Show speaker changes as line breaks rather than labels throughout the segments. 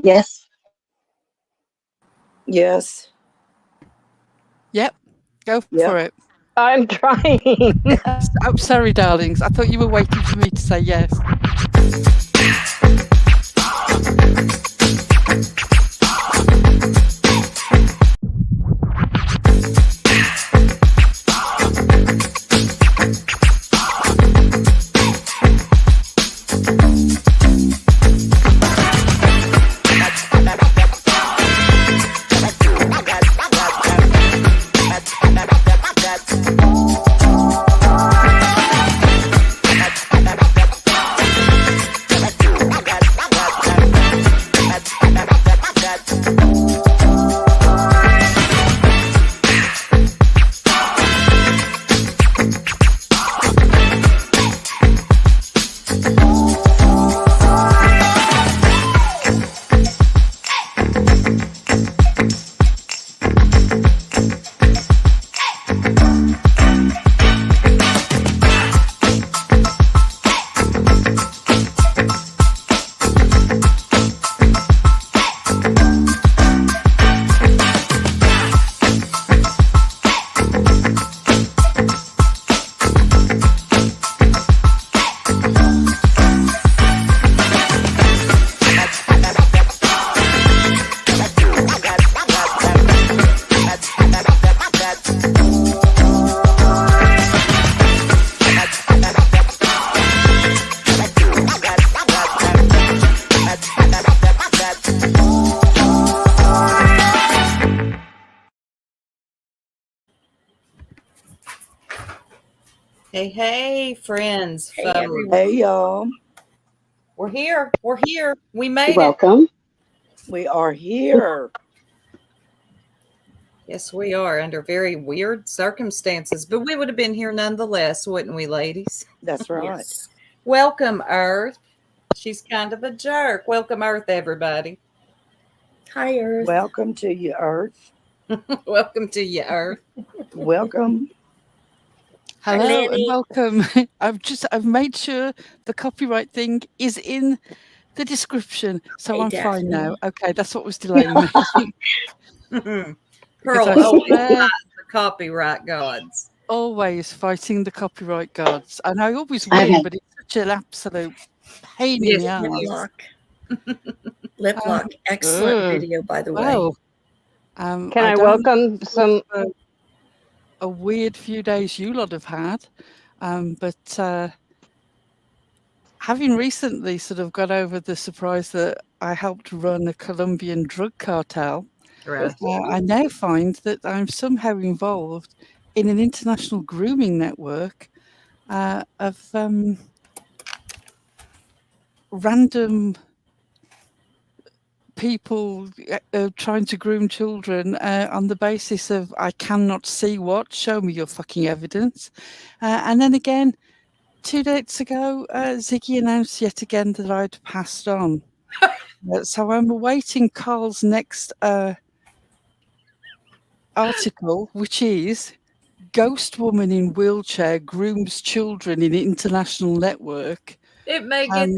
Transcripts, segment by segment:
Yes.
Yes.
Yep. Go
Yep.
for it.
I'm trying.
I'm sorry, darlings. I thought you were waiting for me to say yes.
Hey, friends,
Hey,
folks.
everyone.
Hey, y'all.
We're here. We made
Welcome.
We are here.
Yes, we are under very weird circumstances, but we would have been here nonetheless, wouldn't we, ladies?
That's right.
Yes.
Welcome, Earth. She's kind of a jerk. Welcome, Earth, everybody.
Hi, Earth.
Welcome to you, Earth.
Welcome to you, Earth.
Welcome.
Hello and
Lanny.
welcome. I've made sure the copyright thing is in the description, so
Hey,
I'm fine now.
Daphne.
Okay, that's what was delaying me.
Pearl
Because I
always
swear,
fights the copyright gods.
always fighting the copyright gods, and I always
Okay.
win, but it's such an absolute pain in
Yes,
the
it
ass.
is.
Lip lock. Lip lock. Excellent video, by the way.
Well,
Can
I
I
don't
welcome some?
a weird few days you lot have had, but having recently sort of got over the surprise that I helped run a Colombian drug cartel,
Right.
I now find that I'm somehow involved in an international grooming network of random people trying to groom children on the basis of I cannot see what, show me your fucking evidence. And then again, 2 days ago, Ziggy announced yet again that I'd passed on. So I'm awaiting Carl's next article, which is Ghost Woman in Wheelchair Grooms Children in International Network.
It may get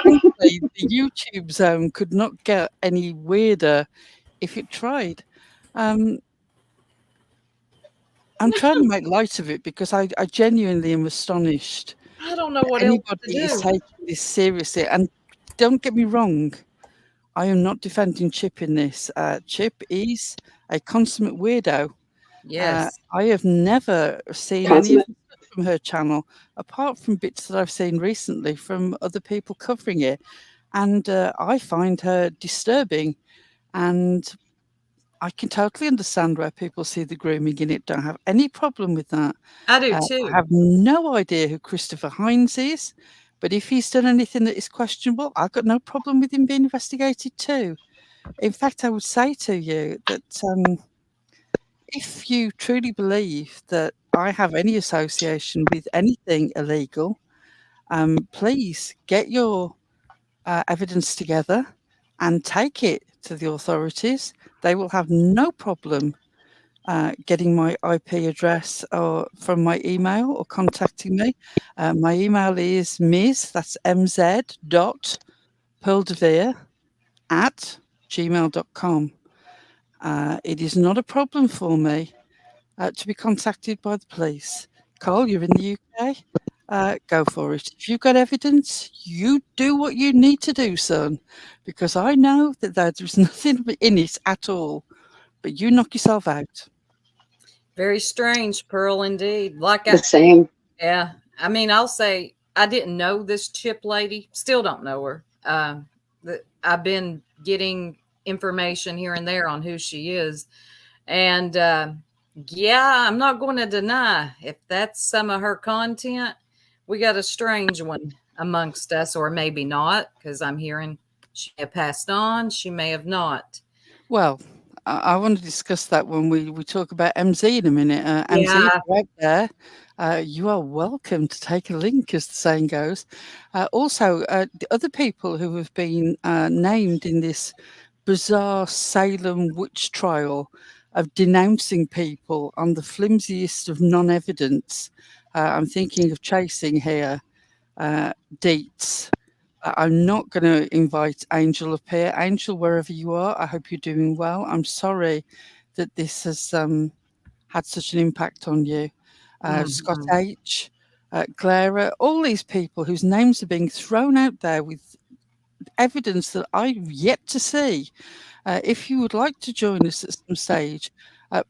Frankly, the YouTube zone could not get any weirder if it tried. I'm trying to make light of it because I genuinely am astonished
I don't know what else
anybody
to
is
do.
taking this seriously. And don't get me wrong, I am not defending Chip in this. Chip is a consummate weirdo.
Yes.
I have never seen any of the stuff from her channel, apart from bits that I've seen recently from other people covering it. And I find her disturbing. And I can totally understand where people see the grooming in it. Don't have any problem with that.
I do
I
too.
have no idea who Christopher Hines is, but if he's done anything that is questionable, I've got no problem with him being investigated too. In fact, I would say to you that if you truly believe that I have any association with anything illegal, please get your evidence together and take it to the authorities. They will have no problem getting my IP address or from my email or contacting me. My email is Ms. That's MZ. Pearl de Vere @gmail.com. It is not a problem for me to be contacted by the police. Cole, you're in the UK. Go for it. If you've got evidence, you do what you need to do, son, because I know that there's nothing in it at all. But you knock yourself out.
Very strange, Pearl, indeed.
The same.
Yeah. I mean, I'll say I didn't know this Chip lady. Still don't know her. I've been getting information here and there on who she is. And yeah, I'm not going to deny if that's some of her content, we got a strange one amongst us, or maybe not, because I'm hearing she may have passed on, she may have not.
Well, I want to discuss that when we talk about MZ in a minute. MZ,
Yeah.
right there. You are welcome to take a link, as the saying goes. Also, the other people who have been named in this bizarre Salem witch trial of denouncing people on the flimsiest of non-evidence. I'm thinking of chasing here, Deets. I'm not going to invite Angel up here. Angel, wherever you are, I hope you're doing well. I'm sorry that this has had such an impact on you. Scott H., Clara, all these people whose names are being thrown out there with evidence that I've yet to see. If you would like to join us at some stage,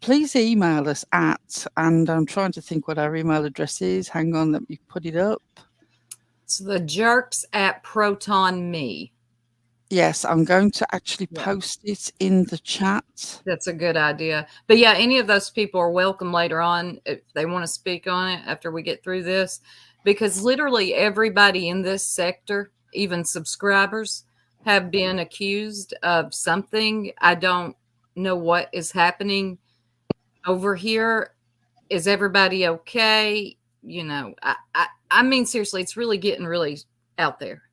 please email us and I'm trying to think what our email address is. Hang on, let me put it up.
It's the jerks at Proton Me.
Yes, I'm going to actually post it in the chat.
That's a good idea. But yeah, any of those people are welcome later on if they want to speak on it after we get through this, because literally everybody in this sector, even subscribers, have been accused of something. I don't know what is happening over here. Is everybody okay? You know, I mean, seriously, it's really getting really out there.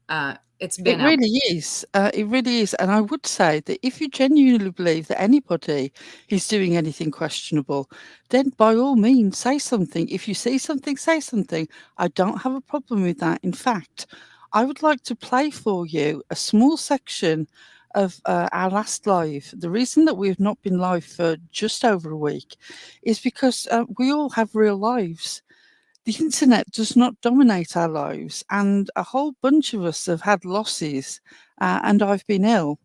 It's been
It really is. It really is. And I would say that if you genuinely believe that anybody is doing anything questionable, then by all means, say something. If you see something, say something. I don't have a problem with that. In fact, I would like to play for you a small section of our last live. The reason that we've not been live for just over a week is because we all have real lives. The internet does not dominate our lives, and a whole bunch of us have had losses, and I've been ill.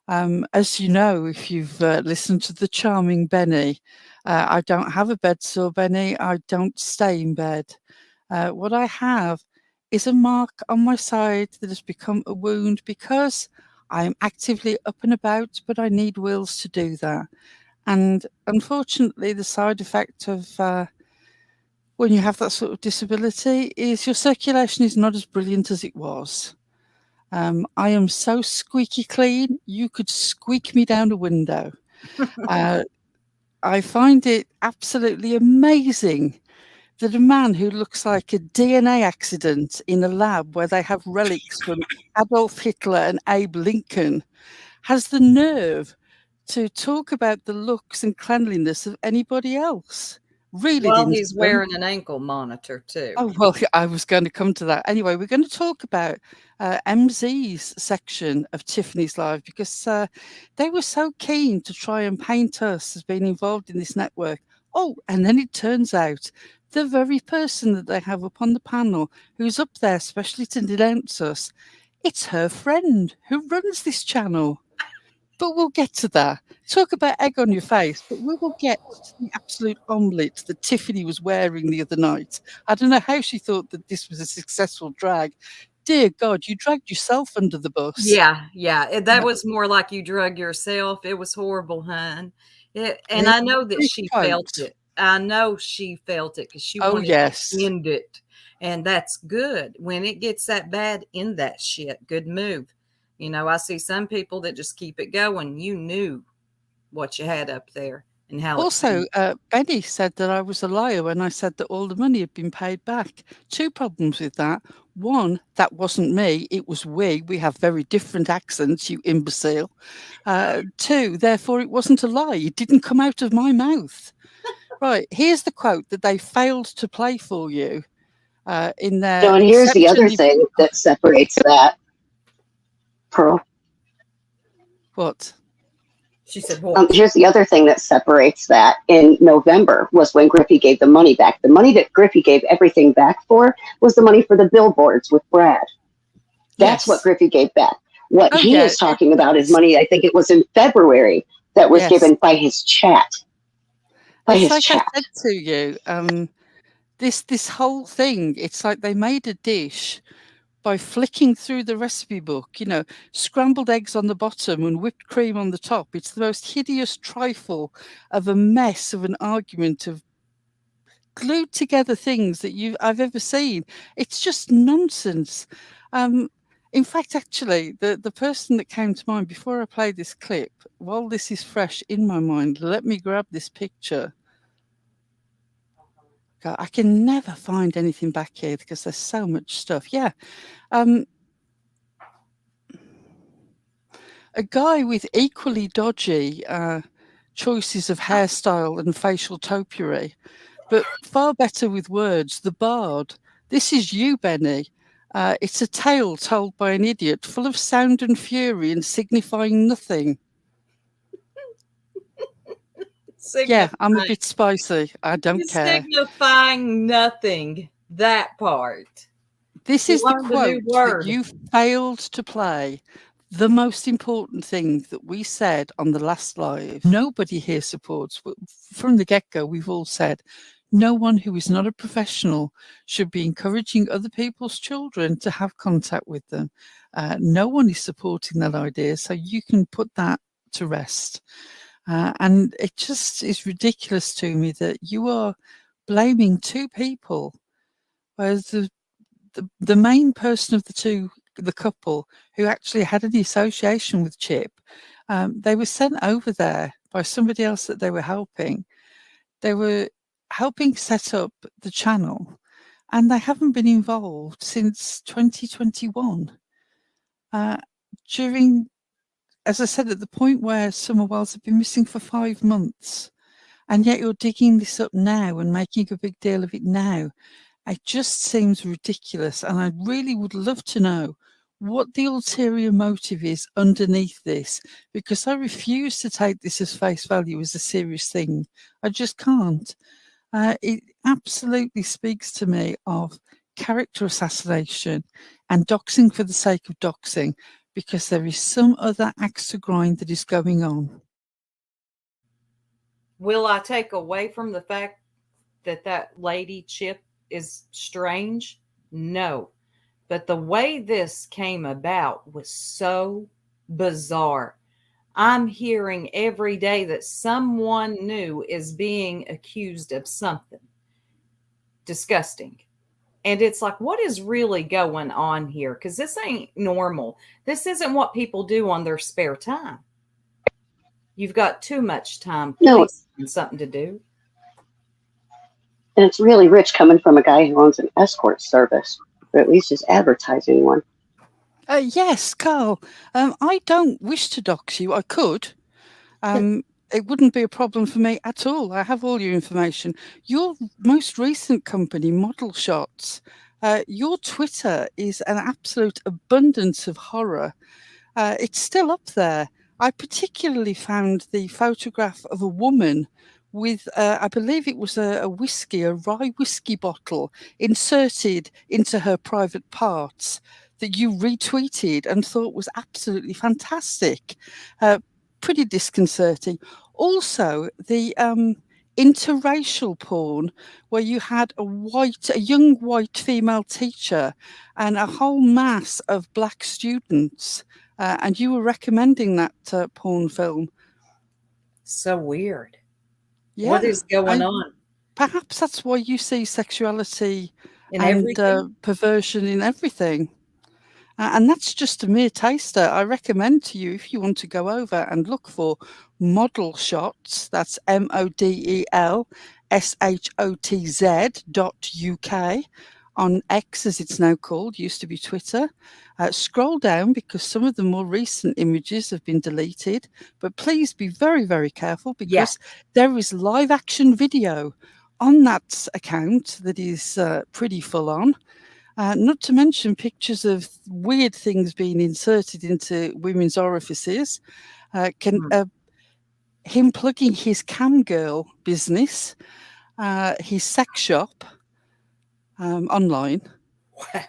As you know, if you've listened to the charming Benny, I don't have a bed sore, Benny. I don't stay in bed. What I have is a mark on my side that has become a wound because I am actively up and about, but I need wills to do that. And unfortunately, the side effect of when you have that sort of disability is your circulation is not as brilliant as it was. I am so squeaky clean, you could squeak me down a window. I find it absolutely amazing that a man who looks like a DNA accident in a lab where they have relics from Adolf Hitler and Abe Lincoln has the nerve to talk about the looks and cleanliness of anybody else. Really
Well,
didn't.
he's wearing an ankle monitor too.
Oh, well, I was going to come to that. Anyway, we're going to talk about MZ's section of Tiffany's Live because they were so keen to try and paint us as being involved in this network. Oh, and then it turns out the very person that they have up on the panel who's up there especially to denounce us, it's her friend who runs this channel. But we'll get to that. Talk about egg on your face, but we will get to the absolute omelette that Tiffany was wearing the other night. I don't know how she thought that this was a successful drag. Dear God, you dragged yourself under the bus.
Yeah. That was more like you drug yourself. It was horrible, hun. And I know that she felt it. I know she felt it because she wanted to end it. And that's good. When it gets that bad, end that shit. Good move. You know, I see some people that just keep it going. You knew what you had up there and how.
Also, Benny said that I was a liar when I said that all the money had been paid back. Two problems with that. One, that wasn't me. It was we. We have very different accents, you imbecile. Two, therefore, it wasn't a lie. It didn't come out of my mouth. Right. Here's the quote that they failed to play for you in their.
So, and here's the other thing that separates that, Pearl.
What?
She said, "What?"
Here's the other thing that separates that. In November was when Griffey gave the money back. The money that Griffey gave everything back for was the money for the billboards with Brad. That's what Griffey gave back. What he is talking about is money, I think it was in February, that was given by his chat.
It's like I said to you, this whole thing, it's like they made a dish by flicking through the recipe book, you know, scrambled eggs on the bottom and whipped cream on the top. It's the most hideous trifle of a mess of an argument of glued together things that I've ever seen. It's just nonsense. In fact, actually, the person that came to mind before I play this clip, while this is fresh in my mind, let me grab this picture. God, I can never find anything back here because there's so much stuff. Yeah. A guy with equally dodgy choices of hairstyle and facial topiary, but far better with words, the Bard. This is you, Benny. It's a tale told by an idiot, full of sound and fury and signifying nothing. Yeah, I'm a bit spicy. I don't care.
Signifying nothing. That part.
This is the quote that you failed to play. The most important thing that we said on the last live, nobody here supports. From the get-go, we've all said, no one who is not a professional should be encouraging other people's children to have contact with them. No one is supporting that idea, so you can put that to rest. And it just is ridiculous to me that you are blaming two people, whereas the main person of the couple who actually had any association with Chip, they were sent over there by somebody else that they were helping. They were helping set up the channel, and they haven't been involved since 2021. During, as I said, at the point where Summer Wells have been missing for 5 months, and yet you're digging this up now and making a big deal of it now. It just seems ridiculous, and I really would love to know what the ulterior motive is underneath this, because I refuse to take this as face value as a serious thing. I just can't. It absolutely speaks to me of character assassination and doxing for the sake of doxing, because there is some other axe to grind that is going on.
Will I take away from the fact that that lady Chip is strange? No. But the way this came about was so bizarre. I'm hearing every day that someone new is being accused of something disgusting. And it's like, what is really going on here? Because this ain't normal. This isn't what people do on their spare time. You've got too much time. Please find something to do.
And it's really rich coming from a guy who owns an escort service, or at least is advertising one.
Yes, Carl. I don't wish to dox you. I could. It wouldn't be a problem for me at all. I have all your information. Your most recent company, Model Shots, your Twitter is an absolute abundance of horror. It's still up there. I particularly found the photograph of a woman with, I believe it was a rye whiskey bottle inserted into her private parts that you retweeted and thought was absolutely fantastic. Pretty disconcerting. Also, the interracial porn where you had a young white female teacher and a whole mass of black students, and you were recommending that porn film.
So weird.
Yeah.
What is going on?
Perhaps that's why you see sexuality
In
and
everything?
perversion in everything. And that's just a mere taster. I recommend to you, if you want to go over and look for Model Shots, that's MODELSHOTZ.UK on X, as it's now called, used to be Twitter. Scroll down because some of the more recent images have been deleted, but please be very, very careful because there is live action video on that account that is pretty full on. Not to mention pictures of weird things being inserted into women's orifices. Him plugging his cam girl business, his sex shop online.
Wow. Wait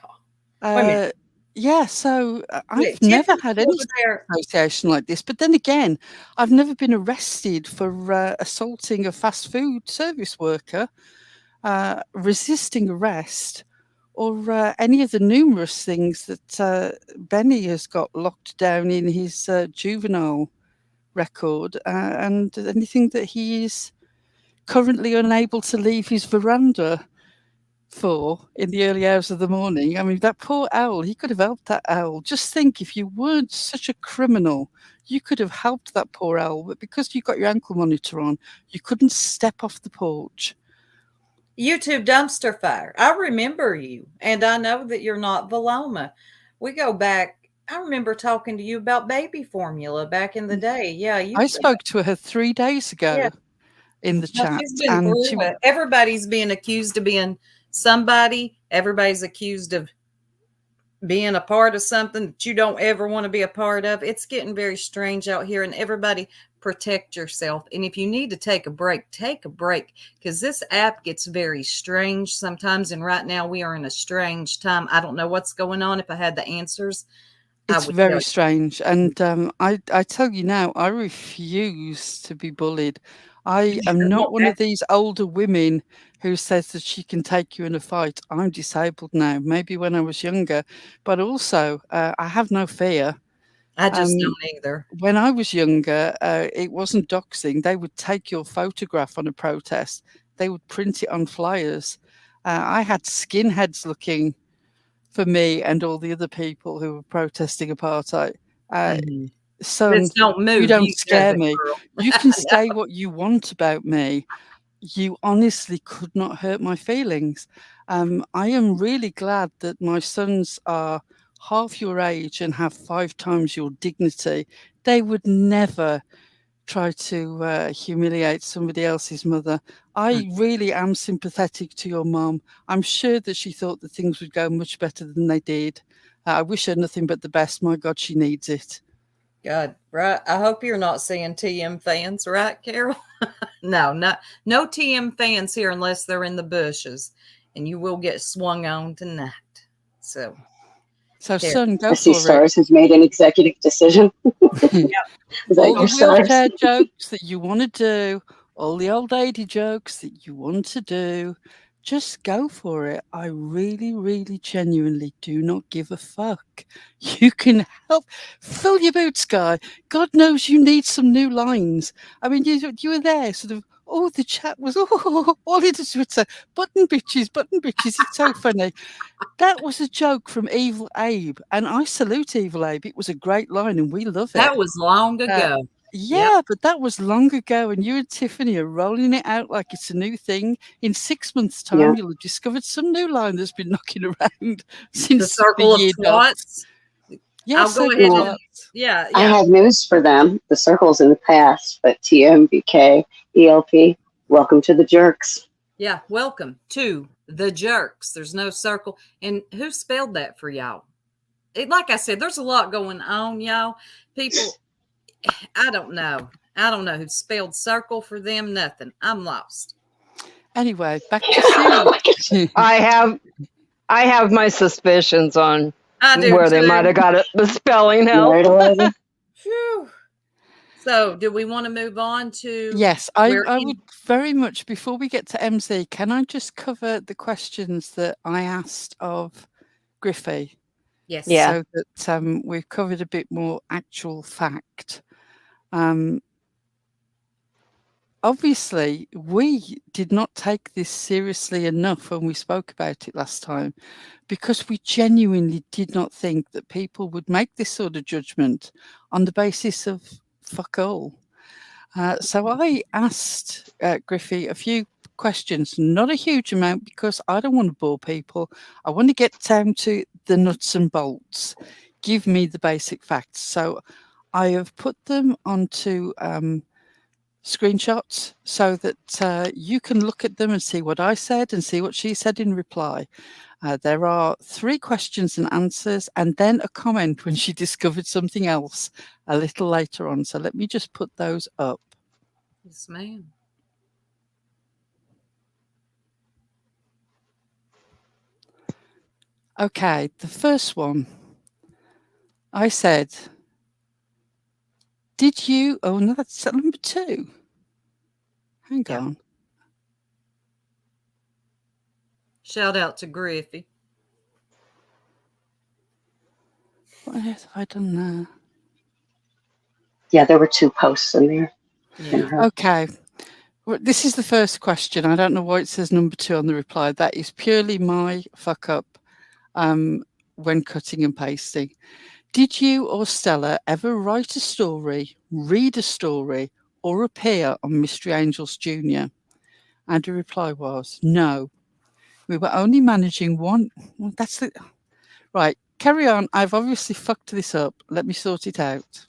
a minute.
Yeah, so
Wait,
I've never
Tiffany's
had any
over there.
association like this. But then again, I've never been arrested for assaulting a fast food service worker, resisting arrest, or any of the numerous things that Benny has got locked down in his juvenile record, and anything that he is currently unable to leave his veranda for in the early hours of the morning. I mean, that poor owl, he could have helped that owl. Just think, if you weren't such a criminal, you could have helped that poor owl, but because you got your ankle monitor on, you couldn't step off the porch.
YouTube dumpster fire. I remember you, and I know that you're not Valoma. We go back. I remember talking to you about baby formula back in the day. Yeah,
I spoke to her 3 days ago in the chat.
She's been through it. Everybody's being accused of being somebody. Everybody's accused of being a part of something that you don't ever want to be a part of. It's getting very strange out here, and everybody protect yourself. And if you need to take a break, because this app gets very strange sometimes. And right now we are in a strange time. I don't know what's going on. If I had the answers,
it's very strange. And I tell you now, I refuse to be bullied. I am not one of these older women who says that she can take you in a fight. I'm disabled now, maybe when I was younger, but also I have no fear.
I just don't either.
When I was younger, it wasn't doxing. They would take your photograph on a protest. They would print it on flyers. I had skinheads looking for me and all the other people who were protesting apartheid. Son,
don't move.
You don't scare me. You can say what you want about me. You honestly could not hurt my feelings. I am really glad that my sons are half your age and have 5 times your dignity. They would never try to humiliate somebody else's mother. I really am sympathetic to your mom. I'm sure that she thought that things would go much better than they did. I wish her nothing but the best. My God, she needs it.
God, right. I hope you're not seeing TM fans, right, Carol? No TM fans here unless they're in the bushes, and you will get swung on tonight. So
son, go
I see
for
Stars
it.
has made an executive decision. Is that
all
your
the
Stars?
wheelchair jokes that you want to do, all the old lady jokes that you want to do, just go for it. I really, really, genuinely do not give a fuck. You can help. Fill your boots, guy. God knows you need some new lines. I mean, you were there sort of, the chat was, all it is would say, button bitches. It's so funny. That was a joke from Evil Abe, and I salute Evil Abe. It was a great line, and we love it.
that was long ago.
But that was long ago, and you and Tiffany are rolling it out like it's a new thing. In 6 months' time, you'll have discovered some new line that's been knocking around since
The circle of twats.
Yes,
I'll go ahead and
I have news for them. The circle's in the past, but TMBK, ELP, welcome to the jerks.
Yeah, welcome to the jerks. There's no circle. And who spelled that for y'all? Like I said, there's a lot going on, y'all. People, I don't know who spelled circle for them. Nothing. I'm lost.
Anyway, back to Sue.
I have my suspicions on where they might have got the spelling help.
Phew. So, do we want to move on to?
Yes, I would very much. Before we get to MZ, can I just cover the questions that I asked of Griffey?
Yes.
So that we've covered a bit more actual fact. Obviously, we did not take this seriously enough when we spoke about it last time, because we genuinely did not think that people would make this sort of judgment on the basis of fuck all. So I asked Griffey a few questions, not a huge amount, because I don't want to bore people. I want to get down to the nuts and bolts. Give me the basic facts. So I have put them onto screenshots so that you can look at them and see what I said and see what she said in reply. There are 3 questions and answers, and then a comment when she discovered something else a little later on. So let me just put those up.
Yes, ma'am.
Okay, the first one. I said, did you... Oh, no, that's number 2. Hang on.
Shout out to Griffey.
What have I done there?
Yeah, there were 2 posts in there.
Yeah.
Okay. Well, this is the first question. I don't know why it says number 2 on the reply. That is purely my fuck up when cutting and pasting. Did you or Stella ever write a story, read a story, or appear on Mystery Angels Junior? And the reply was no. We were only managing one. Well, that's the right. Carry on. I've obviously fucked this up. Let me sort it out.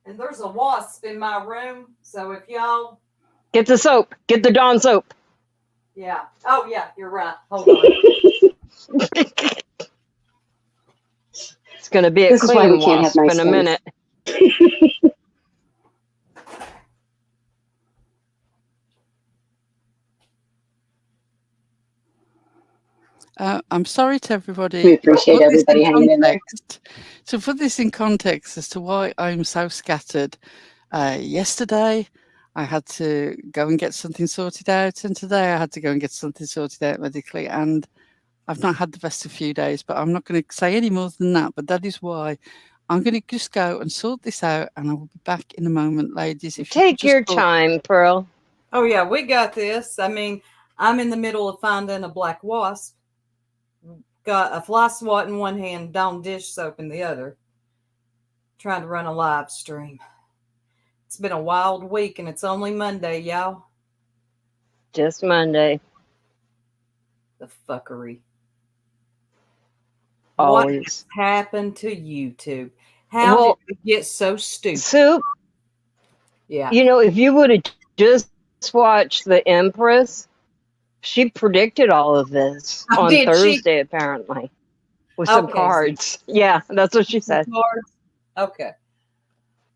And there's a wasp in my room, so if y'all
Get the soap. Get the Dawn soap.
Yeah. Oh, yeah, you're right. Hold on.
It's going to be a
This is why
clean
we can't have
wasp
nice
in a
things.
minute.
I'm sorry to everybody.
We appreciate everybody hanging in there.
To put this in context as to why I'm so scattered, yesterday I had to go and get something sorted out, and today I had to go and get something sorted out medically, and I've not had the best of few days, but I'm not going to say any more than that. But that is why I'm going to just go and sort this out, and I will be back in a moment, ladies. If you
Take your time, Pearl.
Oh, yeah, we got this. I mean, I'm in the middle of finding a black wasp. Got a fly swat in one hand, Dawn dish soap in the other. Trying to run a live stream. It's been a wild week, and it's only Monday, y'all.
Just Monday.
The fuckery.
Always.
What happened to YouTube? How did we get so stupid?
Soup.
Yeah.
You know, if you would have just watched the Empress, she predicted all of this on Thursday, apparently, with some cards. Yeah, that's what she said.
Cards? Okay.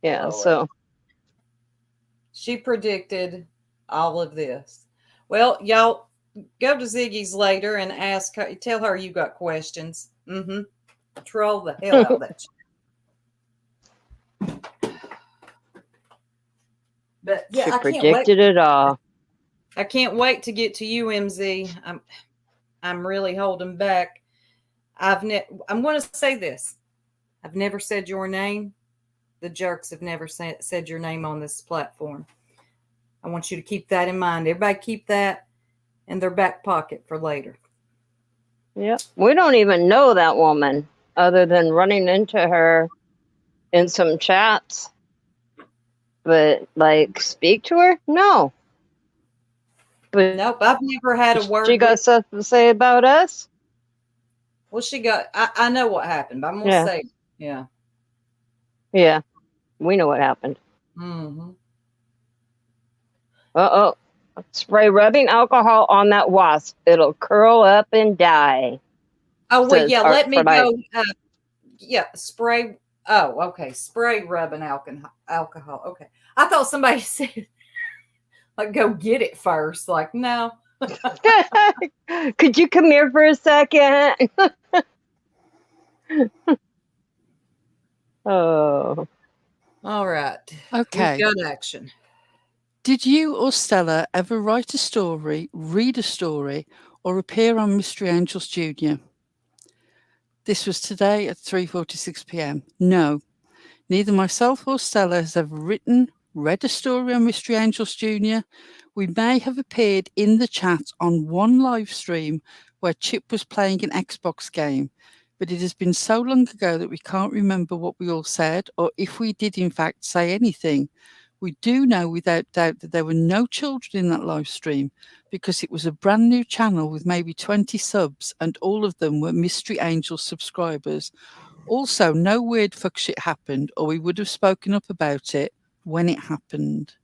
Yeah, so.
She predicted all of this. Well, y'all go to Ziggy's later and ask her, tell her you got questions. Mm-hmm. Troll the hell out of that shit. But yeah,
she
I
predicted it all.
I can't wait to get to you, MZ. I'm really holding back. I'm going to say this. I've never said your name. The jerks have never said your name on this platform. I want you to keep that in mind. Everybody keep that in their back pocket for later.
Yep. We don't even know that woman other than running into her in some chats. But, like, speak to her? No. But
nope, I've never had a word.
She got stuff to say about us?
Well, she got, I know what happened, but I'm going to say, yeah.
Yeah, we know what happened.
Mm-hmm.
Uh-oh. Spray rubbing alcohol on that wasp. It'll curl up and die.
Oh, wait, yeah, let me go. Yeah, spray. Oh, okay. Spray rubbing alcohol. Okay. I thought somebody said, like, go get it first. Like, no.
Could you come here for a second? Oh.
All right.
Okay.
We've got action.
Did you or Stella ever write a story, read a story, or appear on Mystery Angels Junior? This was today at 3:46 p.m. No, neither myself or Stella has ever written, read a story on Mystery Angels Junior. We may have appeared in the chat on one live stream where Chip was playing an Xbox game, but it has been so long ago that we can't remember what we all said or if we did in fact say anything. We do know without doubt that there were no children in that live stream because it was a brand new channel with maybe 20 subs and all of them were Mystery Angel subscribers. Also, no weird fuck shit happened or we would have spoken up about it when it happened.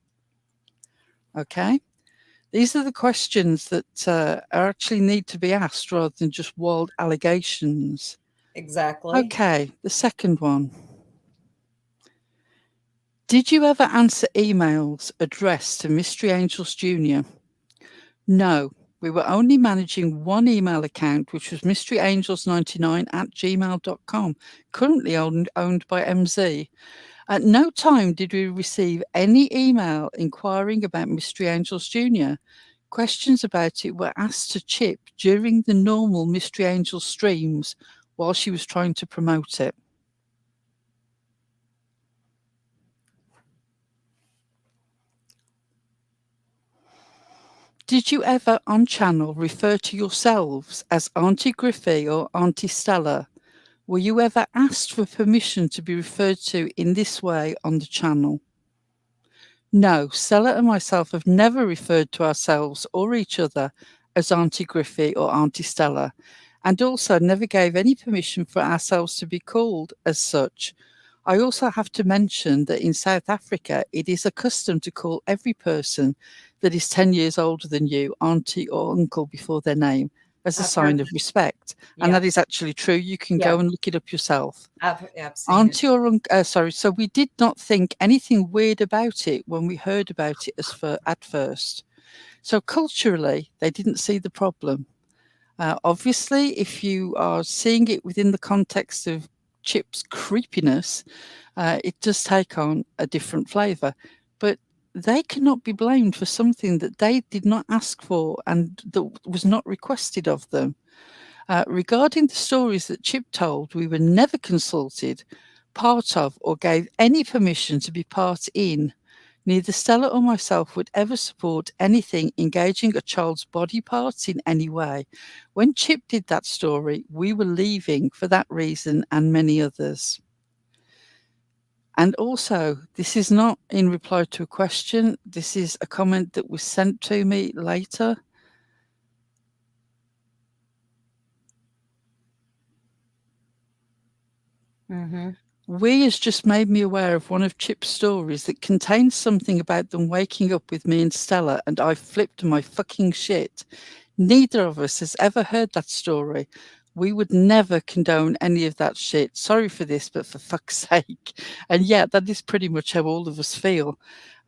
Okay? These are the questions that actually need to be asked rather than just wild allegations.
Exactly.
Okay, the second one. Did you ever answer emails addressed to Mystery Angels Jr.? No, we were only managing one email account, which was mysteryangels99@gmail.com, currently owned by MZ. At no time did we receive any email inquiring about Mystery Angels Jr. Questions about it were asked to Chip during the normal Mystery Angels streams while she was trying to promote it. Did you ever on channel refer to yourselves as Auntie Griffey or Auntie Stella? Were you ever asked for permission to be referred to in this way on the channel? No, Stella and myself have never referred to ourselves or each other as Auntie Griffey or Auntie Stella, and also never gave any permission for ourselves to be called as such. I also have to mention that in South Africa, it is a custom to call every person that is 10 years older than you auntie or uncle before their name as a
I've
sign
heard
of
that.
respect.
Yeah.
And that is actually true. You can
Yeah.
go and look it up yourself.
I've seen
Auntie
it.
or uncle, sorry. So we did not think anything weird about it when we heard about it at first. So culturally, they didn't see the problem. Obviously, if you are seeing it within the context of Chip's creepiness, it does take on a different flavour. But they cannot be blamed for something that they did not ask for and that was not requested of them. Regarding the stories that Chip told, we were never consulted, part of, or gave any permission to be part in. Neither Stella or myself would ever support anything engaging a child's body parts in any way. When Chip did that story, we were leaving for that reason and many others. And also, this is not in reply to a question. This is a comment that was sent to me later.
Mm-hmm.
We has just made me aware of one of Chip's stories that contains something about them waking up with me and Stella, and I flipped my fucking shit. Neither of us has ever heard that story. We would never condone any of that shit. Sorry for this, but for fuck's sake. And yeah, that is pretty much how all of us feel.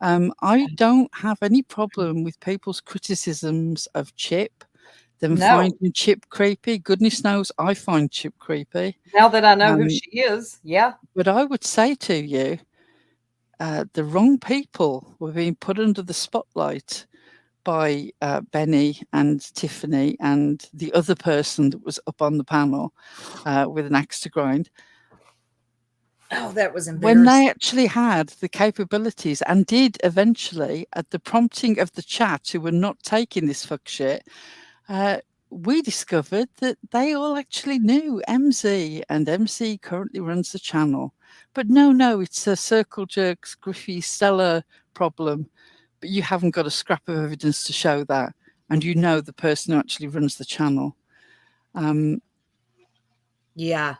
I don't have any problem with people's criticisms of Chip, them
No.
finding Chip creepy. Goodness knows I find Chip creepy.
Now that I know who she is, yeah.
But I would say to you, the wrong people were being put under the spotlight by Benny and Tiffany and the other person that was up on the panel with an axe to grind.
Oh, that was embarrassing.
When they actually had the capabilities and did eventually, at the prompting of the chat who were not taking this fuck shit, we discovered that they all actually knew MZ, and MZ currently runs the channel. But no, it's a Circle Jerks, Griffey, Stella problem. But you haven't got a scrap of evidence to show that. And you know the person who actually runs the channel.
Yeah.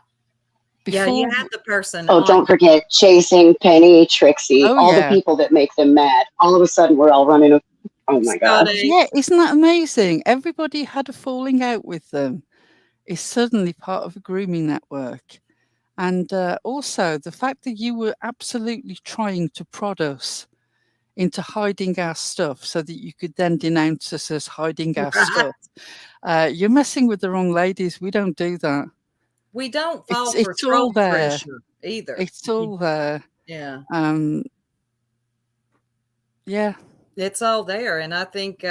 Before,
Yeah, you had the person.
Oh, don't forget Chasing, Penny, Trixie,
Oh,
all
yeah.
the people that make them mad. All of a sudden, we're all running. Oh my God.
Scotty.
Yeah, isn't that amazing? Everybody had a falling out with them. Is suddenly part of a grooming network. And also the fact that you were absolutely trying to prod us into hiding our stuff so that you could then denounce us as hiding our stuff. You're messing with the wrong ladies. We don't do that.
We don't fall for
It's
troll
all there.
pressure either.
It's all there.
Yeah.
Yeah.
It's all there. And I think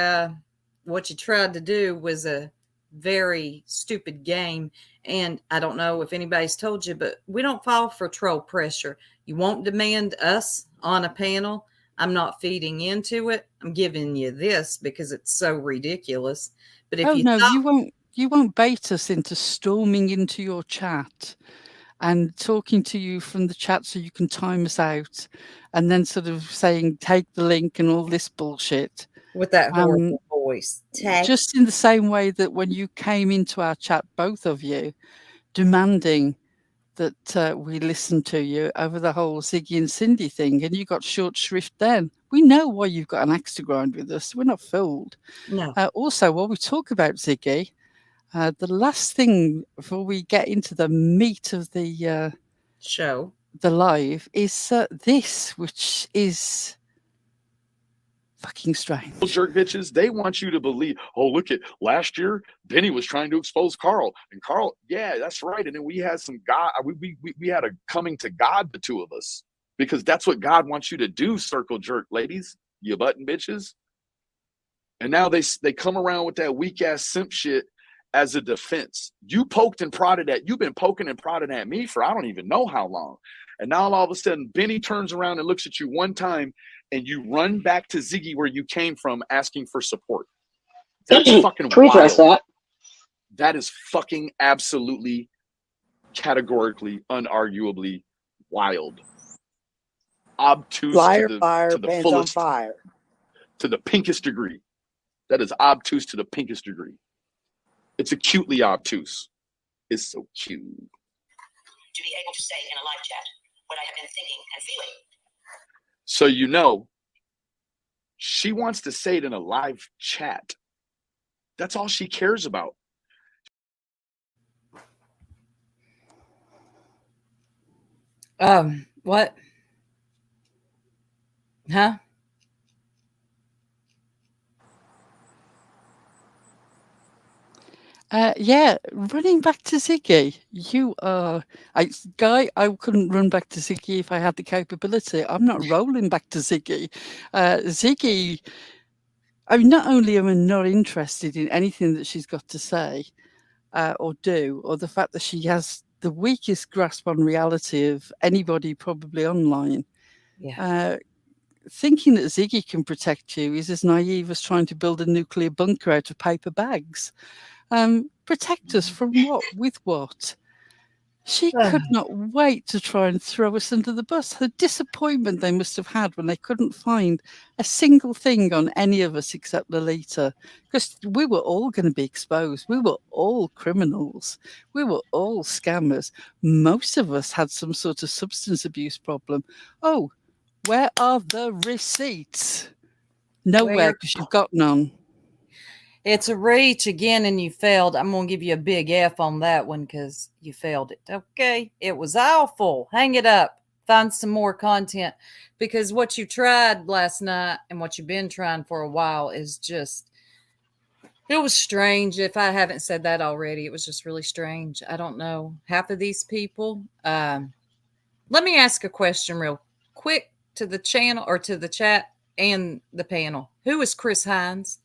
what you tried to do was a very stupid game. And I don't know if anybody's told you, but we don't fall for troll pressure. You won't demand us on a panel. I'm not feeding into it. I'm giving you this because it's so ridiculous. But if
you won't bait us into storming into your chat and talking to you from the chat so you can time us out and then sort of saying take the link and all this bullshit
with that horrible voice.
Just in the same way that when you came into our chat, both of you, demanding that we listen to you over the whole Ziggy and Cindy thing, and you got short shrift then. We know why you've got an axe to grind with us. We're not fooled.
No.
Also, while we talk about Ziggy, the last thing before we get into the meat of the
Show.
the live is this, which is fucking strange.
Jerk bitches, they want you to believe, oh, look at last year, Benny was trying to expose Carl. And Carl, yeah, that's right. And then we had some God, we had a coming to God, the two of us, because that's what God wants you to do, circle jerk ladies, you button bitches. And now they come around with that weak ass simp shit as a defense. You poked and prodded at, you've been poking and prodding at me for I don't even know how long. And now all of a sudden, Benny turns around and looks at you one time, and you run back to Ziggy where you came from asking for support. That's fucking
Can we address
wild.
that?
That is fucking absolutely, categorically, unarguably wild. Obtuse
Liar,
to
fire,
the
pants
fullest,
on fire.
to the pinkest degree. That is obtuse to the pinkest degree. It's acutely obtuse. It's so cute.
To be able to say in a live chat what I have been thinking and feeling.
So you know, she wants to say it in a live chat. That's all she cares about.
What? Huh?
Yeah, running back to Ziggy. You are, Guy. I couldn't run back to Ziggy if I had the capability. I'm not rolling back to Ziggy. Ziggy. I mean, not only am I not interested in anything that she's got to say or do, or the fact that she has the weakest grasp on reality of anybody probably online.
Yeah.
Thinking that Ziggy can protect you is as naive as trying to build a nuclear bunker out of paper bags. Protect us from what? With what? She could not wait to try and throw us under the bus. The disappointment they must have had when they couldn't find a single thing on any of us except Lolita, because we were all going to be exposed. We were all criminals. We were all scammers. Most of us had some sort of substance abuse problem. Oh, where are the receipts? Nowhere, because you've got none.
It's a reach again, and you failed. I'm going to give you a big F on that one because you failed it. Okay. It was awful. Hang it up. Find some more content, because what you tried last night and what you've been trying for a while is just, it was strange. If I haven't said that already, it was just really strange. I don't know. Half of these people, let me ask a question real quick to the channel or to the chat and the panel. Who is Chris Hines?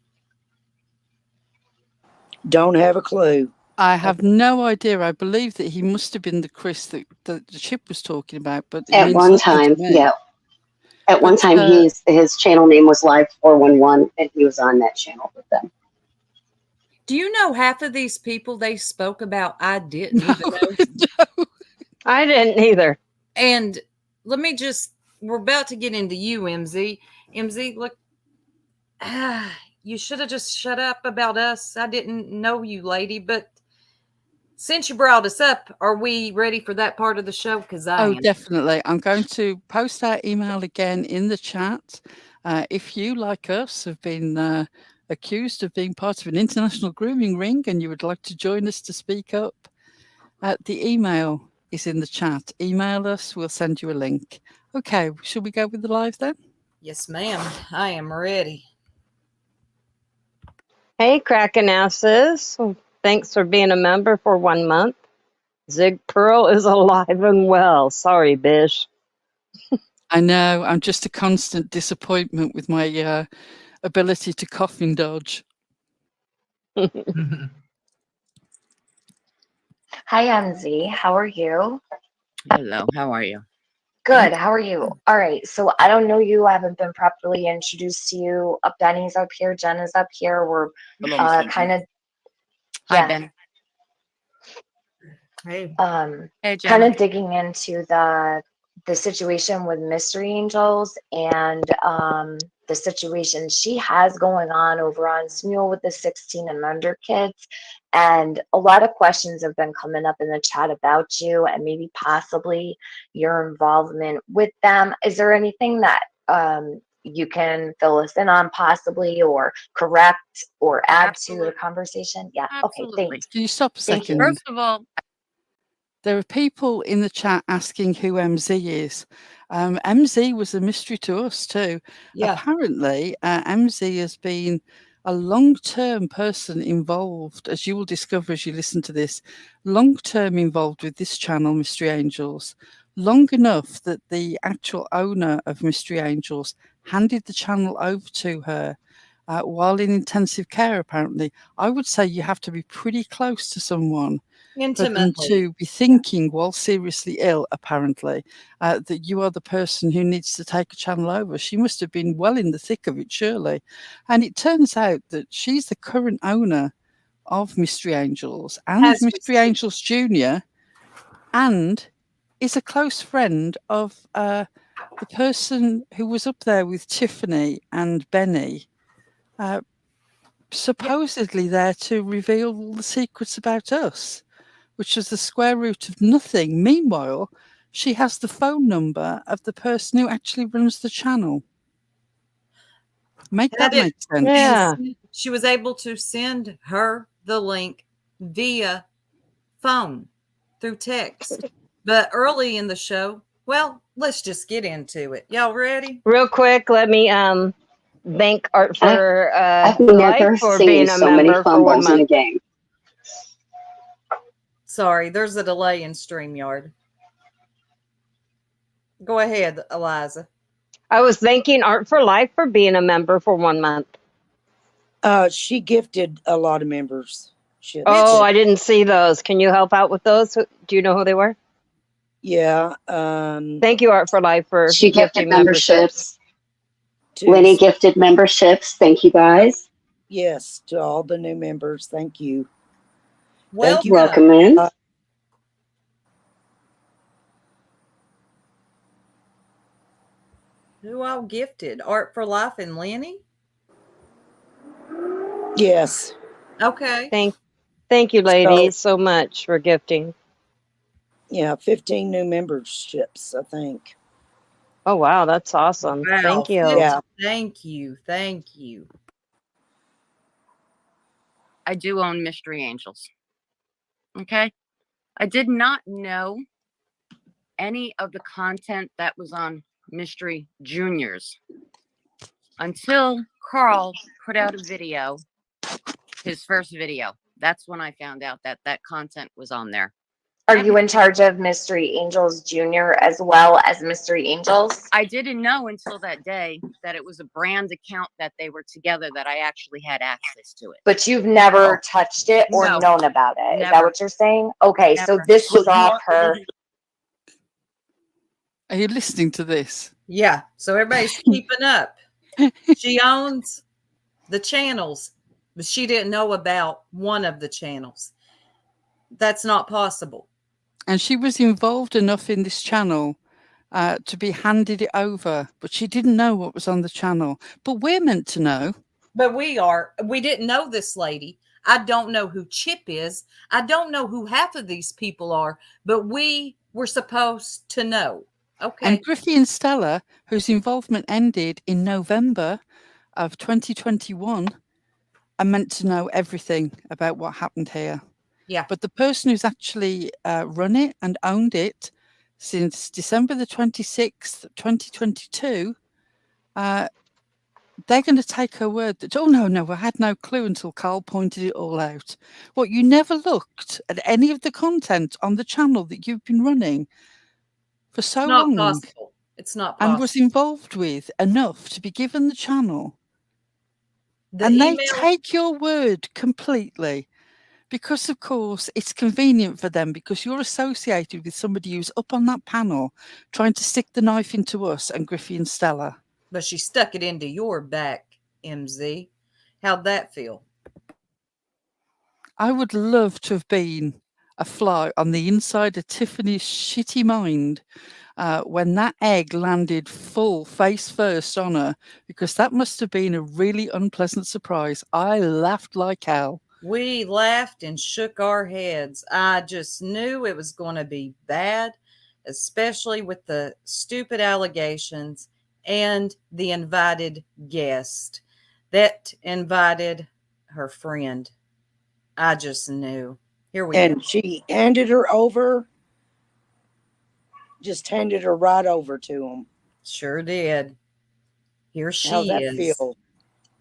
Don't have a clue.
I have no idea. I believe that he must have been the Chris that the Chip was talking about. But
At one time, yeah. At one time, his channel name was Live 411, and he was on that channel with them.
Do you know half of these people they spoke about? I didn't even know.
No.
I didn't either.
And let me just, we're about to get into you, MZ. MZ, look, you should have just shut up about us. I didn't know you, lady. But since you brought us up, are we ready for that part of the show? Because I am.
Definitely. I'm going to post our email again in the chat. If you, like us, have been accused of being part of an international grooming ring and you would like to join us to speak up, the email is in the chat. Email us. We'll send you a link. Okay. Should we go with the live then?
Yes, ma'am. I am ready.
Hey, cracking asses. Thanks for being a member for 1 month. Zig Pearl is alive and well. Sorry, Bish.
I know. I'm just a constant disappointment with my ability to coffin dodge.
Hi, MZ. How are you?
Hello, how are you?
Good. How are you? All right. So I don't know you. I haven't been properly introduced to you. Benny's up here. Jen is up here. We're kind of.
Hi, Ben.
Hey.
Hey, Jen.
Kind of digging into the situation with Mystery Angels and the situation she has going on over on Smule with the 16 and under kids. And a lot of questions have been coming up in the chat about you and maybe possibly your involvement with them. Is there anything that you can fill us in on possibly, or correct or add to the
Absolutely.
conversation? Yeah. Okay.
Absolutely.
Thanks.
Can you stop a
Thank you.
second?
First of all,
There are people in the chat asking who MZ is. MZ was a mystery to us too.
Yeah.
Apparently, MZ has been a long-term person involved, as you will discover as you listen to this, long-term involved with this channel, Mystery Angels, long enough that the actual owner of Mystery Angels handed the channel over to her while in intensive care, apparently. I would say you have to be pretty close to someone for them
Intimately.
to be thinking while seriously ill, apparently, that you are the person who needs to take a channel over. She must have been well in the thick of it, surely. And it turns out that she's the current owner of Mystery Angels and
As we
Mystery
speak.
Angels Junior, and is a close friend of the person who was up there with Tiffany and Benny, supposedly there to reveal all the secrets about us, which is the square root of nothing. Meanwhile, she has the phone number of the person who actually runs the channel. Make that
Had it-
make sense.
Yeah.
She was able to send her the link via phone through text. But early in the show, well, let's just get into it. Y'all ready?
Real quick, let me thank Art for
I've
life
never
for
seen
being a
so many
member for 1
fumbles in a
month.
game.
Sorry, there's a delay in StreamYard. Go ahead, Eliza.
I was thanking Art for life for being a member for 1 month.
She gifted a lot of members.
Oh, I didn't see those. Can you help out with those? Do you know who they were?
Yeah.
Thank you, Art for life, for
She gifted
gifting memberships.
Lenny gifted memberships. Thank you, guys.
Yes, to all the new members. Thank you.
Welcome.
Thank you.
Welcome in.
Who all gifted? Art for Life and Lenny?
Yes.
Okay.
Thank you, ladies, so much for gifting.
Yeah, 15 new memberships, I think.
Oh, wow, that's awesome.
Wow.
Thank you.
Yeah.
Thank you. Thank you.
I do own Mystery Angels. Okay. I did not know any of the content that was on Mystery Juniors until Carl put out a video, his first video. That's when I found out that that content was on there.
Are you in charge of Mystery Angels Junior as well as Mystery Angels?
I didn't know until that day that it was a brand account that they were together, that I actually had access to it.
But you've never touched it or
No.
known about it. Is that
Never.
what you're saying? Okay, so
Never.
this was off her.
Are you listening to this?
Yeah. So everybody's keeping up. She owns the channels, but she didn't know about one of the channels. That's not possible.
And she was involved enough in this channel to be handed it over, but she didn't know what was on the channel. But we're meant to know.
But we didn't know this lady. I don't know who Chip is. I don't know who half of these people are, but we were supposed to know. Okay.
And Griffey and Stella, whose involvement ended in November of 2021, are meant to know everything about what happened here.
Yeah.
But the person who's actually run it and owned it since December the 26th, 2022, they're going to take her word that, oh, no, I had no clue until Carl pointed it all out. What, you never looked at any of the content on the channel that you've been running for so long?
Possible. It's not possible.
And was involved with enough to be given the channel. They take your word completely. Because, of course, it's convenient for them because you're associated with somebody who's up on that panel trying to stick the knife into us and Griffey and Stella.
But she stuck it into your back, MZ. How'd that feel?
I would love to have been a fly on the inside of Tiffany's shitty mind when that egg landed full face first on her, because that must have been a really unpleasant surprise. I laughed like hell.
We laughed and shook our heads. I just knew it was going to be bad, especially with the stupid allegations and the invited guest that invited her friend. I just knew. Here we
And
go.
she handed her over, just handed her right over to him.
Sure did. Here she
How's that
is.
feel?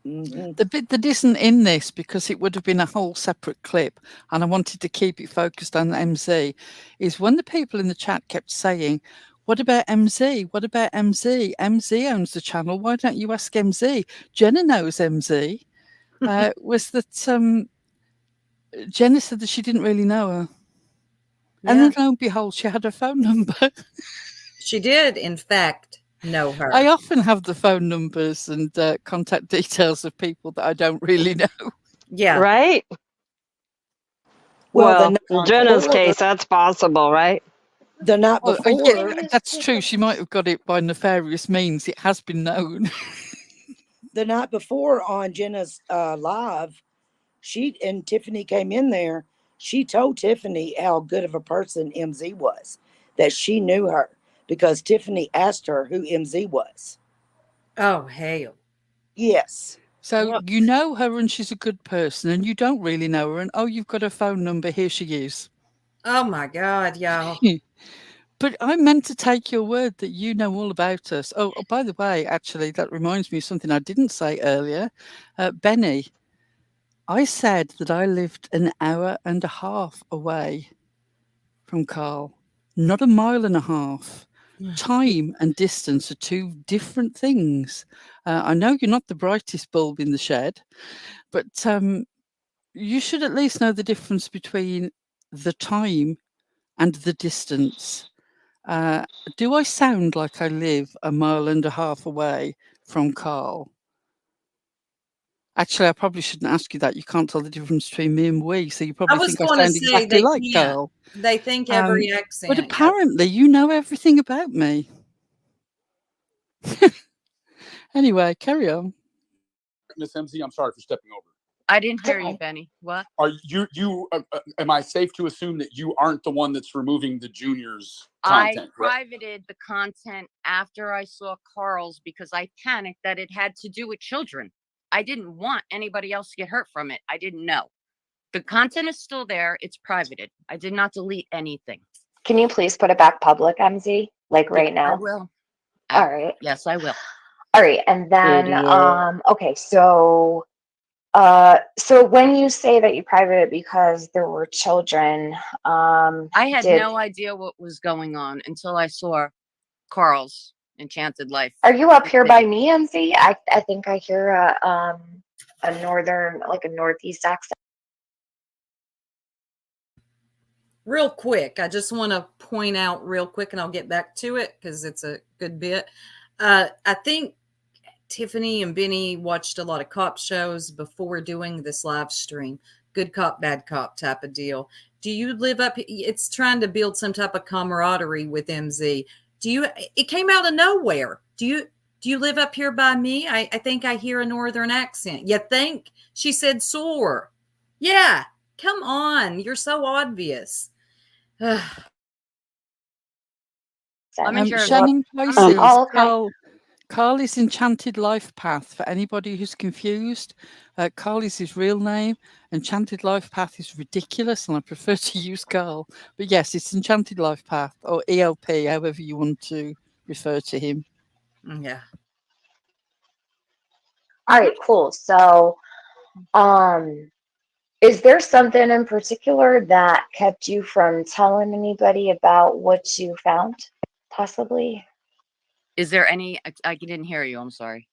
Mm-hmm.
The bit that isn't in this, because it would have been a whole separate clip, and I wanted to keep it focused on MZ, is when the people in the chat kept saying, what about MZ? What about MZ? MZ owns the channel. Why don't you ask MZ? Jenna knows MZ. Was that Jenna said that she didn't really know her.
Yeah.
And then lo and behold, she had her phone number.
She did, in fact, know her.
I often have the phone numbers and contact details of people that I don't really know.
Yeah.
Right?
Well,
in Jenna's case, that's possible, right?
The night
Well,
before,
that's true. She might have got it by nefarious means. It has been known.
the night before on Jenna's live, she and Tiffany came in there. She told Tiffany how good of a person MZ was, that she knew her because Tiffany asked her who MZ was.
Oh, hell.
Yes.
So you know her and she's a good person, and you don't really know her, and oh, you've got her phone number. Here she is.
Oh my God, y'all.
But I meant to take your word that you know all about us. Oh, by the way, actually, that reminds me of something I didn't say earlier. Benny, I said that I lived an hour and a half away from Carl, not a mile and a half. Time and distance are two different things. I know you're not the brightest bulb in the shed, but you should at least know the difference between the time and the distance. Do I sound like I live a mile and a half away from Carl? Actually, I probably shouldn't ask you that. You can't tell the difference between me and we, so you probably think I sound exactly like Carl.
They think every accent.
But apparently you know everything about me. Anyway, carry on.
Miss MZ, I'm sorry for stepping over.
I didn't hear you, Benny. What?
Are you am I safe to assume that you aren't the one that's removing the juniors content?
I privated the content after I saw Carl's because I panicked that it had to do with children. I didn't want anybody else to get hurt from it. I didn't know. The content is still there. It's privated. I did not delete anything.
Can you please put it back public, MZ? Like right now?
I will.
All right.
Yes, I will.
All right. And then,
Idiot.
okay, so when you say that you privated because there were children,
I had no idea what was going on until I saw Carl's Enchanted Life.
Are you up here by me, MZ? I think I hear a northern, like a northeast accent.
Real quick, I just want to point out real quick, and I'll get back to it because it's a good bit. I think Tiffany and Benny watched a lot of cop shows before doing this live stream. Good cop, bad cop type of deal. Do you live up? It's trying to build some type of camaraderie with MZ. It came out of nowhere. Do you live up here by me? I think I hear a northern accent. You think? She said sore. Yeah. Come on. You're so obvious.
Shannon Places, Carl is Enchanted Life Path. For anybody who's confused, Carl is his real name. Enchanted Life Path is ridiculous, and I prefer to use Carl. But yes, it's Enchanted Life Path, or ELP, however you want to refer to him.
Yeah.
All right, cool. So, is there something in particular that kept you from telling anybody about what you found, possibly?
Is there any? I didn't hear you. I'm sorry.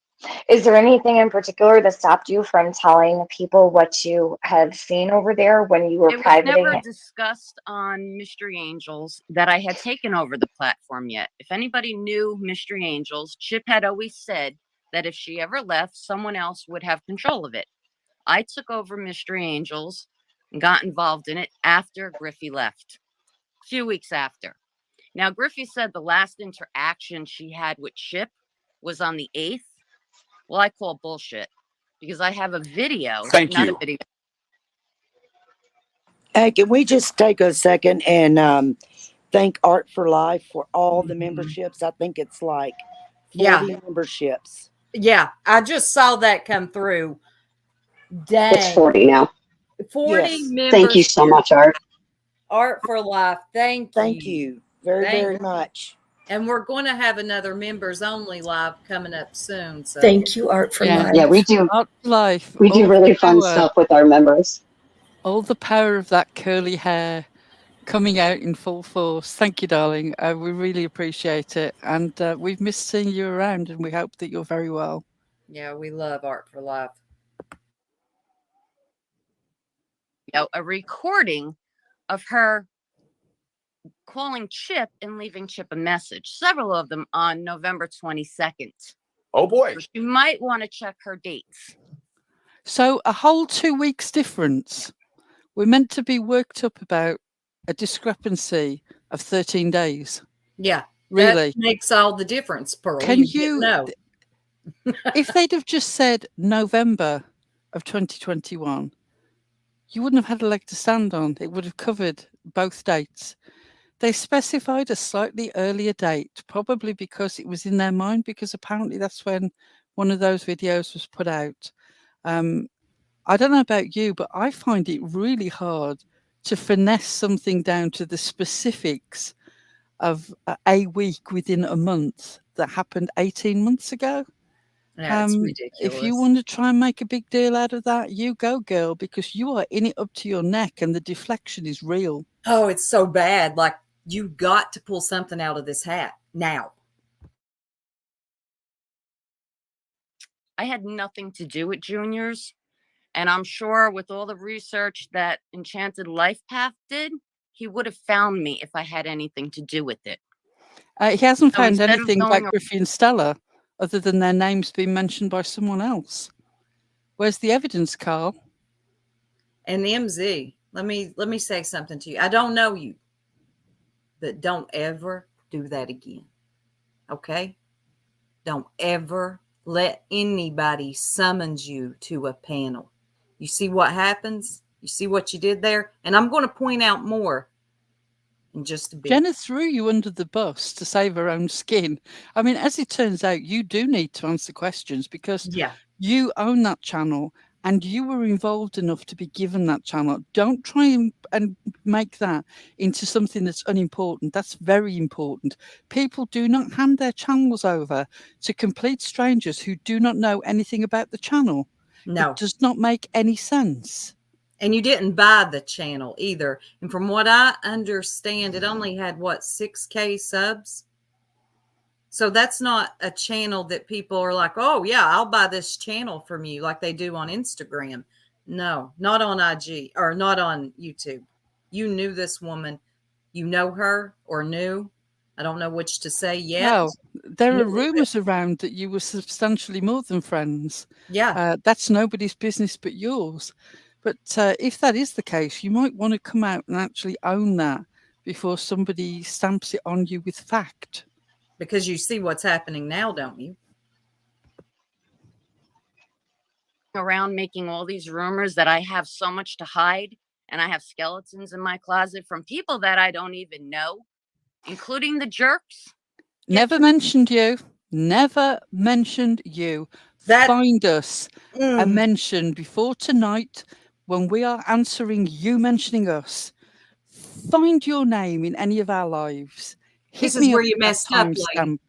Is there anything in particular that stopped you from telling people what you have seen over there when you were privating
It was never
it?
discussed on Mystery Angels that I had taken over the platform yet. If anybody knew Mystery Angels, Chip had always said that if she ever left, someone else would have control of it. I took over Mystery Angels and got involved in it after Griffey left, a few weeks after. Now, Griffey said the last interaction she had with Chip was on the 8th. Well, I call bullshit because I have a video.
Thank you.
A video.
Hey, can we just take a second and thank Art for Life for all the memberships? I think it's like 40 memberships.
Yeah, I just saw that come through. Dang.
It's 40 now.
40
Yes.
members.
Thank you so much, Art.
Art for Life. Thank
you very, very much.
And we're going to have another members only live coming up soon. So
Thank you, Art for Life.
Yeah, we do.
Art for Life.
We do
All
really
the
fun
power.
stuff with our members.
All the power of that curly hair coming out in full force. Thank you, darling. We really appreciate it. And we've missed seeing you around, and we hope that you're very well.
yeah, we love Art for Life.
A recording of her calling Chip and leaving Chip a message, several of them on November 22nd.
Oh boy.
So you might want to check her dates.
So a whole 2 weeks difference. We're meant to be worked up about a discrepancy of 13 days.
Yeah.
Really?
That makes all the difference, Pearl.
Can you
know?
If they'd have just said November of 2021, you wouldn't have had a leg to stand on. It would have covered both dates. They specified a slightly earlier date, probably because it was in their mind, because apparently that's when one of those videos was put out. I don't know about you, but I find it really hard to finesse something down to the specifics of a week within a month that happened 18 months ago.
Yeah, it's ridiculous.
If you want to try and make a big deal out of that, you go, girl, because you are in it up to your neck and the deflection is real.
Oh, it's so bad. Like, you got to pull something out of this hat now.
I had nothing to do with juniors. And I'm sure with all the research that Enchanted Life Path did, he would have found me if I had anything to do with it.
He hasn't
So
found
instead of
anything about
going
Griffey and Stella other than their names being mentioned by someone else. Where's the evidence, Carl?
And MZ, let me say something to you. I don't know you, but don't ever do that again. Okay? Don't ever let anybody summons you to a panel. You see what happens? You see what you did there? And I'm going to point out more in just a bit.
Jenna threw you under the bus to save her own skin. I mean, as it turns out, you do need to answer questions because you own that channel and you were involved enough to be given that channel. Don't try and make that into something that's unimportant. That's very important. People do not hand their channels over to complete strangers who do not know anything about the channel.
No.
It does not make any sense.
And you didn't buy the channel either. And from what I understand, it only had, 6K subs? So that's not a channel that people are like, oh, yeah, I'll buy this channel from you like they do on Instagram. No, not on IG or not on YouTube. You knew this woman. You know her or knew. I don't know which to say yet.
No, there are rumours around that you were substantially more than friends.
Yeah.
That's nobody's business but yours. But if that is the case, you might want to come out and actually own that before somebody stamps it on you with fact.
Because you see what's happening now, don't you?
Around making all these rumors that I have so much to hide and I have skeletons in my closet from people that I don't even know, including the jerks.
Never mentioned you. Never mentioned you. Find us a mention before tonight when we are answering you mentioning us. Find your name in any of our lives.
This is where you messed up, lady.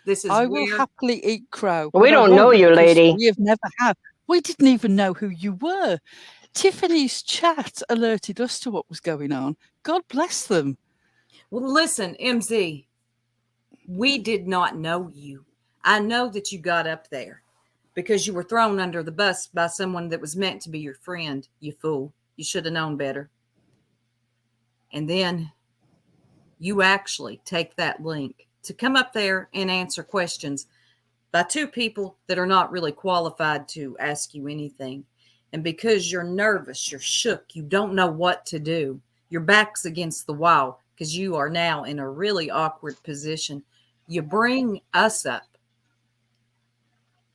This is
I will happily eat crow.
We
but I
don't know
won't
you,
because
lady.
We have never had. We didn't even know who you were. Tiffany's chat alerted us to what was going on. God bless them.
Well, listen, MZ, we did not know you. I know that you got up there because you were thrown under the bus by someone that was meant to be your friend, you fool. You should have known better. And then you actually take that link to come up there and answer questions by two people that are not really qualified to ask you anything. And because you're nervous, you're shook, you don't know what to do, your back's against the wall because you are now in a really awkward position. You bring us up.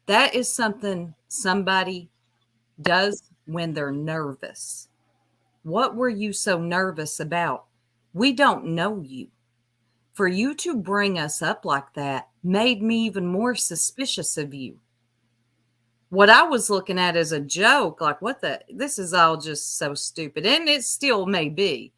That is something somebody does when they're nervous. What were you so nervous about? We don't know you. For you to bring us up like that made me even more suspicious of you. What I was looking at as a joke, like, this is all just so stupid. And it still may be.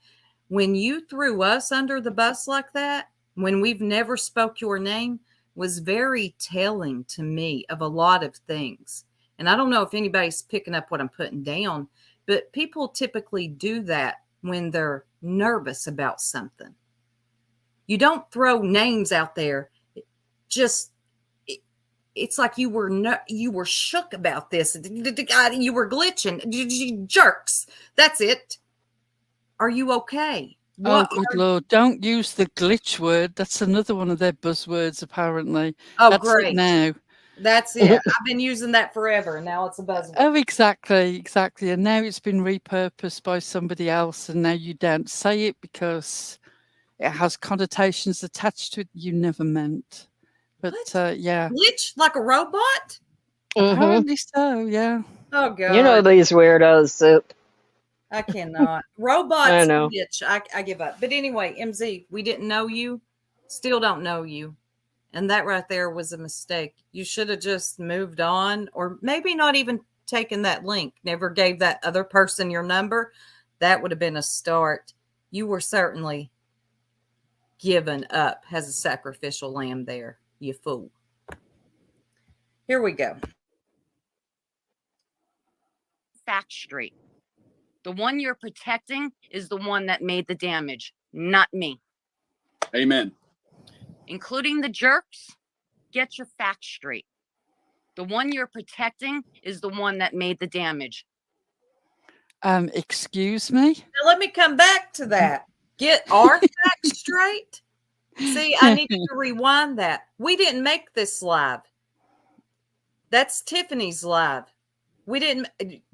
When you threw us under the bus like that, when we've never spoke your name, was very telling to me of a lot of things. And I don't know if anybody's picking up what I'm putting down, but people typically do that when they're nervous about something. You don't throw names out there. It's like you were shook about this. You were glitching. Jerks. That's it. Are you okay?
Oh, good Lord. Don't use the glitch word. That's another one of their buzzwords, apparently.
Oh,
That's
great.
it now.
That's it. I've been using that forever. Now it's a buzzword.
Oh, exactly. And now it's been repurposed by somebody else, and now you don't say it because it has connotations attached to it you never meant. But yeah.
Glitch like a robot?
Apparently so, yeah.
Oh, God.
You know these weirdos, Soup.
I cannot. Robots,
I know.
glitch. I give up. But anyway, MZ, we didn't know you. Still don't know you. And that right there was a mistake. You should have just moved on, or maybe not even taken that link. Never gave that other person your number. That would have been a start. You were certainly given up as a sacrificial lamb there, you fool. Here we go.
Fact straight. The one you're protecting is the one that made the damage, not me.
Amen.
Including the jerks, get your facts straight. The one you're protecting is the one that made the damage.
Excuse me?
Now let me come back to that. Get our facts straight. See, I need to rewind that. We didn't make this live. That's Tiffany's live. We didn't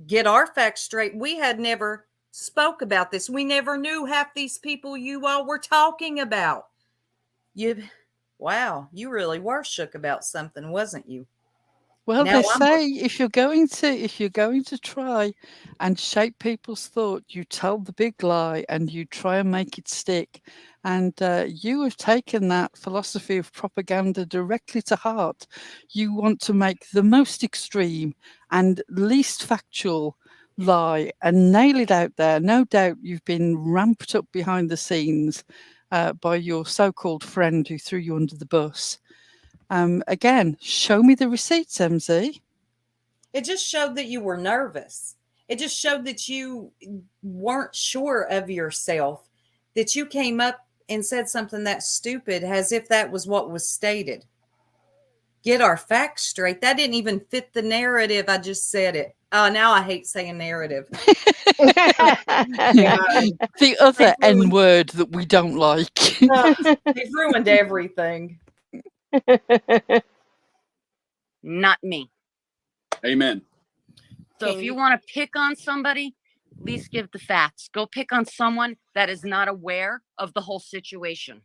get our facts straight. We had never spoke about this. We never knew half these people you all were talking about. Wow, you really were shook about something, wasn't you?
Well, they say if you're going to try and shape people's thought, you tell the big lie and you try and make it stick. And you have taken that philosophy of propaganda directly to heart. You want to make the most extreme and least factual lie and nail it out there. No doubt you've been ramped up behind the scenes by your so-called friend who threw you under the bus. Again, show me the receipts, MZ.
It just showed that you were nervous. It just showed that you weren't sure of yourself, that you came up and said something that stupid as if that was what was stated. Get our facts straight. That didn't even fit the narrative. I just said it. Oh, now I hate saying narrative.
The other N word that we don't like.
They've ruined everything.
Not me.
Amen.
So if you want to pick on somebody, at least give the facts. Go pick on someone that is not aware of the whole situation.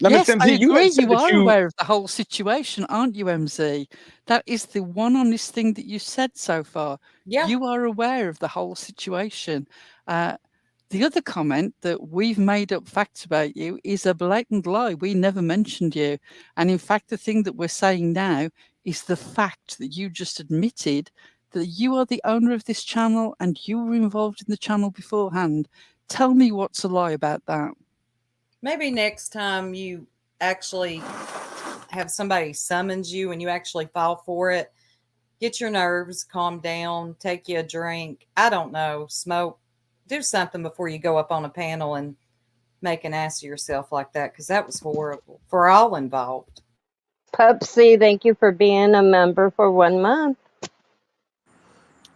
Now,
Yes,
Ms. MZ,
I agree. You are
you...
aware of the whole situation, aren't you, MZ? That is the one honest thing that you said so far.
Yeah.
You are aware of the whole situation. The other comment that we've made up facts about you is a blatant lie. We never mentioned you. And in fact, the thing that we're saying now is the fact that you just admitted that you are the owner of this channel and you were involved in the channel beforehand. Tell me what's a lie about that.
Maybe next time you actually have somebody summons you and you actually fall for it, get your nerves, calm down, take you a drink. I don't know, smoke. Do something before you go up on a panel and make an ass of yourself like that, because that was horrible for all involved.
Pupsy, thank you for being a member for 1 month.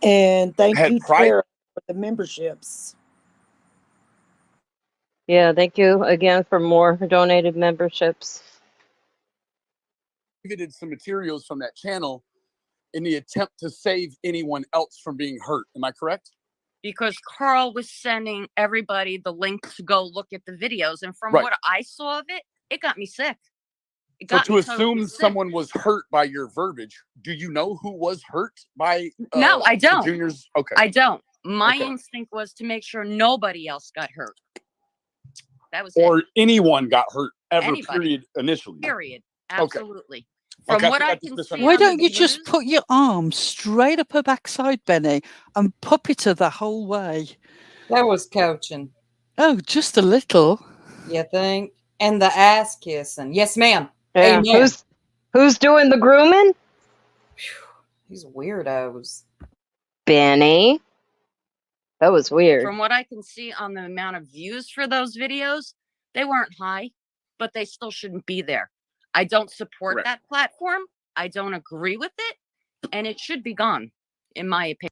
And thank you, Tara, for the memberships.
Yeah, thank you again for more donated memberships.
We did some materials from that channel in the attempt to save anyone else from being hurt. Am I correct?
Because Carl was sending everybody the link to go look at the videos. And from what I saw of it, it got me sick.
So to assume someone was hurt by your verbiage, do you know who was hurt by
No, I don't.
Juniors? Okay.
I don't. My instinct was to make sure nobody else got hurt. That was
or anyone got hurt ever
Anybody.
period initially.
Period.
Okay.
Absolutely. From
Okay,
what
I
I
just
can see
misunderstood.
Why
on the
don't you just
views,
put your arm straight up her backside, Benny, and puppet her the whole way?
That was coaching.
Oh, just a little.
You think? And the ass kissing. Yes, ma'am.
Yeah.
Amen.
Who's doing the grooming?
These weirdos.
Benny. That was weird.
from what I can see on the amount of views for those videos, they weren't high, but they still shouldn't be there. I don't support
Correct.
that platform. I don't agree with it, and it should be gone, in my opinion.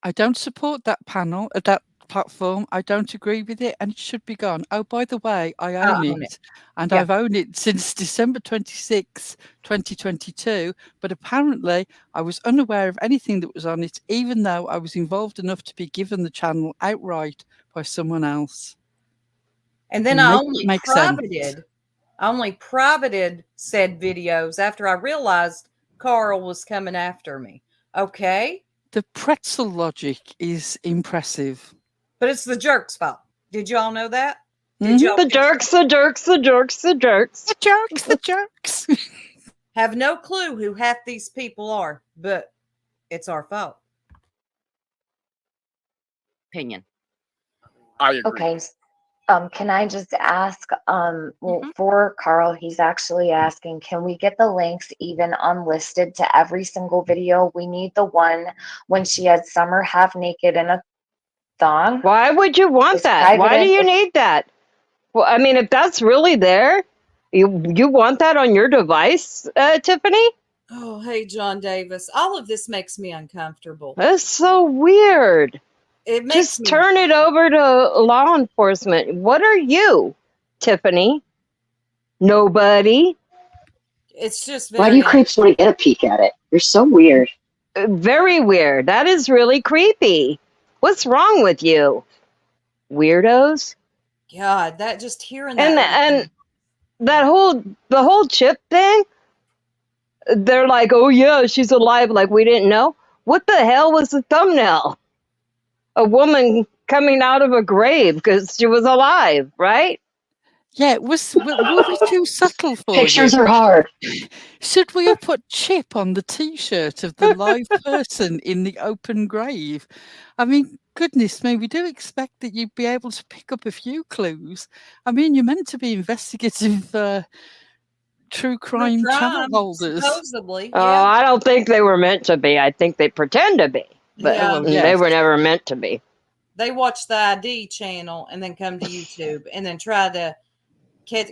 I don't support that panel, that platform. I don't agree with it, and it should be gone. Oh, by the way, I own
own
it, and
Yeah.
I've owned it since December 26, 2022. But apparently, I was unaware of anything that was on it, even though I was involved enough to be given the channel outright by someone else.
And then I
Make it
only
make sense.
privated said videos after I realized Carl was coming after me. Okay?
The pretzel logic is impressive.
But it's the jerk's fault. Did y'all know that?
Mhm.
Did y'all
The jerks, the jerks, the jerks, the jerks.
The jerks, the jerks.
have no clue who half these people are, but it's our fault.
Opinion.
I agree.
Okay. Can I just ask, well,
Mhm.
for Carl, he's actually asking, can we get the links even unlisted to every single video? We need the one when she had Summer half naked in a thong.
Why would you want
It's
that? Why
private
do you
and-
need that? Well, I mean, if that's really there, you want that on your device, Tiffany?
Oh, hey, John Davis. All of this makes me uncomfortable.
That's so weird.
It makes
Just
me
turn it over to law enforcement. What are you, Tiffany? Nobody.
It's just
Why do
very
you creeps want to get a peek at it? You're so weird.
Very weird. That is really creepy. What's wrong with you, weirdos?
God, that just hearing
And
that.
and the whole chip thing. They're like, oh yeah, she's alive. Like we didn't know. What the hell was the thumbnail? A woman coming out of a grave because she was alive, right?
Yeah, were we too subtle for
Pictures
you?
are hard.
Should we have put Chip on the T-shirt of the live person in the open grave? I mean, goodness me, we do expect that you'd be able to pick up a few clues. I mean, you're meant to be investigative true crime channel holders.
Supposedly,
Oh,
yeah.
I don't think they were meant to be. I think they pretend to be, but
Yeah.
Well,
they
yes.
were never meant to be.
They watch the ID channel and then come to YouTube and then try to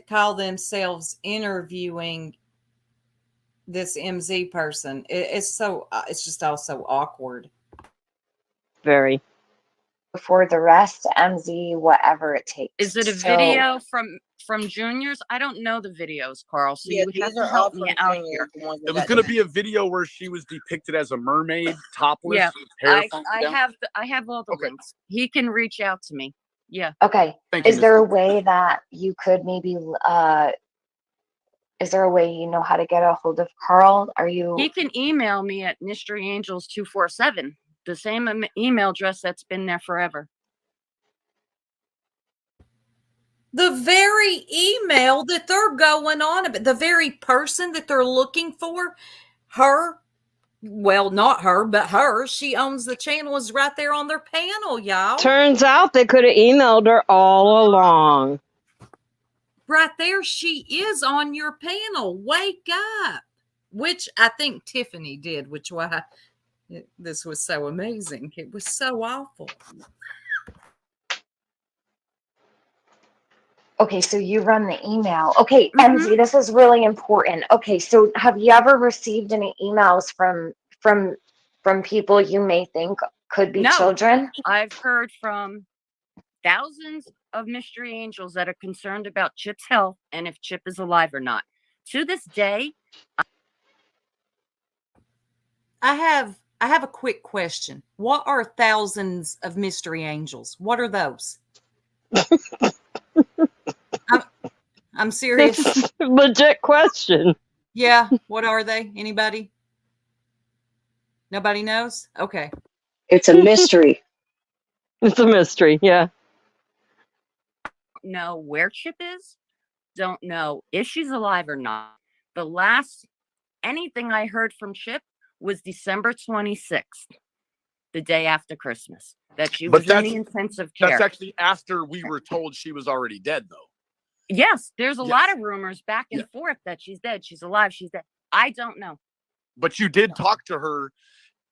call themselves interviewing this MZ person. It's just all so awkward.
Very.
For the rest, MZ, whatever it takes.
Is it a
So-
video from juniors? I don't know the videos, Carl. So you would have to help me out here.
It was going to be a video where she was depicted as a mermaid, topless,
Yeah,
with hair
I
falling
I
down.
have all the
Okay.
links. He can reach out to me. Yeah.
Okay.
Thank you,
Is there a
Miss-
way that you could maybe, is there a way you know how to get a hold of Carl? Are you?
He can email me at mysteryangels247, the same email address that's been there forever.
The very email that they're going on about, the very person that they're looking for, her, well, not her, but her, she owns the channel, is right there on their panel, y'all.
Turns out they could have emailed her all along.
Right there, she is on your panel. Wake up. Which I think Tiffany did, which why this was so amazing. It was so awful.
Okay, so you run the email. Okay,
Mhm.
MZ, this is really important. Okay, so have you ever received any emails from people you may think could be
No.
children?
I've heard from thousands of mystery angels that are concerned about Chip's health and if Chip is alive or not. To this day,
I have a quick question. What are thousands of mystery angels? What are those? I'm serious.
That's a legit question.
Yeah, what are they? Anybody? Nobody knows? Okay.
It's a mystery.
It's a mystery, yeah.
know where Chip is, don't know if she's alive or not. The last anything I heard from Chip was December 26th, the day after Christmas, that she was in the intensive care.
That's actually after we were told she was already dead, though.
Yes, there's a lot of rumors back and forth that she's dead, she's alive, she's dead. I don't know.
But you did talk to her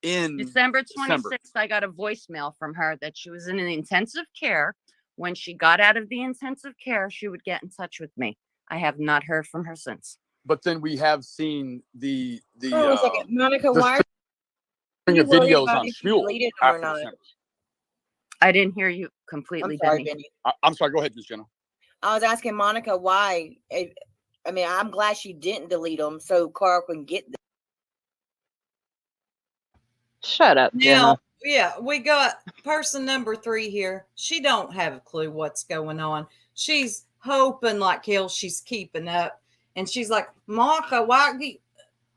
in
December 26th. I got a voicemail from her that she was in an intensive care. When she got out of the intensive care, she would get in touch with me. I have not heard from her since.
But then we have seen the
Monica, why are you
videos on Shmuel.
I didn't hear you completely, Benny.
I'm sorry. Go ahead, Ms. Jenna.
I was asking Monica why. I mean, I'm glad she didn't delete them so Carl can get them.
Shut up, Jenna.
Now, yeah, we got person number 3 here. She don't have a clue what's going on. She's hoping like hell she's keeping up. And she's like, Mokka,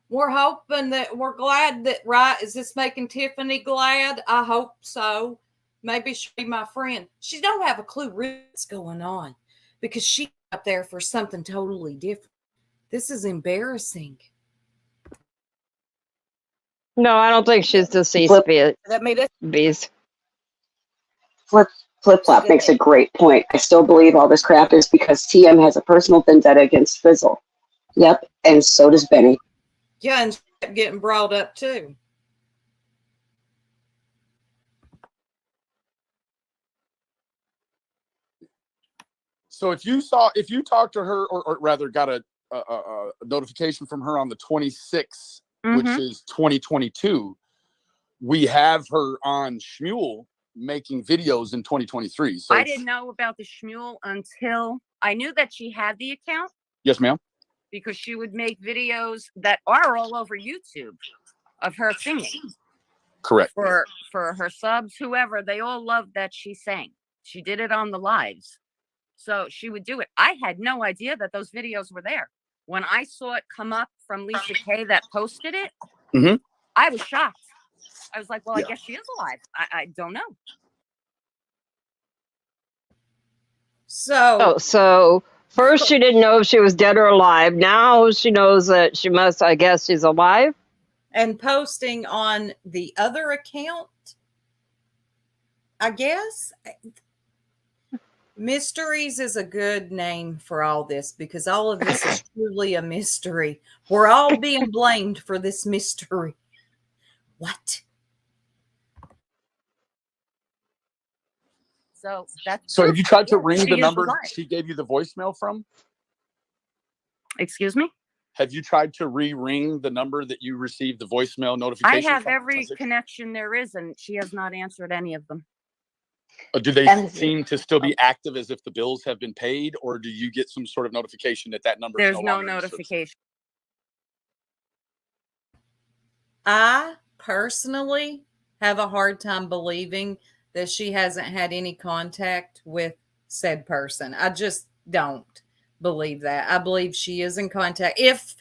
we're hoping that we're glad that, right? Is this making Tiffany glad? I hope so. Maybe she'll be my friend. She don't have a clue what's going on because she's up there for something totally different. This is embarrassing.
No, I don't think she's deceased. Bees.
Flip-flop makes a great point. I still believe all this crap is because TM has a personal vendetta against Fizzle. Yep, and so does Benny.
Yeah, and she kept getting brought up too.
So if you talked to her, or rather got a notification from her on the 26th, which is 2022, we have her on Shmuel making videos in 2023. So
I didn't know about the Shmuel until I knew that she had the account.
Yes, ma'am.
Because she would make videos that are all over YouTube of her singing.
Correct.
For her subs, whoever, they all loved that she sang. She did it on the lives. So she would do it. I had no idea that those videos were there. When I saw it come up from Lisa Kay that posted it, I was shocked. I was like, well, I guess she is alive. I don't know.
So first she didn't know if she was dead or alive. Now she knows that she must, I guess she's alive.
And posting on the other account, I guess. Mysteries is a good name for all this because all of this is truly a mystery. We're all being blamed for this mystery. What?
So that's
so. Have you tried to ring the number she gave you the voicemail from?
Excuse me?
Have you tried to re-ring the number that you received the voicemail notification?
I have every connection there is, and she has not answered any of them.
Do they seem to still be active as if the bills have been paid, or do you get some sort of notification that number?
There's no notification.
I personally have a hard time believing that she hasn't had any contact with said person. I just don't believe that. I believe she is in contact. If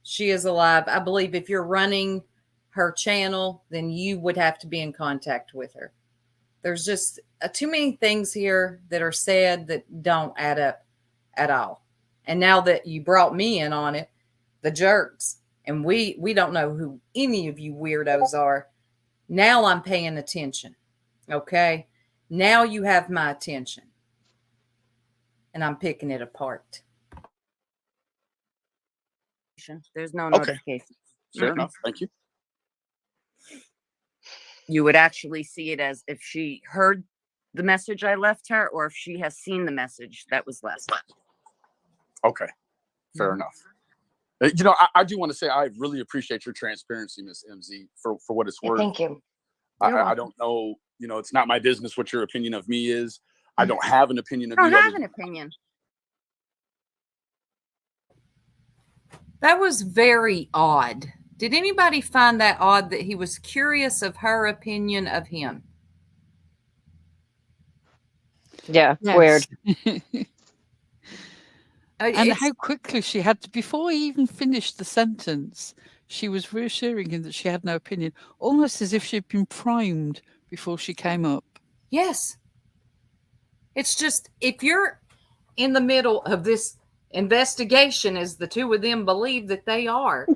she is alive, I believe if you're running her channel, then you would have to be in contact with her. There's just too many things here that are said that don't add up at all. And now that you brought me in on it, the jerks, and we don't know who any of you weirdos are. Now I'm paying attention. Okay? Now you have my attention. And I'm picking it apart.
There's no notification.
Fair enough. Thank you.
You would actually see it as if she heard the message I left her or if she has seen the message that was left.
Okay. Fair enough. You know, I do want to say I really appreciate your transparency, Miss MZ, for what it's worth.
Thank you.
I don't know, you know, it's not my business what your opinion of me is. I don't have an opinion of you.
I don't have an opinion.
That was very odd. Did anybody find that odd that he was curious of her opinion of him?
Yeah,
Yes.
weird.
And how quickly she had to, before he even finished the sentence, she was reassuring him that she had no opinion, almost as if she'd been primed before she came up.
Yes. It's just, if you're in the middle of this investigation, as the two of them believe that they are.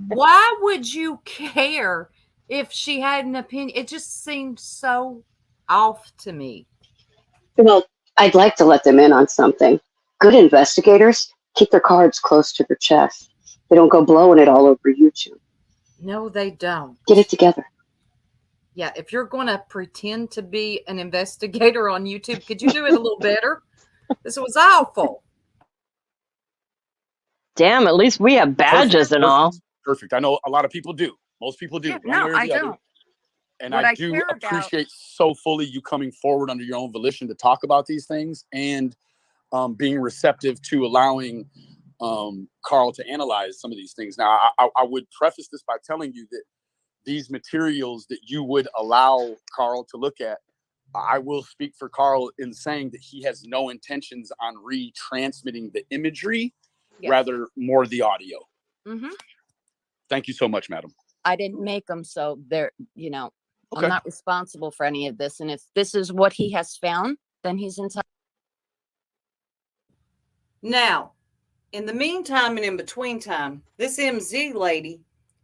Why would you care if she had an opinion? It just seemed so off to me.
Well, I'd like to let them in on something. Good investigators keep their cards close to their chest. They don't go blowing it all over YouTube.
No, they don't.
Get it together.
Yeah, if you're going to pretend to be an investigator on YouTube, could you do it a little better? This was awful.
Damn, at least we have badges and all.
Perfect. I know a lot of people do. Most people do.
Yeah,
one
no,
way or
I
the other.
don't.
And
What
I
I
do
care about-
appreciate so fully you coming forward under your own volition to talk about these things and being receptive to allowing Carl to analyze some of these things. Now, I would preface this by telling you that these materials that you would allow Carl to look at, I will speak for Carl in saying that he has no intentions on retransmitting the imagery, rather more the audio.
Mm-hmm.
Thank you so much, madam.
I didn't make them, so they're, you know,
Okay.
I'm not responsible for any of this. And if this is what he has found, then he's entitled.
Now, in the meantime and in between time, this MZ lady,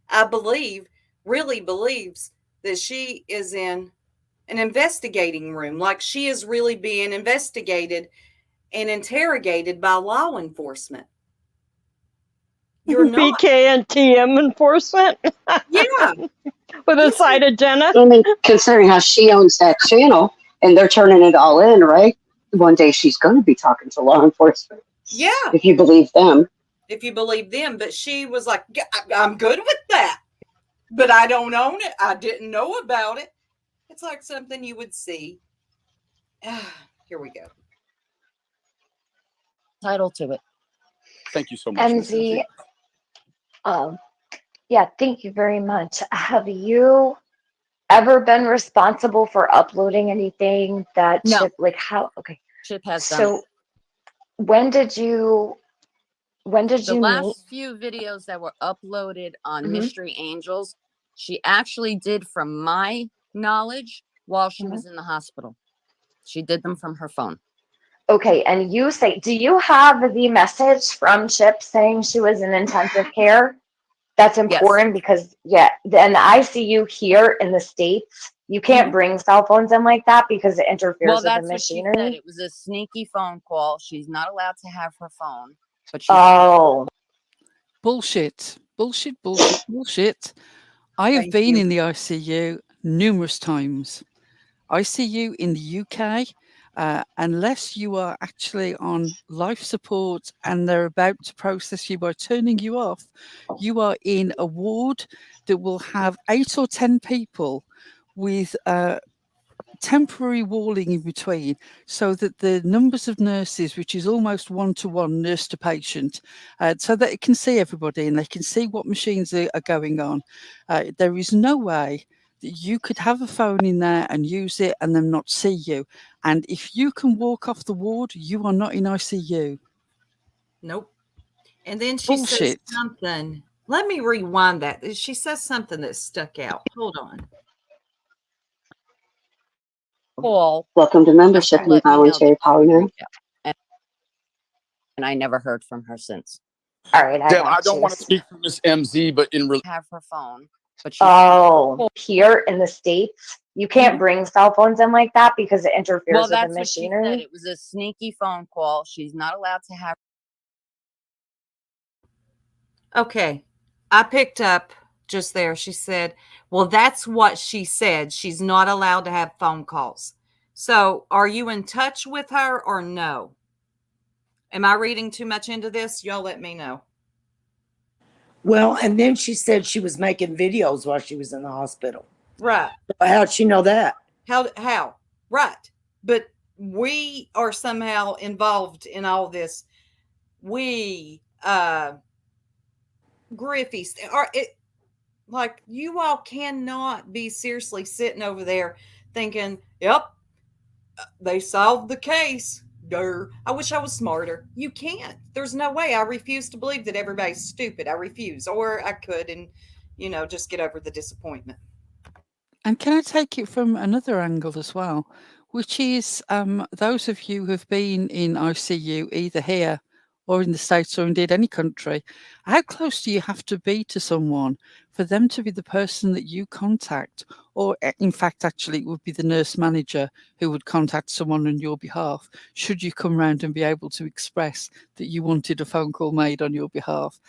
I believe, really believes that she is in an investigating room, like she is really being investigated and interrogated by law enforcement. You're not.
BK and TM enforcement?
Yeah.
With a side agenda?
I mean, considering how she owns that channel and they're turning it all in, right? One day she's going to be talking to law enforcement.
Yeah.
If you believe them.
If you believe them. But she was like, I'm good with that. But I don't own it. I didn't know about it. It's like something you would see. Here we go.
Entitled to it.
Thank you so much.
MZ, yeah, thank you very much. Have you ever been responsible for uploading anything that
No.
Chip, like how, okay.
Chip has done.
So when did you
The
meet?
last few videos that were uploaded on Mystery Angels, she actually did, from my knowledge, while she was in the hospital. She did them from her phone.
Okay, and you say, do you have the message from Chip saying she was in intensive care? That's important because, yeah, in the ICU here in the States, you can't bring cell phones in like that because it interferes
Well,
with the
that's what she
machinery.
said. It was a sneaky phone call. She's not allowed to have her phone. But she
Bullshit. Bullshit, bullshit, bullshit. I have been in the ICU numerous times. ICU in the UK, unless you are actually on life support and they're about to process you by turning you off, you are in a ward that will have 8 or 10 people with temporary walling in between, so that the numbers of nurses, which is almost one-to-one nurse to patient, so that it can see everybody and they can see what machines are going on. There is no way that you could have a phone in there and use it and them not see you. And if you can walk off the ward, you are not in ICU.
Nope. And then she says something. Let me rewind that. She says something that stuck out. Hold on.
call.
Welcome to membership in Voluntary Power Now.
And I never heard from her since.
All right.
Deb, I don't want to speak for Miss MZ, but in
have her phone. But
here in the States, you can't bring cell phones in like that because it interferes
well,
with
that's
the
what she
machinery.
said. It was a sneaky phone call. She's not allowed to have.
Okay. I picked up just there. She said, well, that's what she said. She's not allowed to have phone calls. So are you in touch with her or no? Am I reading too much into this? Y'all let me know.
Well, and then she said she was making videos while she was in the hospital.
Right.
How'd she know that?
How? Right. But we are somehow involved in all this. We, Griffey's, like, you all cannot be seriously sitting over there thinking, yep, they solved the case. Durr. I wish I was smarter. You can't. There's no way. I refuse to believe that everybody's stupid. I refuse. Or I could and, just get over the disappointment.
And can I take it from another angle as well, which is those of you who have been in ICU either here or in the States, or indeed any country, how close do you have to be to someone for them to be the person that you contact? Or in fact, actually, it would be the nurse manager who would contact someone on your behalf, should you come round and be able to express that you wanted a phone call made on your behalf.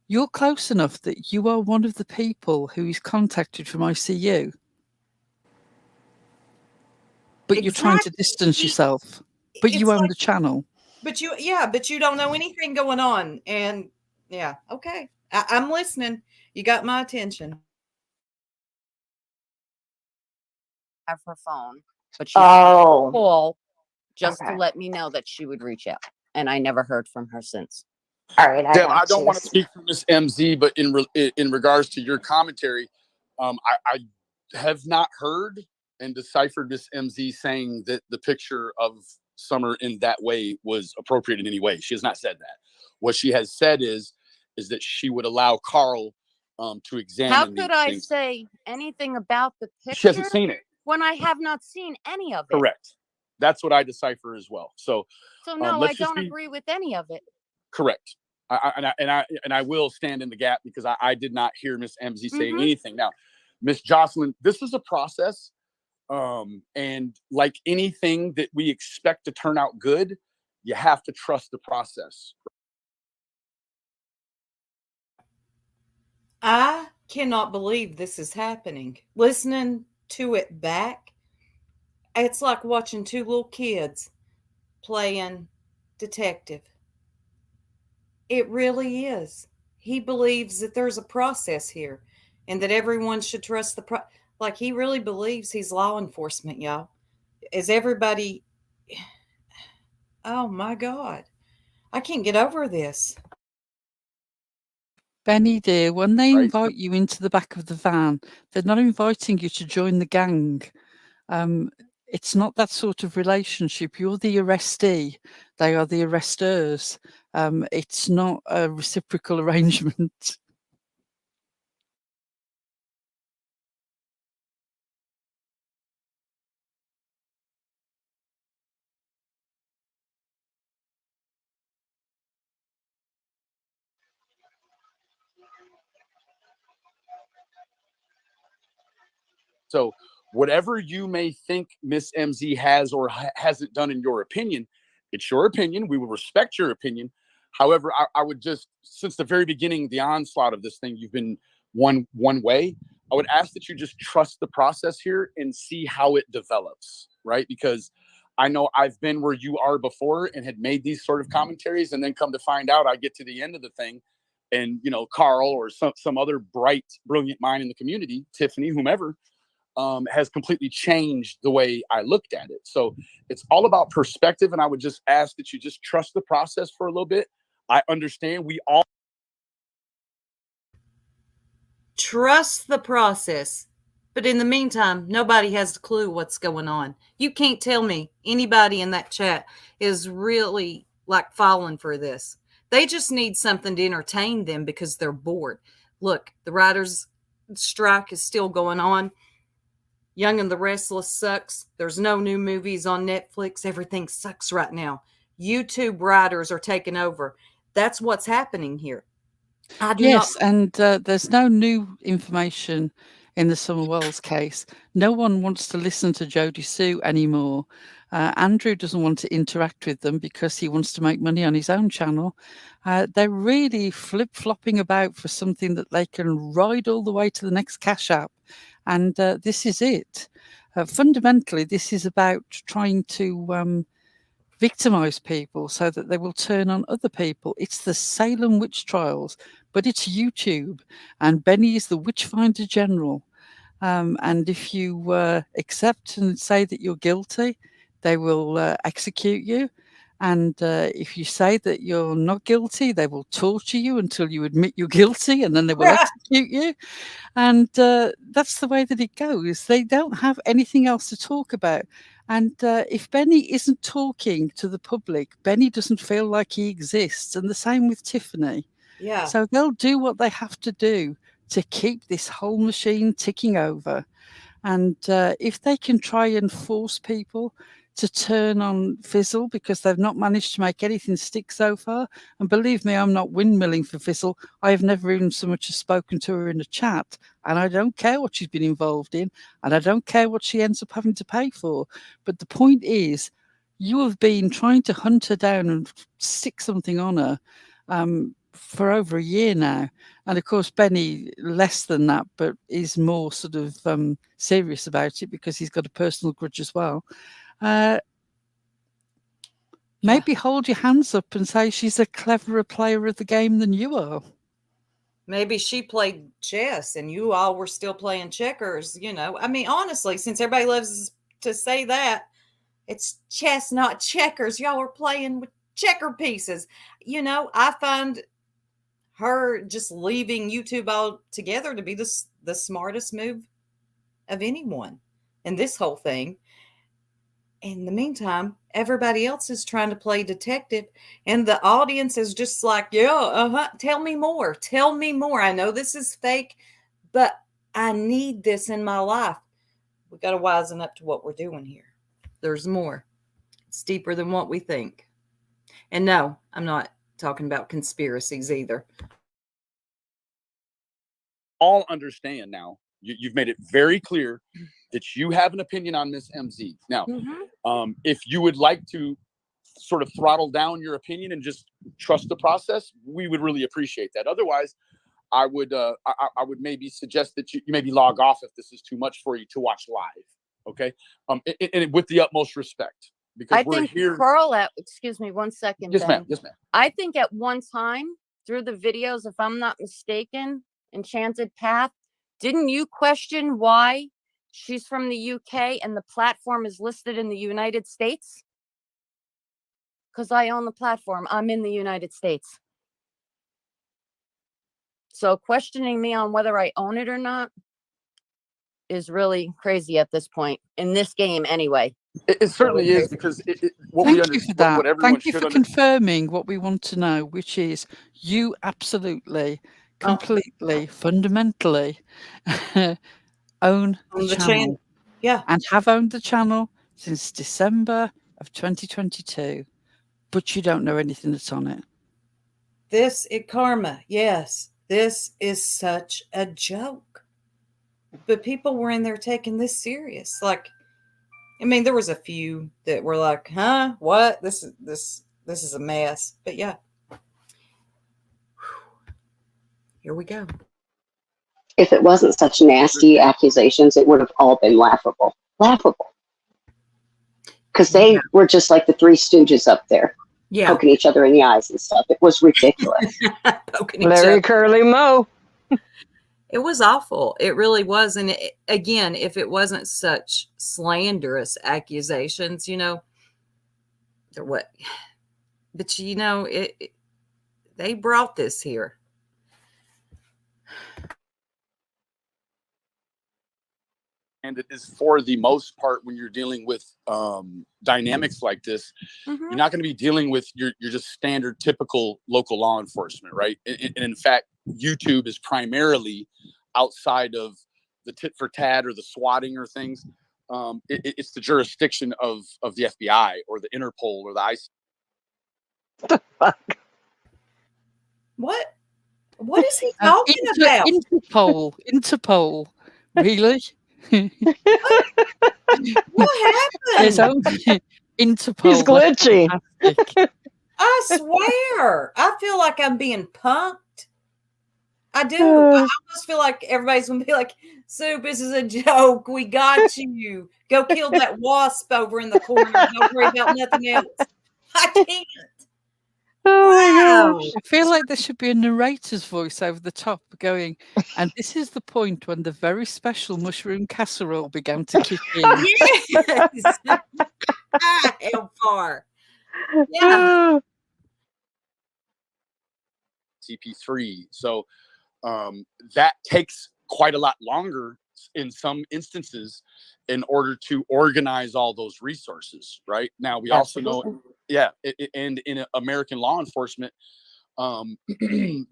You're close enough that you are one of the people who is contacted from ICU. But you're trying to distance yourself. But you own the channel.
But you don't know anything going on. And yeah, okay. I'm listening. You got my attention.
Have her phone, but she call just to let me know that she would reach out. And I never heard from her since.
All right.
Deb, I don't want to speak for Miss MZ, but in regards to your commentary, I have not heard and deciphered Miss MZ saying that the picture of Summer in that way was appropriate in any way. She has not said that. What she has said is that she would allow Carl to examine.
How could I say anything about the picture?
She hasn't seen it.
When I have not seen any of it.
Correct. That's what I decipher as well. So
no, I don't agree with any of it.
Correct. I will stand in the gap because I did not hear Miss MZ saying anything. Now, Miss Jocelyn, this is a process. And like anything that we expect to turn out good, you have to trust the process.
I cannot believe this is happening. Listening to it back, it's like watching two little kids playing detective. It really is. He believes that there's a process here and that everyone should trust the like he really believes he's law enforcement, y'all. Is everybody... Oh my God. I can't get over this.
Benny, dear, when they invite you into the back of the van, they're not inviting you to join the gang. It's not that sort of relationship. You're the arrestee. They are the arresters. It's not a reciprocal arrangement.
So whatever you may think Miss MZ has or hasn't done in your opinion, it's your opinion. We will respect your opinion. However, I would just, since the very beginning, the onslaught of this thing, you've been one way. I would ask that you just trust the process here and see how it develops, right? Because I know I've been where you are before and had made these sort of commentaries, and then come to find out I get to the end of the thing and, you know, Carl or some other bright, brilliant mind in the community, Tiffany, whomever, has completely changed the way I looked at it. So it's all about perspective. And I would just ask that you just trust the process for a little bit. I understand we all
trust the process. But in the meantime, nobody has a clue what's going on. You can't tell me anybody in that chat is really like falling for this. They just need something to entertain them because they're bored. Look, the writers' strike is still going on. Young and the Restless sucks. There's no new movies on Netflix. Everything sucks right now. YouTube writers are taking over. That's what's happening here.
And there's no new information in the Summer Wells case. No one wants to listen to Jodie Sue anymore. Andrew doesn't want to interact with them because he wants to make money on his own channel. They're really flip-flopping about for something that they can ride all the way to the next cash app. And this is it. Fundamentally, this is about trying to victimize people so that they will turn on other people. It's the Salem witch trials, but it's YouTube. And Benny is the Witchfinder General. And if you accept and say that you're guilty, they will execute you. And if you say that you're not guilty, they will torture you until you admit you're guilty, and then they will execute you. And that's the way that it goes. They don't have anything else to talk about. And if Benny isn't talking to the public, Benny doesn't feel like he exists. And the same with Tiffany.
Yeah.
So they'll do what they have to do to keep this whole machine ticking over. And if they can try and force people to turn on Fizzle because they've not managed to make anything stick so far. And believe me, I'm not windmilling for Fizzle. I have never even so much as spoken to her in a chat, and I don't care what she's been involved in, and I don't care what she ends up having to pay for. But the point is, you have been trying to hunt her down and stick something on her for over a year now. And of course, Benny, less than that, but is more sort of serious about it because he's got a personal grudge as well. Maybe hold your hands up and say she's a cleverer player of the game than you are.
Maybe she played chess and you all were still playing checkers, you know. I mean, honestly, since everybody loves to say that, it's chess, not checkers. Y'all were playing with checker pieces. You know, I find her just leaving YouTube altogether to be the smartest move of anyone in this whole thing. In the meantime, everybody else is trying to play detective, and the audience is just like, yeah, tell me more. Tell me more. I know this is fake, but I need this in my life. We got to wisen up to what we're doing here. There's more. It's deeper than what we think. And no, I'm not talking about conspiracies either.
All understand now. You've made it very clear that you have an opinion on Miss MZ. Now, if you would like to sort of throttle down your opinion and just trust the process, we would really appreciate that. Otherwise, I would maybe suggest that you maybe log off if this is too much for you to watch live. Okay, and with the utmost respect, because we're here.
Carl, excuse me, 1 second.
Yes, ma'am. Yes, ma'am.
I think at one time through the videos, if I'm not mistaken, Enchanted Path, didn't you question why she's from the UK and the platform is listed in the United States? Because I own the platform. I'm in the United States. So questioning me on whether I own it or not is really crazy at this point in this game anyway.
It certainly is, because
thank you for that. Thank you for confirming what we want to know, which is you absolutely, completely, fundamentally own the channel.
Yeah.
And have owned the channel since December of 2022, but you don't know anything that's on it.
This is karma. Yes. This is such a joke. But people were in there taking this serious. Like, I mean, there was a few that were like, huh? What? This is a mess. But yeah. Here we go.
If it wasn't such nasty accusations, it would have all been laughable. Laughable. Because they were just like the Three Stooges up there.
Yeah.
Poking each other in the eyes and stuff. It was ridiculous.
Larry Curly Moe.
It was awful. It really was. And again, if it wasn't such slanderous accusations, you know, they're what? But you know, they brought this here.
And it is, for the most part, when you're dealing with dynamics like this, you're not going to be dealing with your just standard, typical local law enforcement, right? And in fact, YouTube is primarily outside of the tit for tat or the swatting or things. It's the jurisdiction of the FBI or the Interpol or the IC.
What the fuck?
What is he talking about?
Interpol. Really?
What happened?
There's only Interpol.
He's glitchy.
I swear. I feel like I'm being punked. I do. I almost feel like everybody's going to be like, Soup, this is a joke. We got you. Go kill that wasp over in the corner. Don't worry about nothing else. I can't.
Oh,
I feel like there should be a narrator's voice over the top going, and this is the point when the very special mushroom casserole began to kick in.
Yes. How far? Yeah.
CP3. So that takes quite a lot longer in some instances in order to organize all those resources. Right now, we also know, and in American law enforcement,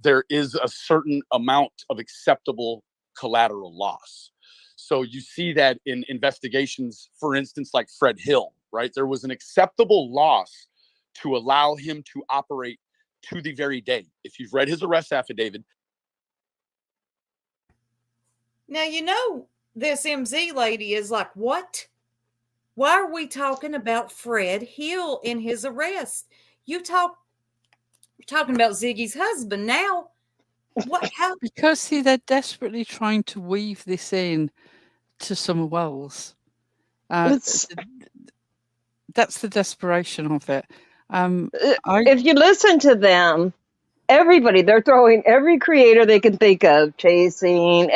there is a certain amount of acceptable collateral loss. So you see that in investigations, for instance, like Fred Hill, right? There was an acceptable loss to allow him to operate to the very day. If you've read his arrest affidavit.
Now, you know, this MZ lady is like, what? Why are we talking about Fred Hill in his arrest? You're talking about Ziggy's husband now. What? How?
Because see, they're desperately trying to weave this in to Summer Wells. That's the desperation of it.
If you listen to them, everybody, they're throwing every creator they can think of, chasing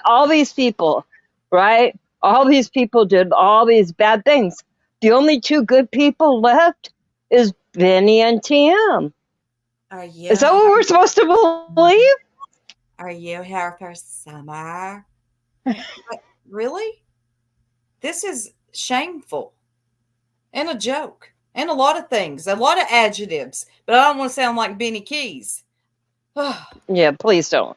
all these people, right? All these people did all these bad things. The only two good people left is Benny and TM. Is that what we're supposed to believe?
Are you here for summer? Really? This is shameful and a joke and a lot of things, a lot of adjectives, but I don't want to sound like Benny Keys.
Yeah, please don't.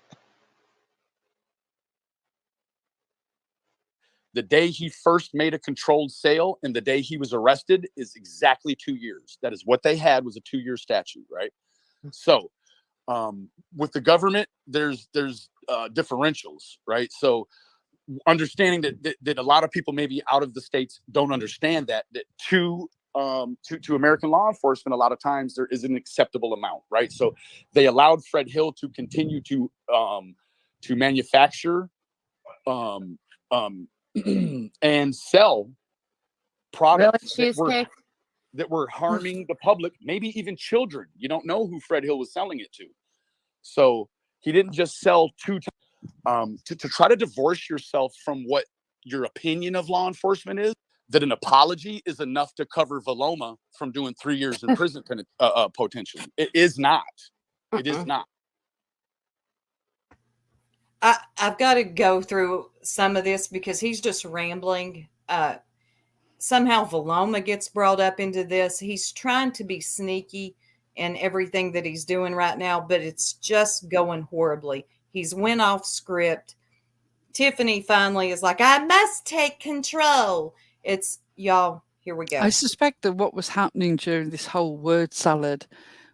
The day he first made a controlled sale and the day he was arrested is exactly 2 years. That is what they had, was a 2-year statute, right? So with the government, there's differentials, right? So understanding that a lot of people maybe out of the states don't understand that to American law enforcement, a lot of times there is an acceptable amount, right? So they allowed Fred Hill to continue to manufacture and sell products that were harming the public, maybe even children. You don't know who Fred Hill was selling it to. So he didn't just sell to try to divorce yourself from what your opinion of law enforcement is, that an apology is enough to cover Valoma from doing 3 years in prison potentially. It is not. It is not.
I've got to go through some of this because he's just rambling. Somehow Valoma gets brought up into this. He's trying to be sneaky in everything that he's doing right now, but it's just going horribly. He's went off script. Tiffany finally is like, I must take control. It's y'all. Here we go.
I suspect that what was happening during this whole word salad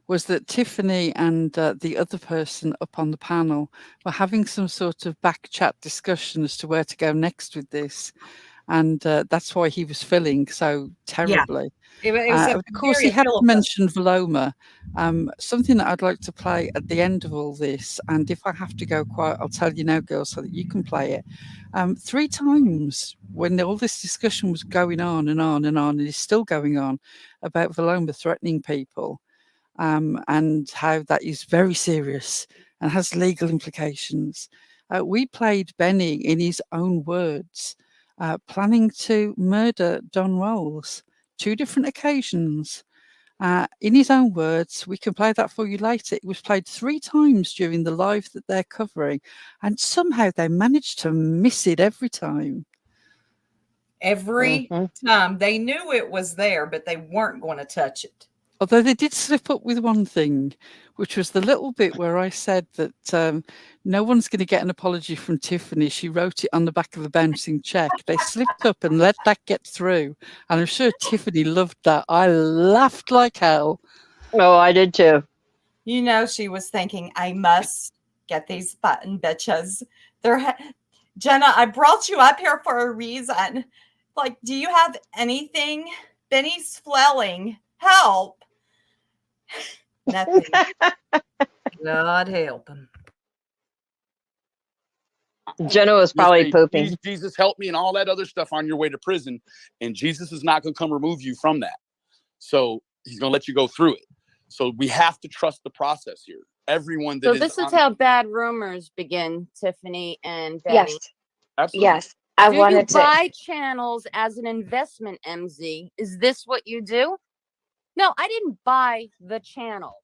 was that Tiffany and the other person up on the panel were having some sort of back chat discussion as to where to go next with this. And that's why he was filling so terribly.
Yeah.
Of course, he had to mention Valoma. Something that I'd like to play at the end of all this, and if I have to go quiet, I'll tell you now, girls, so that you can play it. 3 times when all this discussion was going on and on and on, and is still going on, about Valoma threatening people, and how that is very serious and has legal implications. We played Benny in his own words, planning to murder Don Rolls. 2 different occasions. In his own words, we can play that for you later. It was played 3 times during the live that they're covering, and somehow they managed to miss it every time.
Every time. They knew it was there, but they weren't going to touch it.
Although they did slip up with one thing, which was the little bit where I said that no one's going to get an apology from Tiffany. She wrote it on the back of a bouncing check. They slipped up and let that get through. And I'm sure Tiffany loved that. I laughed like hell.
Oh, I did too.
You know, she was thinking, I must get these button bitches. Jenna, I brought you up here for a reason. Like, do you have anything? Benny's flailing. Help. Nothing. God help him.
Jenna was probably pooping.
Jesus help me and all that other stuff on your way to prison. And Jesus is not going to come remove you from that. So he's going to let you go through it. So we have to trust the process here. Everyone that
So this is how bad rumors begin, Tiffany and Benny.
Yes.
Absolutely.
Yes. I
Do
wanted
you
to
buy channels as an investment, MZ? Is this what you do? No, I didn't buy the channel.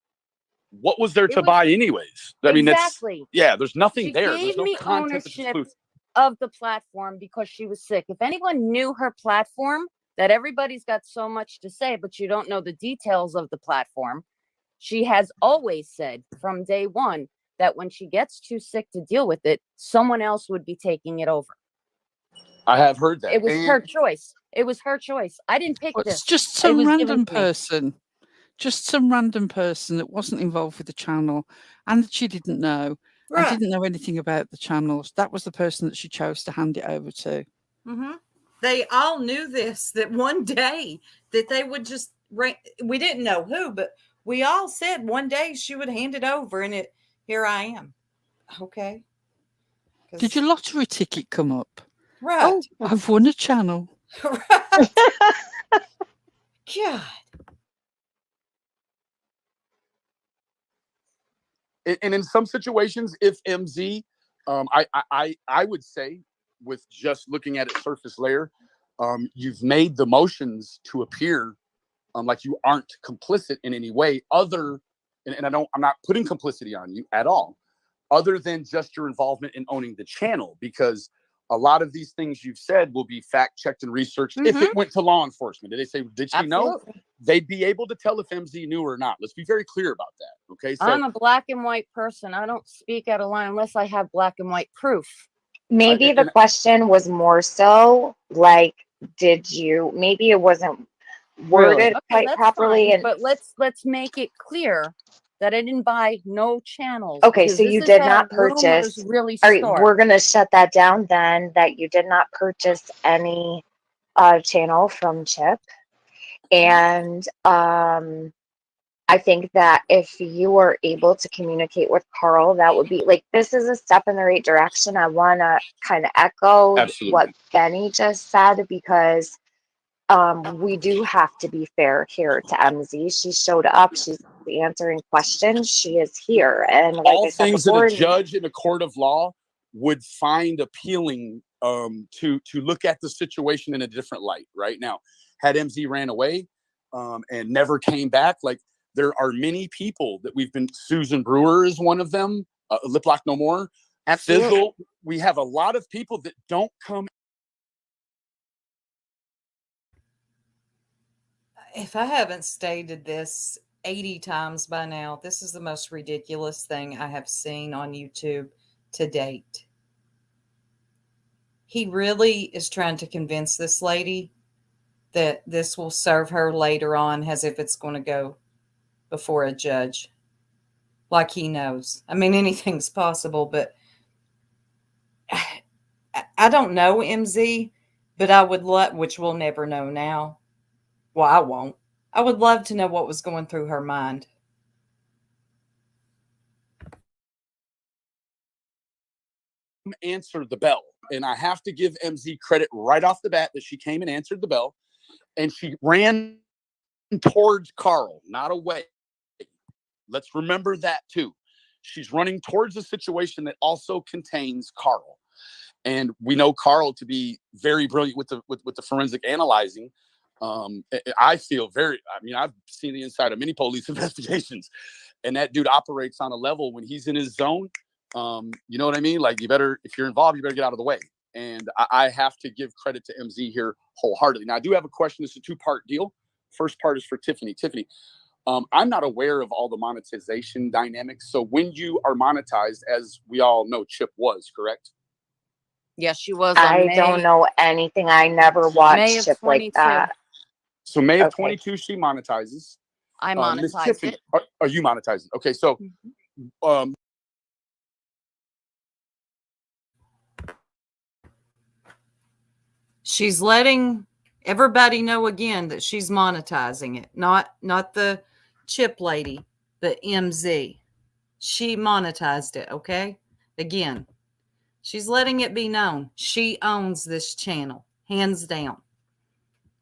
What was there to buy anyways? I mean,
exactly.
There's nothing
She
there. There's
gave
no
me
content that's
ownership
exclusive.
of the platform because she was sick. If anyone knew her platform, that everybody's got so much to say, but you don't know the details of the platform. She has always said from day one that when she gets too sick to deal with it, someone else would be taking it over.
I have heard that.
It was
And
her choice. It was her choice. I didn't pick
Well,
this.
it's just
It
some
was given
random
to me.
person. Just some random person that wasn't involved with the channel and that she didn't know and
Right.
didn't know anything about the channels. That was the person that she chose to hand it over to.
Mm-hmm. They all knew this, that one day that they would just, we didn't know who, but we all said one day she would hand it over, and here I am. Okay.
Did your lottery ticket come up?
Right.
Oh,
I've won a channel.
Right. God.
and in some situations, if MZ, I would say, with just looking at it surface layer, you've made the motions to appear like you aren't complicit in any way other, and I'm not putting complicity on you at all, other than just your involvement in owning the channel, because a lot of these things you've said will be fact checked and researched. If it went to law enforcement, did they say, did she know? They'd be able to tell if MZ knew or not. Let's be very clear about that. Okay. So
I'm a black and white person. I don't speak out of line unless I have black and white proof.
Maybe the question was more so like, maybe it wasn't worded quite
that's
properly.
fine,
And
but let's make it clear that I didn't buy no channels.
okay,
because
so
this
you
is
did
how
not
rumors
purchase.
really
All right,
start.
we're gonna shut that down then. That you did not purchase any channel from Chip, and I think that if you were able to communicate with Carl, that would be like, this is a step in the right direction. I want to kind of echo what Benny just said, because we do have to be fair here to MZ. She showed up. She's answering questions. She is here. And like
all
I said
things that
before,
a judge in a court of law would find appealing, to look at the situation in a different light. Right now, had MZ ran away and never came back, like, there are many people that we've been. Susan Brewer is one of them. Lip Lock No More.
Absolutely.
Fizzle. We have a lot of people that don't come.
If I haven't stated this 80 times by now, this is the most ridiculous thing I have seen on YouTube to date. He really is trying to convince this lady that this will serve her later on, as if it's going to go before a judge. Like he knows. I mean, anything's possible, but I don't know MZ, but I would love, which we'll never know now. Well, I won't. I would love to know what was going through her mind.
Answered the bell, and I have to give MZ credit right off the bat that she came and answered the bell, and she ran towards Carl, not away. Let's remember that too. She's running towards a situation that also contains Carl, and we know Carl to be very brilliant with the forensic analyzing. I feel very. I mean, I've seen the inside of many police investigations, and that dude operates on a level when he's in his zone. You know what I mean? Like, you better, if you're involved, you better get out of the way. And I have to give credit to MZ here wholeheartedly. Now, I do have a question. It's a two-part deal. First part is for Tiffany. Tiffany, I'm not aware of all the monetization dynamics. So when you are monetized, as we all know, Chip was, correct?
Yes, she was.
I don't know anything. I never watched Chip like that.
So May of 22, she monetizes.
I monetized
Tiffany,
it.
Are you monetizing? Okay, so
she's letting everybody know again that she's monetizing it. Not the Chip lady, but MZ. She monetized it, okay? Again, she's letting it be known. She owns this channel, hands down.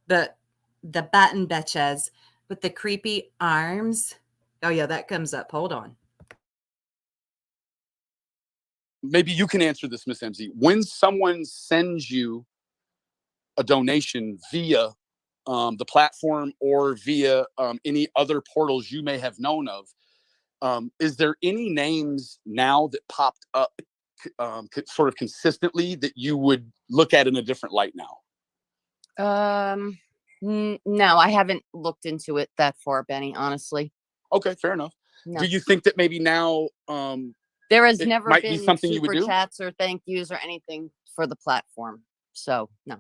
But the button bitches with the creepy arms. Oh, yeah, that comes up. Hold on.
maybe you can answer this, Miss MZ. When someone sends you a donation via the platform or via any other portals you may have known of, is there any names now that popped up sort of consistently that you would look at in a different light now?
No, I haven't looked into it that far, Benny, honestly.
Okay, fair enough.
No.
Do you think that maybe now
there has never
might
been
be something you would
super
do?
chats or thank yous or anything for the platform? So no.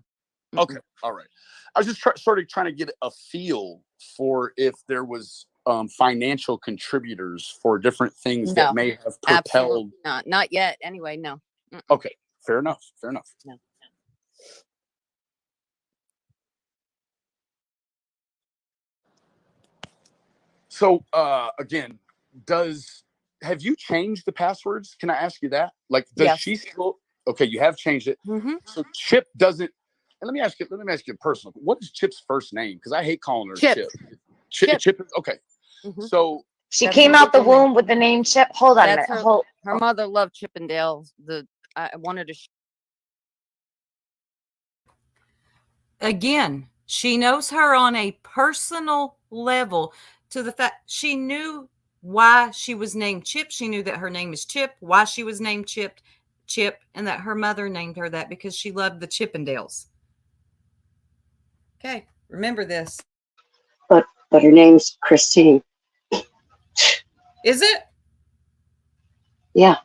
Okay, all right. I was just sort of trying to get a feel for if there was financial contributors for different things that
No,
may have
absolutely
propelled.
not yet. Anyway, no.
Okay, fair enough. Fair enough.
No.
So again, have you changed the passwords? Can I ask you that? Like, does
Yes.
she still? Okay, you have changed it.
Mm-hmm.
So Chip doesn't. And let me ask you personal. What is Chip's first name? Because I hate calling her
Chip.
Chip. Chip. Okay.
Mm-hmm.
So
She
That's
came
her
out the
legal name.
womb with the name Chip. Hold on a
That's
minute.
her mother loved Chippendale. I wanted to.
Again, she knows her on a personal level, to the fact she knew why she was named Chip. She knew that her name is Chip, why she was named Chip, and that her mother named her that because she loved the Chippendales. Okay, remember this.
But her name's Christine.
Is it?
Yeah.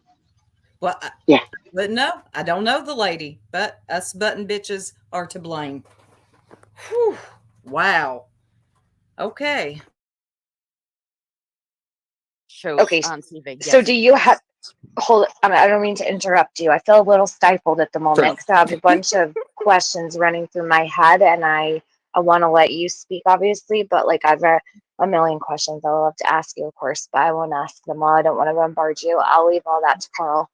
Well,
yeah.
But no, I don't know the lady, but us button bitches are to blame. Whew. Wow. Okay.
Shows
Okay.
on TV.
So
Yes.
do you have, I don't mean to interrupt you. I feel a little stifled at the moment because I have a bunch of questions running through my head, and I want to let you speak, obviously, but like I've a million questions I would love to ask you, of course, but I won't ask them all. I don't want to bombard you. I'll leave all that to Carl.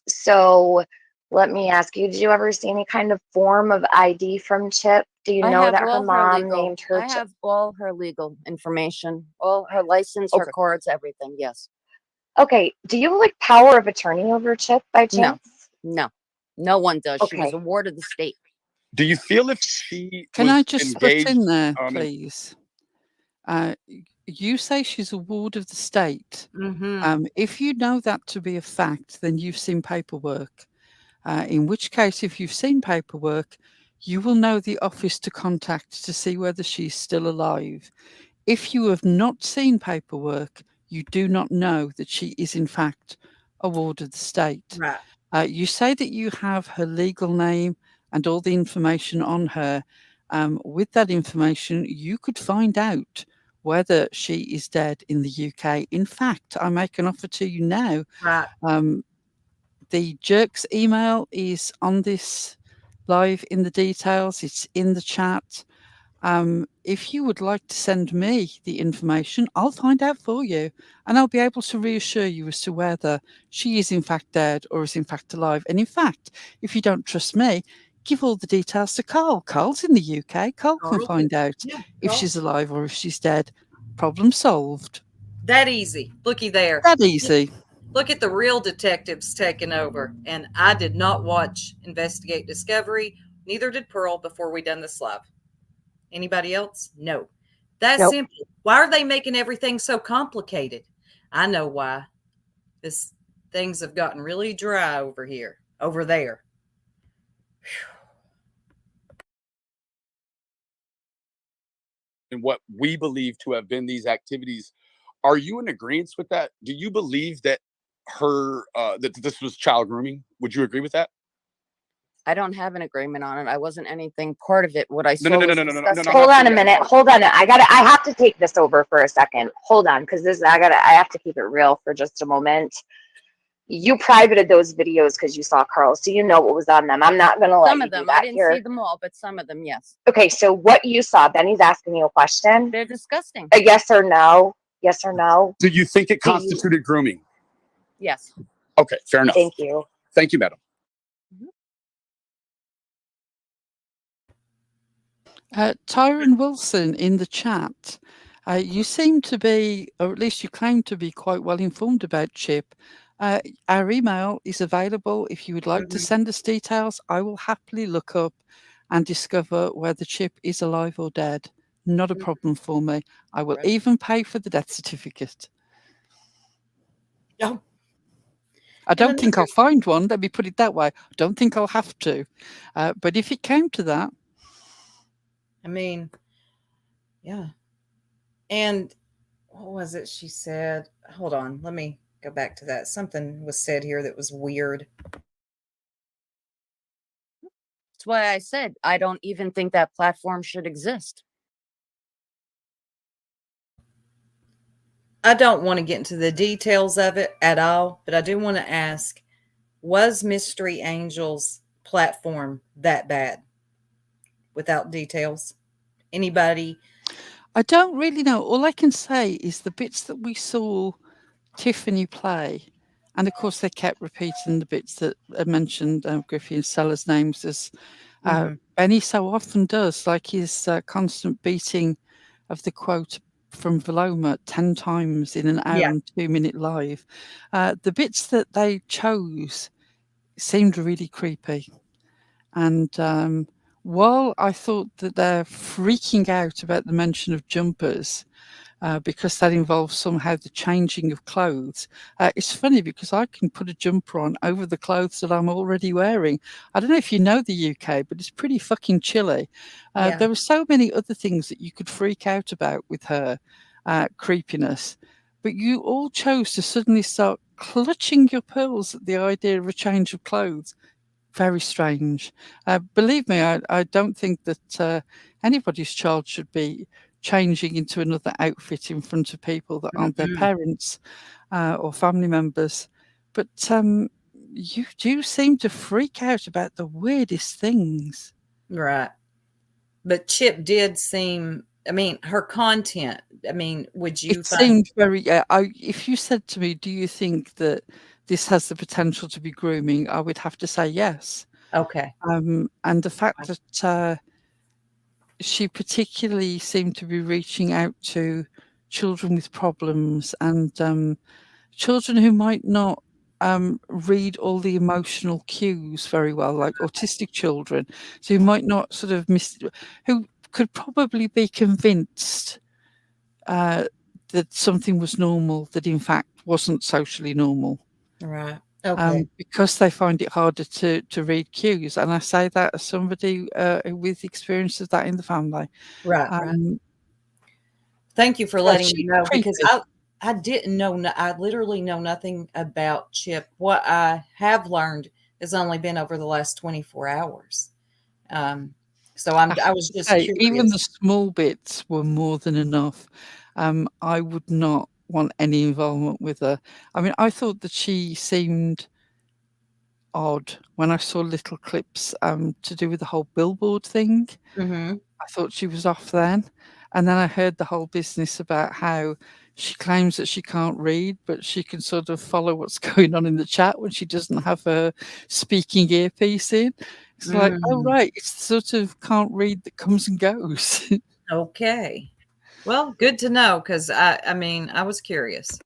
So let me ask you, did you ever see any kind of form of ID from Chip? Do you know that her mom named her
I have all her legal information, all her license, her cards, everything. Yes.
Okay. Do you have like power of attorney over Chip by chance?
No one does.
Okay.
She was a ward of the state.
Do you feel if she
Can
was
I just put
engaged,
in there, please? You say she's a ward of the state.
Mm-hmm.
If you know that to be a fact, then you've seen paperwork. In which case, if you've seen paperwork, you will know the office to contact to see whether she's still alive. If you have not seen paperwork, you do not know that she is in fact a ward of the state.
Right.
You say that you have her legal name and all the information on her. With that information, you could find out whether she is dead in the UK. In fact, I make an offer to you now.
Right.
The jerk's email is on this live in the details. It's in the chat. If you would like to send me the information, I'll find out for you, and I'll be able to reassure you as to whether she is in fact dead or is in fact alive. And in fact, if you don't trust me, give all the details to Carl. Carl's in the UK. Carl can find out if she's alive or if she's dead. Problem solved.
That easy. Looky there.
That easy.
Look at the real detectives taking over. And I did not watch Investigate Discovery. Neither did Pearl before we done this live. Anybody else? No. That's simple. Why are they making everything so complicated? I know why. Things have gotten really dry over there.
and what we believe to have been these activities. Are you in agreement with that? Do you believe that that this was child grooming? Would you agree with that?
I don't have an agreement on it. I wasn't anything part of it. What I saw
No.
Hold on a minute. Hold on. I have to take this over for a second. Hold on, because I have to keep it real for just a moment. You privated those videos because you saw Carl, so you know what was on them. I'm not gonna let
some
you
of them.
do that
I didn't
here.
see them all, but some of them, yes.
Okay, so what you saw, Benny's asking you a question.
They're disgusting.
A yes or no? Yes or no?
Do you think it constituted grooming?
Yes.
Okay, fair enough.
Thank you.
Thank you, madam.
Tyron Wilson in the chat. You seem to be, or at least you claim to be, quite well informed about Chip. Our email is available. If you would like to send us details, I will happily look up and discover whether Chip is alive or dead. Not a problem for me. I will even pay for the death certificate.
Oh.
I don't think I'll find one. Let me put it that way. I don't think I'll have to. But if it came to that.
I mean, yeah. And what was it she said? Hold on. Let me go back to that. Something was said here that was weird.
That's why I said I don't even think that platform should exist.
I don't want to get into the details of it at all, but I do want to ask, was Mystery Angels platform that bad? Without details? Anybody?
I don't really know. All I can say is the bits that we saw Tiffany play, and of course they kept repeating the bits that I mentioned Griffey and Stella's names, as Benny so often does, like his constant beating of the quote from Veloma 10 times in an hour and 2-minute live. The bits that they chose seemed really creepy. And while I thought that they're freaking out about the mention of jumpers, because that involves somehow the changing of clothes. It's funny because I can put a jumper on over the clothes that I'm already wearing. I don't know if you know the UK, but it's pretty fucking chilly. There were so many other things that you could freak out about with her creepiness, but you all chose to suddenly start clutching your pearls at the idea of a change of clothes. Very strange. Believe me, I don't think that anybody's child should be changing into another outfit in front of people that aren't their parents or family members. But you do seem to freak out about the weirdest things.
Right. But Chip did seem, I mean, her content, I mean, would you
It seemed very, if you said to me, do you think that this has the potential to be grooming? I would have to say yes.
Okay.
And the fact that she particularly seemed to be reaching out to children with problems and children who might not read all the emotional cues very well, like autistic children, so who might not sort of who could probably be convinced that something was normal that in fact wasn't socially normal.
Right. Okay.
Because they find it harder to read cues. And I say that as somebody with experience of that in the family.
Right. Thank you for letting me know, because I didn't know. I literally know nothing about Chip. What I have learned has only been over the last 24 hours. So I was just curious.
Even the small bits were more than enough. I would not want any involvement with her. I mean, I thought that she seemed odd when I saw little clips to do with the whole billboard thing. I thought she was off then. And then I heard the whole business about how she claims that she can't read, but she can sort of follow what's going on in the chat when she doesn't have her speaking earpiece in. It's like, oh, right, it's the sort of can't read that comes and goes.
Okay. Well, good to know, because I mean, I was curious.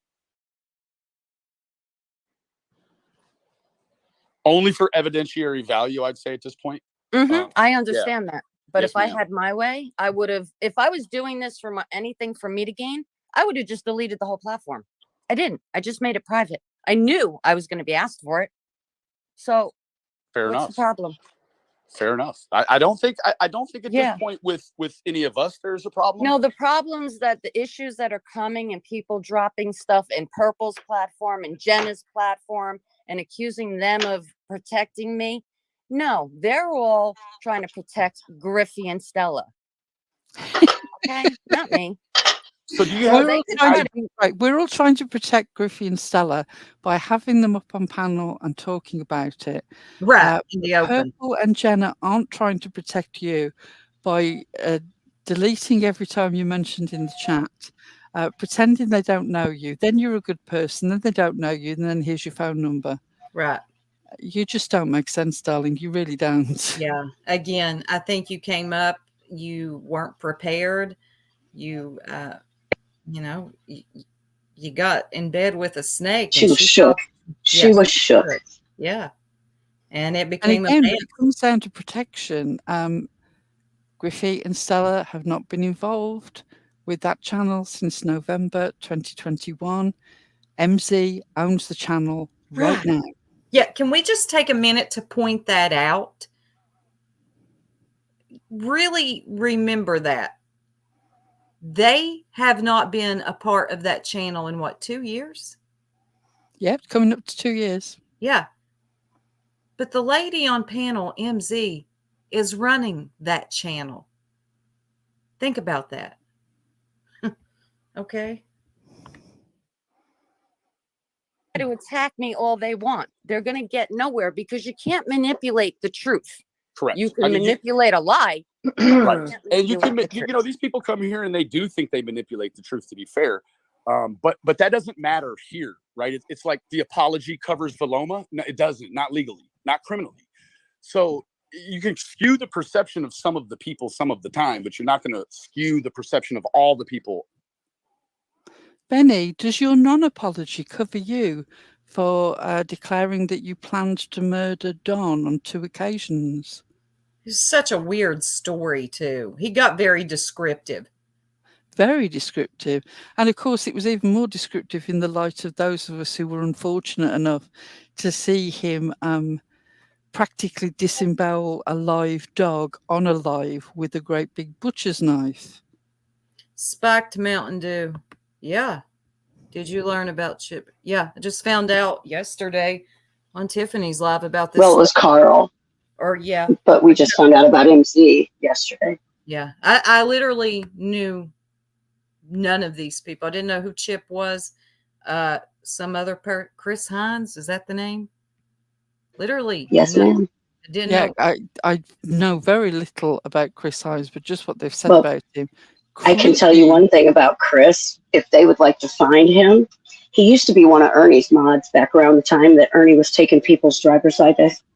Only for evidentiary value, I'd say at this point.
I understand that. But
Yes,
if I
ma'am.
had my way, I would have, if I was doing this for anything for me to gain, I would have just deleted the whole platform. I didn't. I just made it private. I knew I was going to be asked for it. So
Fair
what's
enough.
the problem?
Fair enough. I don't think at this point with any of us there's a problem.
No, the problems that the issues that are coming and people dropping stuff in Purple's platform and Jenna's platform and accusing them of protecting me. No, they're all trying to protect Griffey and Stella. Okay, not me.
So do you have?
We're all trying to protect Griffey and Stella by having them up on panel and talking about it.
Right, in the open.
Purple and Jenna aren't trying to protect you by deleting every time you mentioned in the chat, pretending they don't know you. Then you're a good person, then they don't know you, and then here's your phone number.
Right.
You just don't make sense, darling. You really don't.
Yeah. Again, I think you came up, you weren't prepared. You, you know, you got in bed with a snake.
She was shook. She was shook.
Yeah. And it became
and again, when it comes down to protection, Griffey and Stella have not been involved with that channel since November 2021. MZ owns the channel right now.
Yeah, can we just take a minute to point that out? Really remember that. They have not been a part of that channel in what, 2 years?
Yeah, coming up to 2 years.
Yeah. But the lady on panel, MZ, is running that channel. Think about that. Okay.
To attack me all they want. They're going to get nowhere because you can't manipulate the truth.
Correct.
You can manipulate a lie.
Right. And you can, these people come here and they do think they manipulate the truth, to be fair. But that doesn't matter here, right? It's like the apology covers Veloma. No, it doesn't, not legally, not criminally. So you can skew the perception of some of the people some of the time, but you're not going to skew the perception of all the people.
Benny, does your non-apology cover you for declaring that you planned to murder Don on 2 occasions?
It's such a weird story, too. He got very descriptive.
Very descriptive. And of course, it was even more descriptive in the light of those of us who were unfortunate enough to see him practically disembowel a live dog on a live with a great big butcher's knife.
Spiked Mountain Dew. Yeah. Did you learn about Chip? Yeah. I just found out yesterday on Tiffany's live about this.
Well, it was Carl.
Or yeah.
But we just found out about MZ yesterday.
Yeah. I literally knew none of these people. I didn't know who Chip was. Some other Chris Hines, is that the name? Literally.
Yes, ma'am.
I didn't
know. I know very little about Chris Hines, but just what they've said about him.
I can tell you one thing about Chris. If they would like to find him, he used to be one of Ernie's mods back around the time that Ernie was taking people's driver's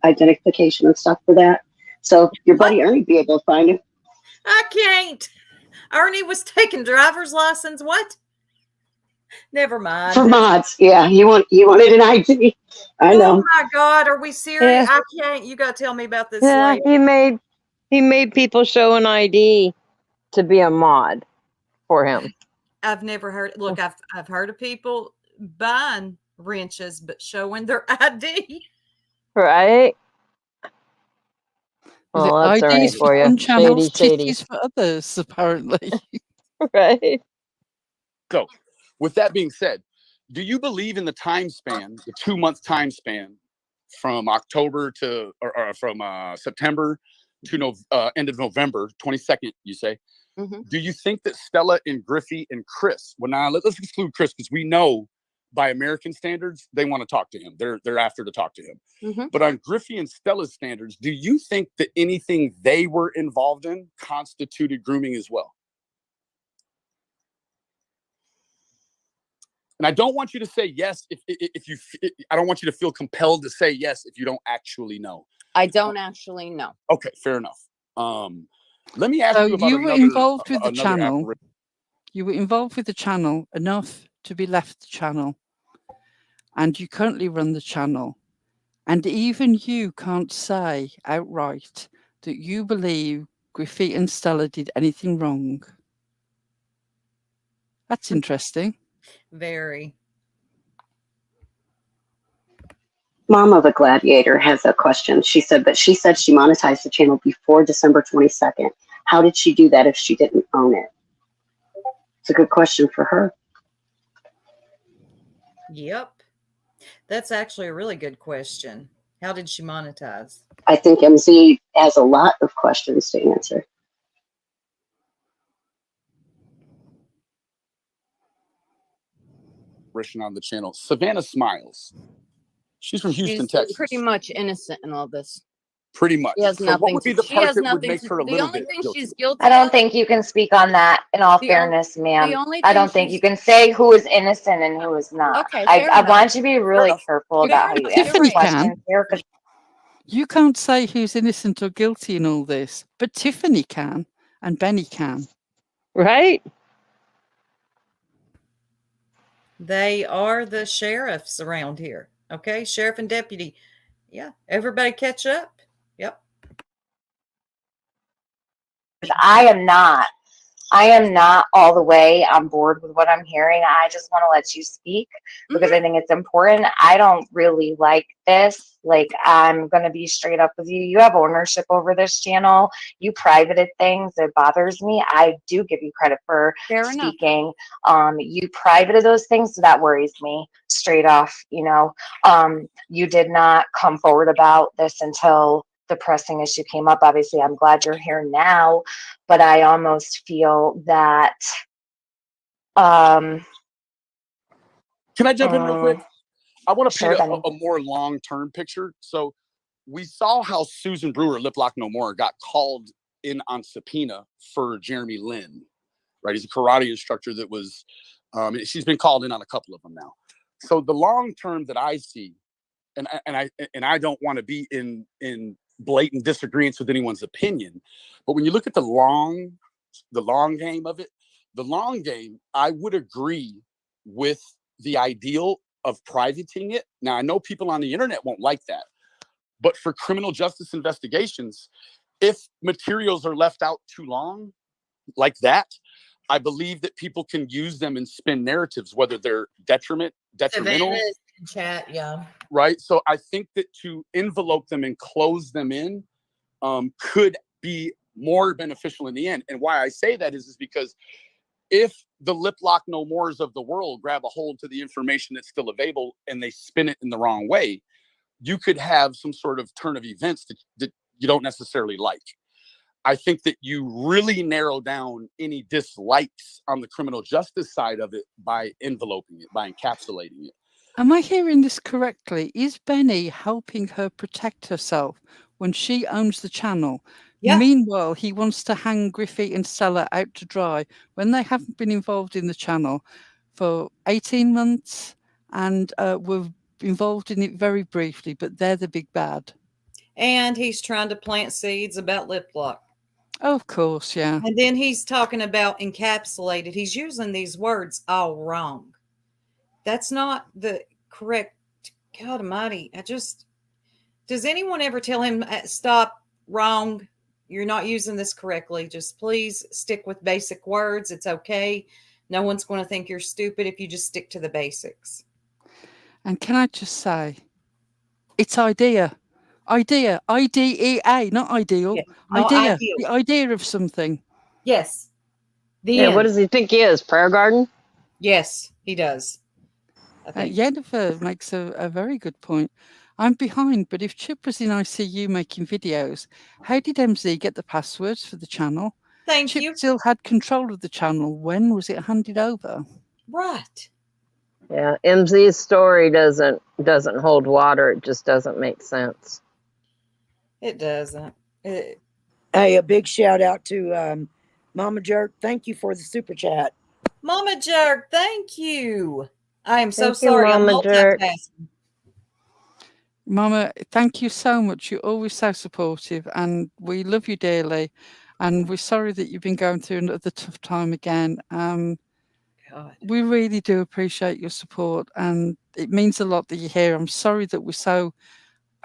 identification and stuff for that. So your buddy Ernie be able to find him.
I can't. Ernie was taking driver's license. What? Never mind.
For mods, yeah. You wanted an ID. I know.
Oh my God, are we serious? I can't. You got to tell me about this.
Yeah,
later.
he made people show an ID to be a mod for him.
I've never heard. Look, I've heard of people buying wrenches but showing their ID.
Right. Well, that's all right for you.
Channels, titties for others, apparently.
Right.
So, with that being said, do you believe in the time span, the 2-month time span from October to, or from September to end of November, 22nd, you say?
Mm-hmm.
Do you think that Stella and Griffey and Kriss, well, now let's exclude Kriss because we know by American standards, they want to talk to him. They're after to talk to him.
Mm-hmm.
But on Griffey and Stella's standards, do you think that anything they were involved in constituted grooming as well? And I don't want you to say yes I don't want you to feel compelled to say yes if you don't actually know.
I don't actually know.
Okay, fair enough. Let me ask you about
you were involved with the channel. You were involved with the channel enough to be left the channel. And you currently run the channel. And even you can't say outright that you believe Griffey and Stella did anything wrong. That's interesting.
Very.
Mom of a Gladiator has a question. She said she monetized the channel before December 22nd. How did she do that if she didn't own it? It's a good question for her.
Yep. That's actually a really good question. How did she monetize?
I think MZ has a lot of questions to answer.
On the channel, Savannah Smiles. She's from Houston, Texas.
Pretty much innocent in all this.
Pretty much.
She has nothing.
What would be the part that would make her a
the
little
only
bit
thing
guilty?
she's guilty.
I don't think you can speak on that. In all fairness, ma'am, I don't think you can say who is innocent and who is not.
Okay,
I want you to be really careful about how you answer questions here.
You can't say who's innocent or guilty in all this, but Tiffany can, and Benny can.
Right?
They are the sheriffs around here. Okay, sheriff and deputy. Yeah, everybody catch up. Yep.
I am not all the way on board with what I'm hearing. I just want to let you speak because I think it's important. I don't really like this. Like, I'm going to be straight up with you. You have ownership over this channel. You privated things. It bothers me. I do give you credit for speaking. You privated those things. So that worries me straight off. You did not come forward about this until the pressing issue came up. Obviously, I'm glad you're here now, but I almost feel that.
Can I jump in real quick? I want to
Sure,
paint
Benny.
a more long-term picture. So we saw how Susan Brewer, Lip Lock No More, got called in on subpoena for Jeremy Lin, right? He's a karate instructor that was, she's been called in on a couple of them now. So the long term that I see, and I don't want to be in blatant disagreement with anyone's opinion, but when you look at the long game of it, the long game, I would agree with the ideal of privating it. Now, I know people on the internet won't like that, but for criminal justice investigations, if materials are left out too long like that, I believe that people can use them and spin narratives, whether they're detrimental.
Savannah is in chat, yeah.
Right. So I think that to envelope them and close them in could be more beneficial in the end. And why I say that is because if the Lip Lock No Mores of the world grab a hold to the information that's still available and they spin it in the wrong way, you could have some sort of turn of events that you don't necessarily like. I think that you really narrow down any dislikes on the criminal justice side of it by enveloping it, by encapsulating it.
Am I hearing this correctly? Is Benny helping her protect herself when she owns the channel?
Yeah.
Meanwhile, he wants to hang Griffey and Stella out to dry when they haven't been involved in the channel for 18 months and were involved in it very briefly, but they're the big bad.
And he's trying to plant seeds about lip lock.
Oh, of course, yeah.
And then he's talking about encapsulated. He's using these words all wrong. That's not the correct. God almighty. Does anyone ever tell him, stop, wrong? You're not using this correctly. Just please stick with basic words. It's okay. No one's going to think you're stupid if you just stick to the basics.
And can I just say, it's idea. Idea. IDEA, not ideal.
Yeah, not
idea.
ideal.
The idea of something.
Yes.
Yeah, what does he think he is? Prayer garden?
Yes, he does.
Yennefer makes a very good point. I'm behind, but if Chip was in ICU making videos, how did MZ get the passwords for the channel?
Thank
Chip
you.
still had control of the channel. When was it handed over?
Right.
Yeah, MZ's story doesn't hold water. It just doesn't make sense.
It doesn't.
Hey, a big shout out to Mama Jerk. Thank you for the super chat.
Mama Jerk, thank you. I am so
Thank you,
sorry. I'm
Mama Jerk.
multitasking.
Mama, thank you so much. You're always so supportive and we love you dearly. And we're sorry that you've been going through another tough time again. We really do appreciate your support and it means a lot that you're here. I'm sorry that we're so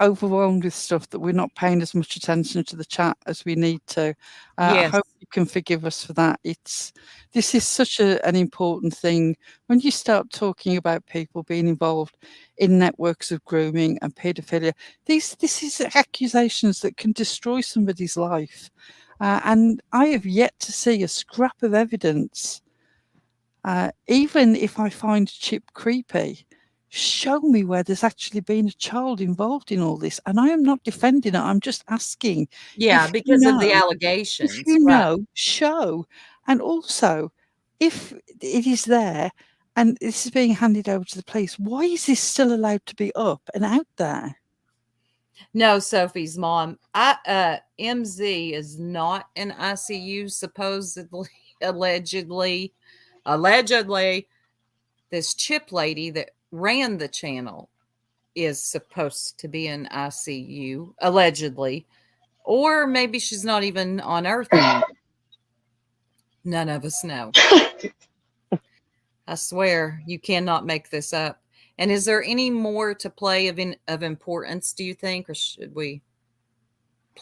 overwhelmed with stuff that we're not paying as much attention to the chat as we need to. I
Yes.
hope you can forgive us for that. This is such an important thing. When you start talking about people being involved in networks of grooming and paedophilia, this is accusations that can destroy somebody's life. And I have yet to see a scrap of evidence. Even if I find Chip creepy, show me where there's actually been a child involved in all this. And I am not defending it. I'm just asking.
Yeah,
if you
because of the
know-
allegations.
If you
Right.
know, show. And also, if it is there and this is being handed over to the police, why is this still allowed to be up and out there?
No, Sophie's mom. MZ is not in ICU, supposedly, allegedly. This Chip lady that ran the channel is supposed to be in ICU, allegedly. Or maybe she's not even on Earth anymore. None of us know. I swear, you cannot make this up. And is there any more to play of importance, do you think? Or should we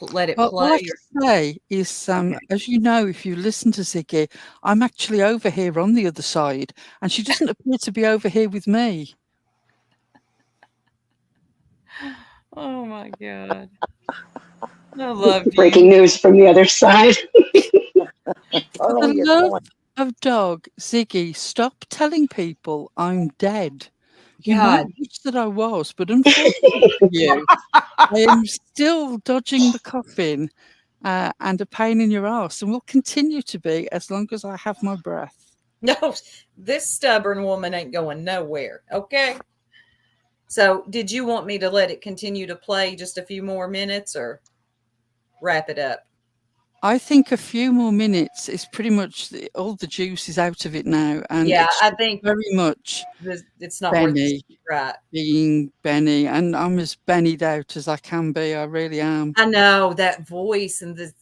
let it
Well,
play?
all I can say is, as you know, if you listen to Ziggy, I'm actually over here on the other side, and she doesn't appear to be over here with me.
Oh my God. I love you.
Breaking news from the other side.
For the love of dog, Ziggy, stop telling people I'm dead. You
God.
might wish that I was, but unfortunately for you, I am still dodging the coffin and a pain in your arse, and will continue to be as long as I have my breath.
No, this stubborn woman ain't going nowhere. Okay. So, did you want me to let it continue to play just a few more minutes or wrap it up?
I think a few more minutes is pretty much all the juice is out of it now, and
Yeah,
it's
I think
very much
it's not worth
Benny
it. Right.
being Benny, and I'm as Benny'd out as I can be. I really am.
I know that voice and the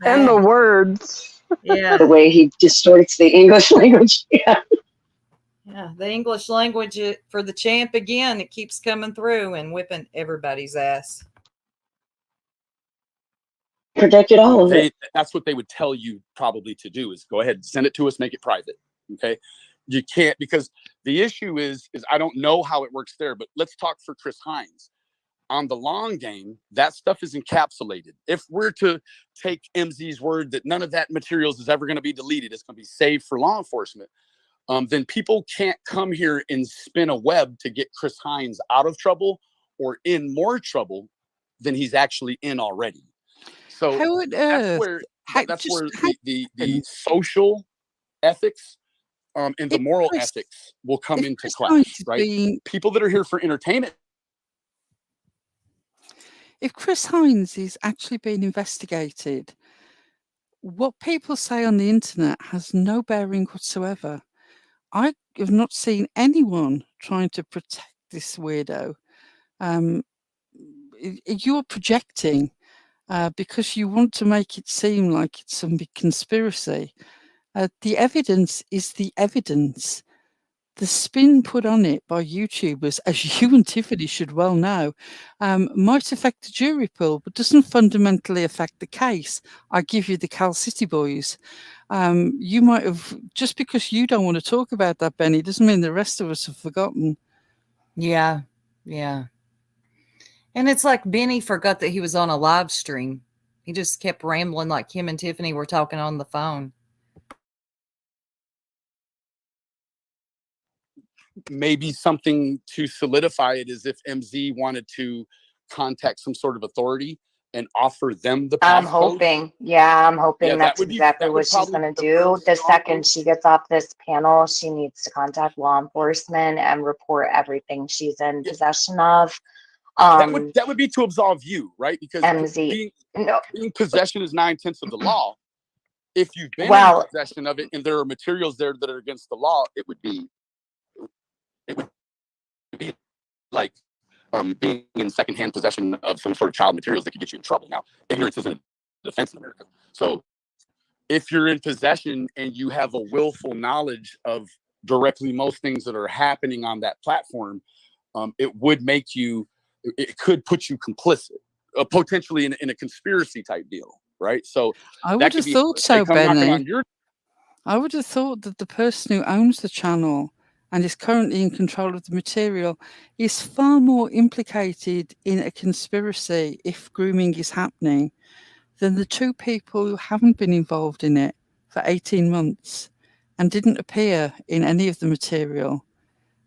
And the words.
Yeah.
The way he distorts the English language. Yeah.
Yeah, the English language for the champ again. It keeps coming through and whipping everybody's ass.
Protected all of it.
That's what they would tell you probably to do, is go ahead, send it to us, make it private. Okay. You can't, because the issue is I don't know how it works there, but let's talk for Chris Hines. On the long game, that stuff is encapsulated. If we're to take MZ's word that none of that materials is ever going to be deleted, it's going to be saved for law enforcement, then people can't come here and spin a web to get Chris Hines out of trouble or in more trouble than he's actually in already. So that's where the social ethics and the moral ethics will come into clash, right? People that are here for entertainment.
If Chris Hines is actually being investigated, what people say on the internet has no bearing whatsoever. I have not seen anyone trying to protect this weirdo. You're projecting because you want to make it seem like it's some big conspiracy. The evidence is the evidence. The spin put on it by YouTubers, as you and Tiffany should well know, might affect the jury pool, but doesn't fundamentally affect the case. I give you the Cal City Boys. You might have, just because you don't want to talk about that, Benny, doesn't mean the rest of us have forgotten.
Yeah, yeah. And it's like Benny forgot that he was on a live stream. He just kept rambling like him and Tiffany were talking on the phone.
Maybe something to solidify it is if MZ wanted to contact some sort of authority and offer them the
I'm
passcode.
hoping. Yeah, I'm hoping that's exactly what she's going to do. The second she gets off this panel, she needs to contact law enforcement and report everything she's in possession of.
That would be to absolve you, right? Because
MZ.
being possession is 9/10 of the law. If you've been in possession of it and there are materials there that are against the law, it would be like being in secondhand possession of some sort of child materials that could get you in trouble. Now, ignorance isn't a defense in America. So if you're in possession and you have a willful knowledge of directly most things that are happening on that platform, it would make you, it could put you complicit, potentially in a conspiracy type deal, right? So
I would have thought so, Benny. I would have thought that the person who owns the channel and is currently in control of the material is far more implicated in a conspiracy if grooming is happening than the two people who haven't been involved in it for 18 months and didn't appear in any of the material.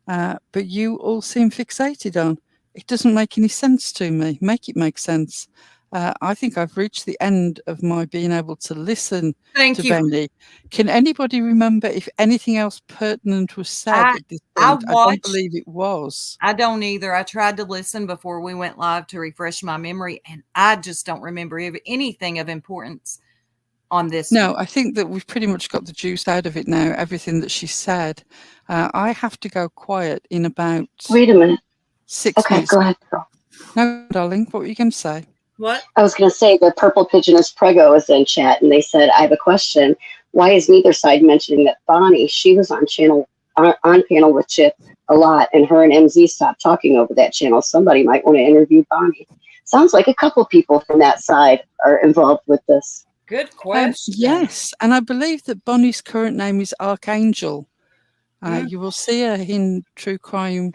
But you all seem fixated on. It doesn't make any sense to me. Make it make sense. I think I've reached the end of my being able to listen to Benny. Can anybody remember if anything else pertinent was said at this point? I don't believe it was.
I don't either. I tried to listen before we went live to refresh my memory, and I just don't remember anything of importance on this.
No, I think that we've pretty much got the juice out of it now, everything that she said. I have to go quiet in about...
Wait a minute.
6
Okay,
minutes.
go ahead, girl.
No, darling, what were you going to say?
What?
I was going to say the Purple Pigeonist Prego is in chat, and they said, I have a question. Why is neither side mentioning that Bonnie, she was on panel with Chip a lot, and her and MZ stopped talking over that channel. Somebody might want to interview Bonnie. Sounds like a couple people from that side are involved with this.
Good question.
Yes, and I believe that Bonnie's current name is Archangel. You will see her in True Crime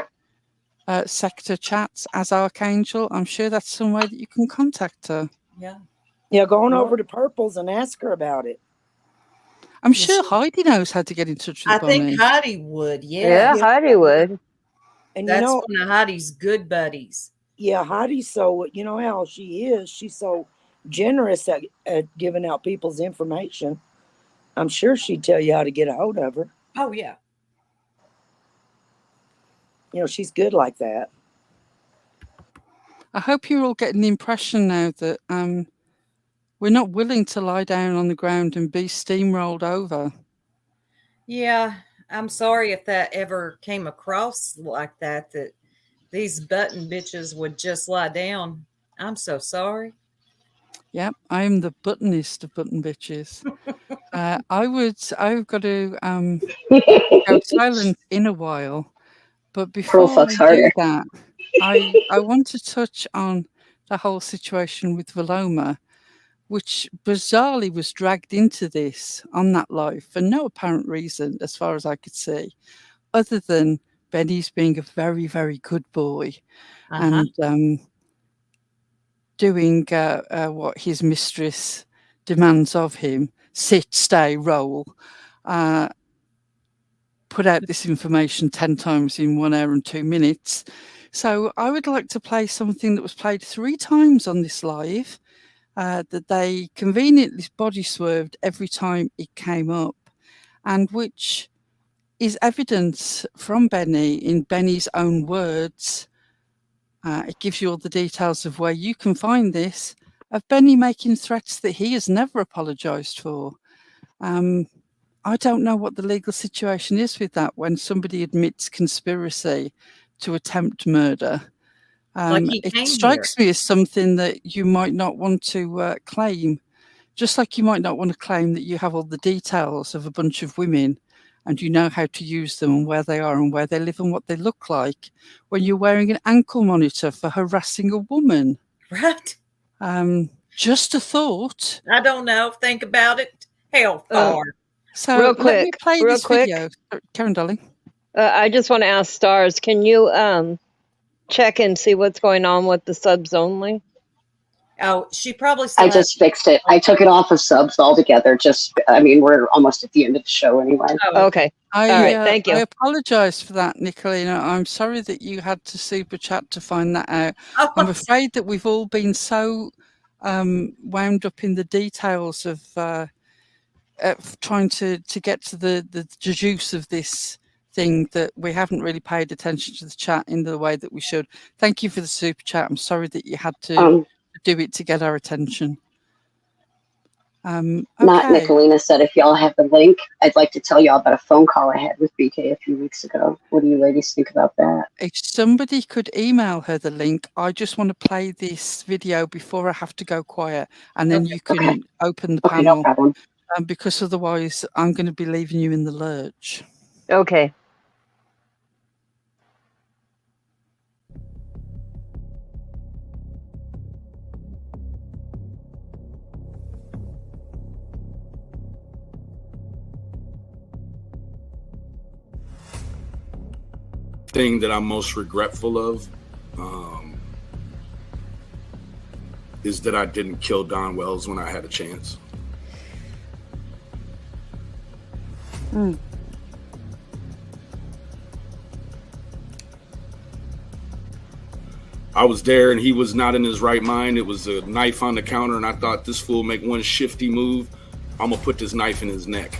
sector chats as Archangel. I'm sure that's some way that you can contact her.
Yeah, go on over to Purple's and ask her about it.
I'm sure Heidi knows how to get in touch with Bonnie.
I think Heidi would,
Yeah, Heidi would.
And
That's
you know,
one of Heidi's good buddies.
yeah, Heidi's so, you know how she is. She's so generous at giving out people's information. I'm sure she'd tell you how to get a hold of her.
Oh, yeah.
You know, she's good like that.
I hope you're all getting the impression now that we're not willing to lie down on the ground and be steamrolled over.
Yeah, I'm sorry if that ever came across like that these button bitches would just lie down. I'm so sorry.
Yep, I am the buttonist of button bitches. I've got to go silent in a while, but
Pearl
before I
fucks
do
harder.
that, I want to touch on the whole situation with Veloma, which bizarrely was dragged into this on that live for no apparent reason, as far as I could see, other than Benny's being a very, very good boy and doing what his mistress demands of him: sit, stay, roll. Put out this information 10 times in 1 hour and 2 minutes. So I would like to play something that was played 3 times on this live, that they conveniently body swerved every time it came up, and which is evidence from Benny in Benny's own words. It gives you all the details of where you can find this, of Benny making threats that he has never apologised for. I don't know what the legal situation is with that when somebody admits conspiracy to attempt murder. It strikes me as something that you might not want to claim, just like you might not want to claim that you have all the details of a bunch of women and you know how to use them and where they are and where they live and what they look like when you're wearing an ankle monitor for harassing a woman.
Right.
Just a thought.
I don't know. Think about it. Hell far.
So
real quick,
let me play
real
this
quick.
video. Karen, darling.
I just want to ask Stars, can you check and see what's going on with the subs only?
Oh, she probably still
I just fixed it. I took it off of subs altogether. We're almost at the end of the show anyway.
Oh,
okay. All right. Thank you.
I apologise for that, Nicolina. I'm sorry that you had to super chat to find that out. I'm afraid that we've all been so wound up in the details of trying to get to the juice of this thing that we haven't really paid attention to the chat in the way that we should. Thank you for the super chat. I'm sorry that you had to do it to get our attention.
Not
Okay.
Nicolina said, if y'all have the link, I'd like to tell y'all about a phone call I had with BK a few weeks ago. What do you ladies think about that?
If somebody could email her the link, I just want to play this video before I have to go quiet, and then you can open the panel.
No problem.
Because otherwise I'm going to be leaving you in the lurch.
Okay.
Thing that I'm most regretful of is that I didn't kill Don Wells when I had a chance. I was there and he was not in his right mind. It was a knife on the counter and I thought, this fool make one shifty move, I'm gonna put this knife in his neck.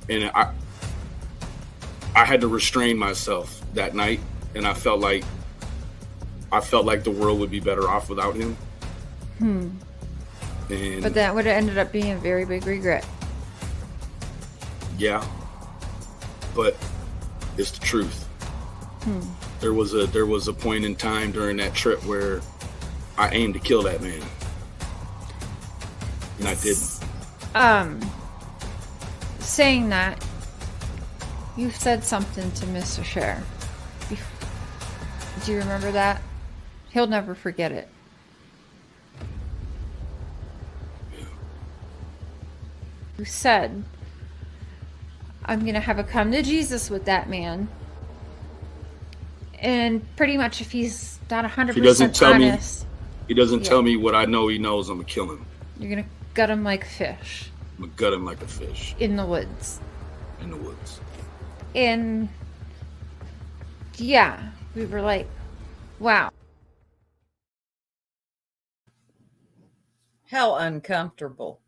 And I had to restrain myself that night, and I felt like the world would be better off without him.
But that would have ended up being a very big regret.
Yeah, but it's the truth. There was a point in time during that trip where I aimed to kill that man, and I didn't.
Saying that, you said something to Mr. Sheriff. Do you remember that? He'll never forget it. You said, I'm going to have a come to Jesus with that man. And pretty much if he's not 100%
He doesn't tell
honest,
he doesn't tell me what I know he knows, I'm going to kill him.
you're going to gut him like a fish.
I'm going to gut him like a fish.
In the woods.
In the woods.
And yeah, we were like, wow.
How uncomfortable.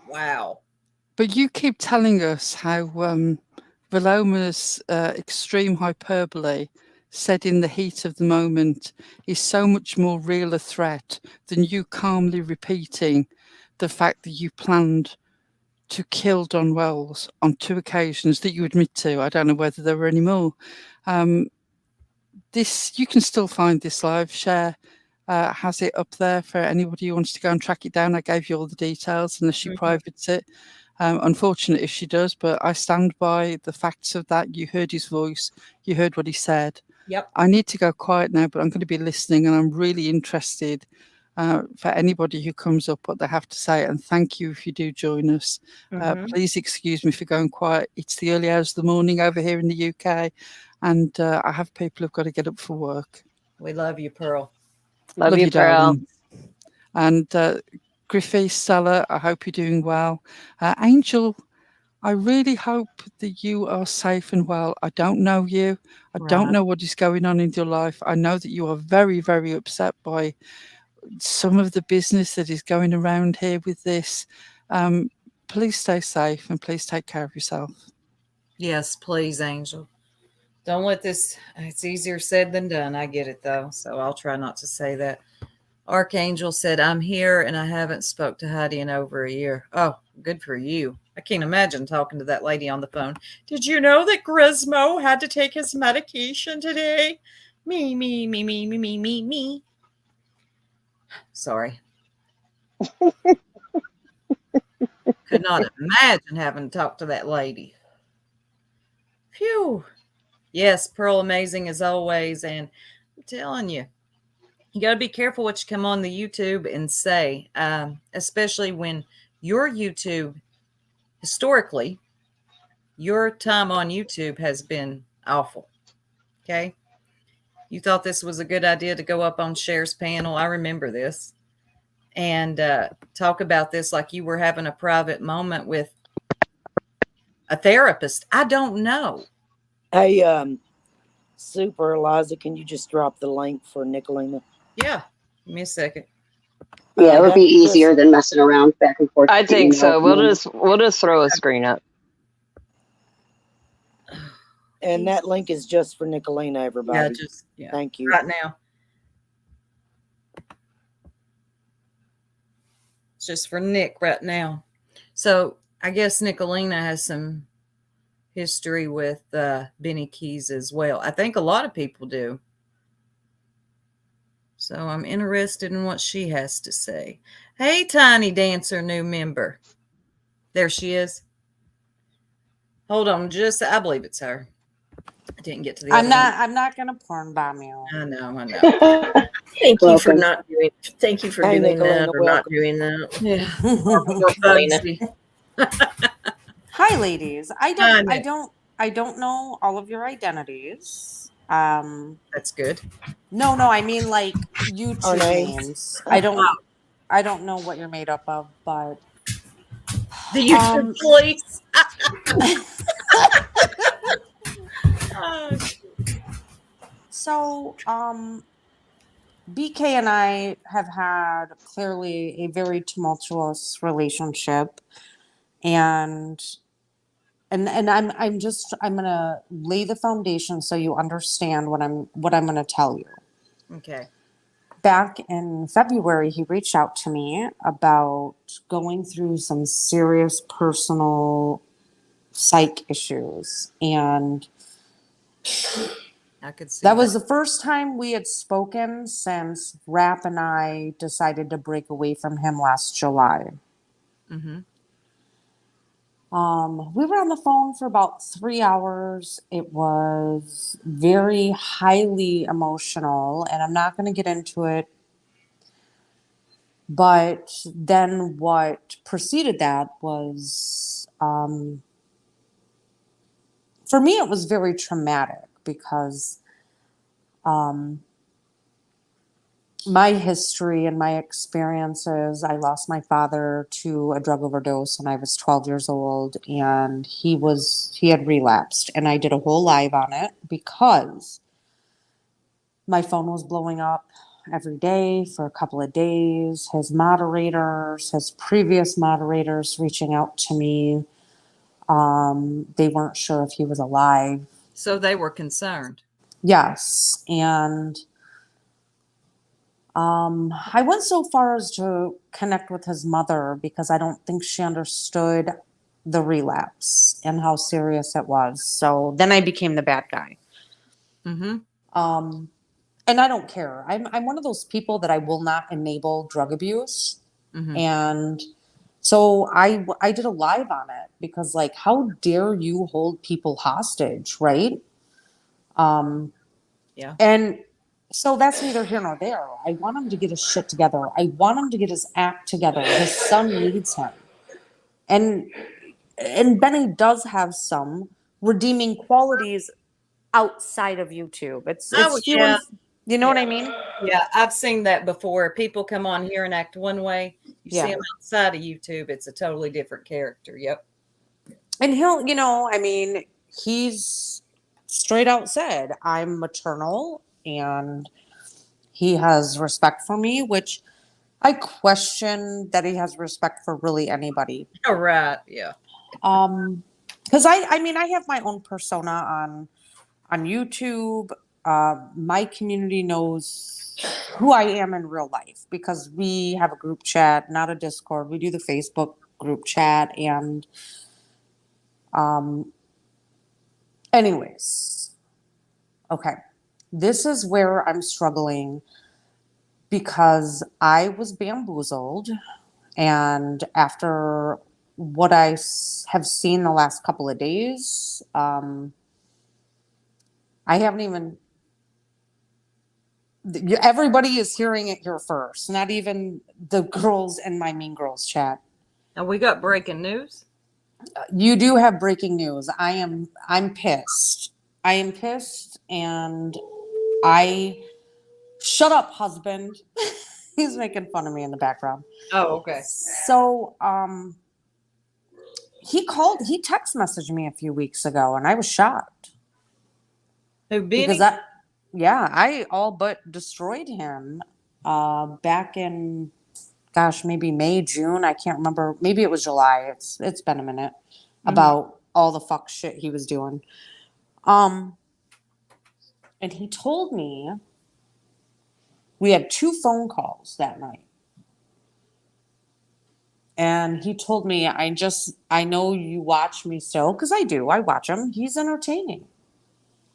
Wow.
But you keep telling us how Veloma's extreme hyperbole said in the heat of the moment is so much more real a threat than you calmly repeating the fact that you planned to kill Don Wells on 2 occasions that you admit to. I don't know whether there were any more. This, you can still find this live share. Has it up there for anybody who wants to go and track it down. I gave you all the details unless she privates it. Unfortunate if she does, but I stand by the facts of that. You heard his voice. You heard what he said.
Yep.
I need to go quiet now, but I'm going to be listening, and I'm really interested for anybody who comes up what they have to say. And thank you if you do join us. Please excuse me for going quiet. It's the early hours of the morning over here in the UK, and I have people who've got to get up for work.
We love you, Pearl.
Love you, Pearl.
Darling. And Griffey, Stella, I hope you're doing well. Angel, I really hope that you are safe and well. I don't know you. I don't know what is going on in your life. I know that you are very, very upset by some of the business that is going around here with this. Please stay safe and please take care of yourself.
Yes, please, Angel. Don't let this, it's easier said than done. I get it though. So I'll try not to say that. Archangel said, I'm here and I haven't spoke to Heidi in over a year. Oh, good for you. I can't imagine talking to that lady on the phone. Did you know that Grismo had to take his medication today? Me. Sorry. Could not imagine having to talk to that lady. Phew. Yes, Pearl, amazing as always. And I'm telling you, you got to be careful what you come on the YouTube and say, especially when your YouTube, historically, your time on YouTube has been awful. Okay. You thought this was a good idea to go up on Cher's panel. I remember this. And talk about this like you were having a private moment with a therapist. I don't know.
Hey, Super Eliza, can you just drop the link for Nicolina?
Yeah. Give me a second.
Yeah, it would be easier than messing around back and forth.
I think so. We'll just throw a screen up.
And that link is just for Nicolina, everybody.
Yeah,
thank you.
Right now. It's just for Nick right now. So I guess Nicolina has some history with Benny Keys as well. I think a lot of people do. So I'm interested in what she has to say. Hey, Tiny Dancer, new member. There she is. Hold on, I believe it's her. I didn't get to the other one.
I'm not gonna porn bomb you.
I know.
Thank you for not doing. Thank you for doing that or not doing that.
Yeah. Hi, ladies. I don't know all of your identities.
That's good.
No, I mean like YouTube names. I don't know what you're made up of, but
the YouTube police.
So, BK and I have had clearly a very tumultuous relationship, and I'm gonna lay the foundation so you understand what I'm gonna tell you.
Okay.
Back in February, he reached out to me about going through some serious personal psych issues, and
I could see
that was the first time we had spoken since Rap and I decided to break away from him last July.
Mm-hmm.
We were on the phone for about 3 hours. It was very highly emotional, and I'm not going to get into it. But then what preceded that was, for me, it was very traumatic because my history and my experiences, I lost my father to a drug overdose when I was 12 years old, and he had relapsed, and I did a whole live on it because my phone was blowing up every day for a couple of days. His previous moderators reaching out to me. They weren't sure if he was alive.
So they were concerned.
Yes. And I went so far as to connect with his mother because I don't think she understood the relapse and how serious it was. So then I became the bad guy.
Mm-hmm.
And I don't care. I'm one of those people that I will not enable drug abuse.
Mm-hmm.
And so I did a live on it because, like, how dare you hold people hostage, right?
Yeah.
And so that's neither here nor there. I want him to get his shit together. I want him to get his act together. His son needs him. And Benny does have some redeeming qualities outside of YouTube. It's few and, you know what I mean?
Yeah, I've seen that before. People come on here and act one way. You see them outside of YouTube, it's a totally different character. Yep.
And he's straight out said, I'm maternal, and he has respect for me, which I question that he has respect for really anybody.
Oh, right. Yeah.
Because I have my own persona on YouTube. My community knows who I am in real life because we have a group chat, not a Discord. We do the Facebook group chat, and anyways, okay. This is where I'm struggling because I was bamboozled, and after what I have seen the last couple of days, I haven't even. Everybody is hearing it here first, not even the girls in my Mean Girls chat.
And we got breaking news.
You do have breaking news. I'm pissed. I am pissed, and shut up, husband. He's making fun of me in the background.
Oh, okay.
So, he text messaged me a few weeks ago, and I was shocked.
Who, Benny?
Because I all but destroyed him back in, gosh, maybe May, June. I can't remember. Maybe it was July. It's been a minute. About all the fuck shit he was doing. And he told me we had 2 phone calls that night. And he told me, I know you watch me still, because I do. I watch him. He's entertaining.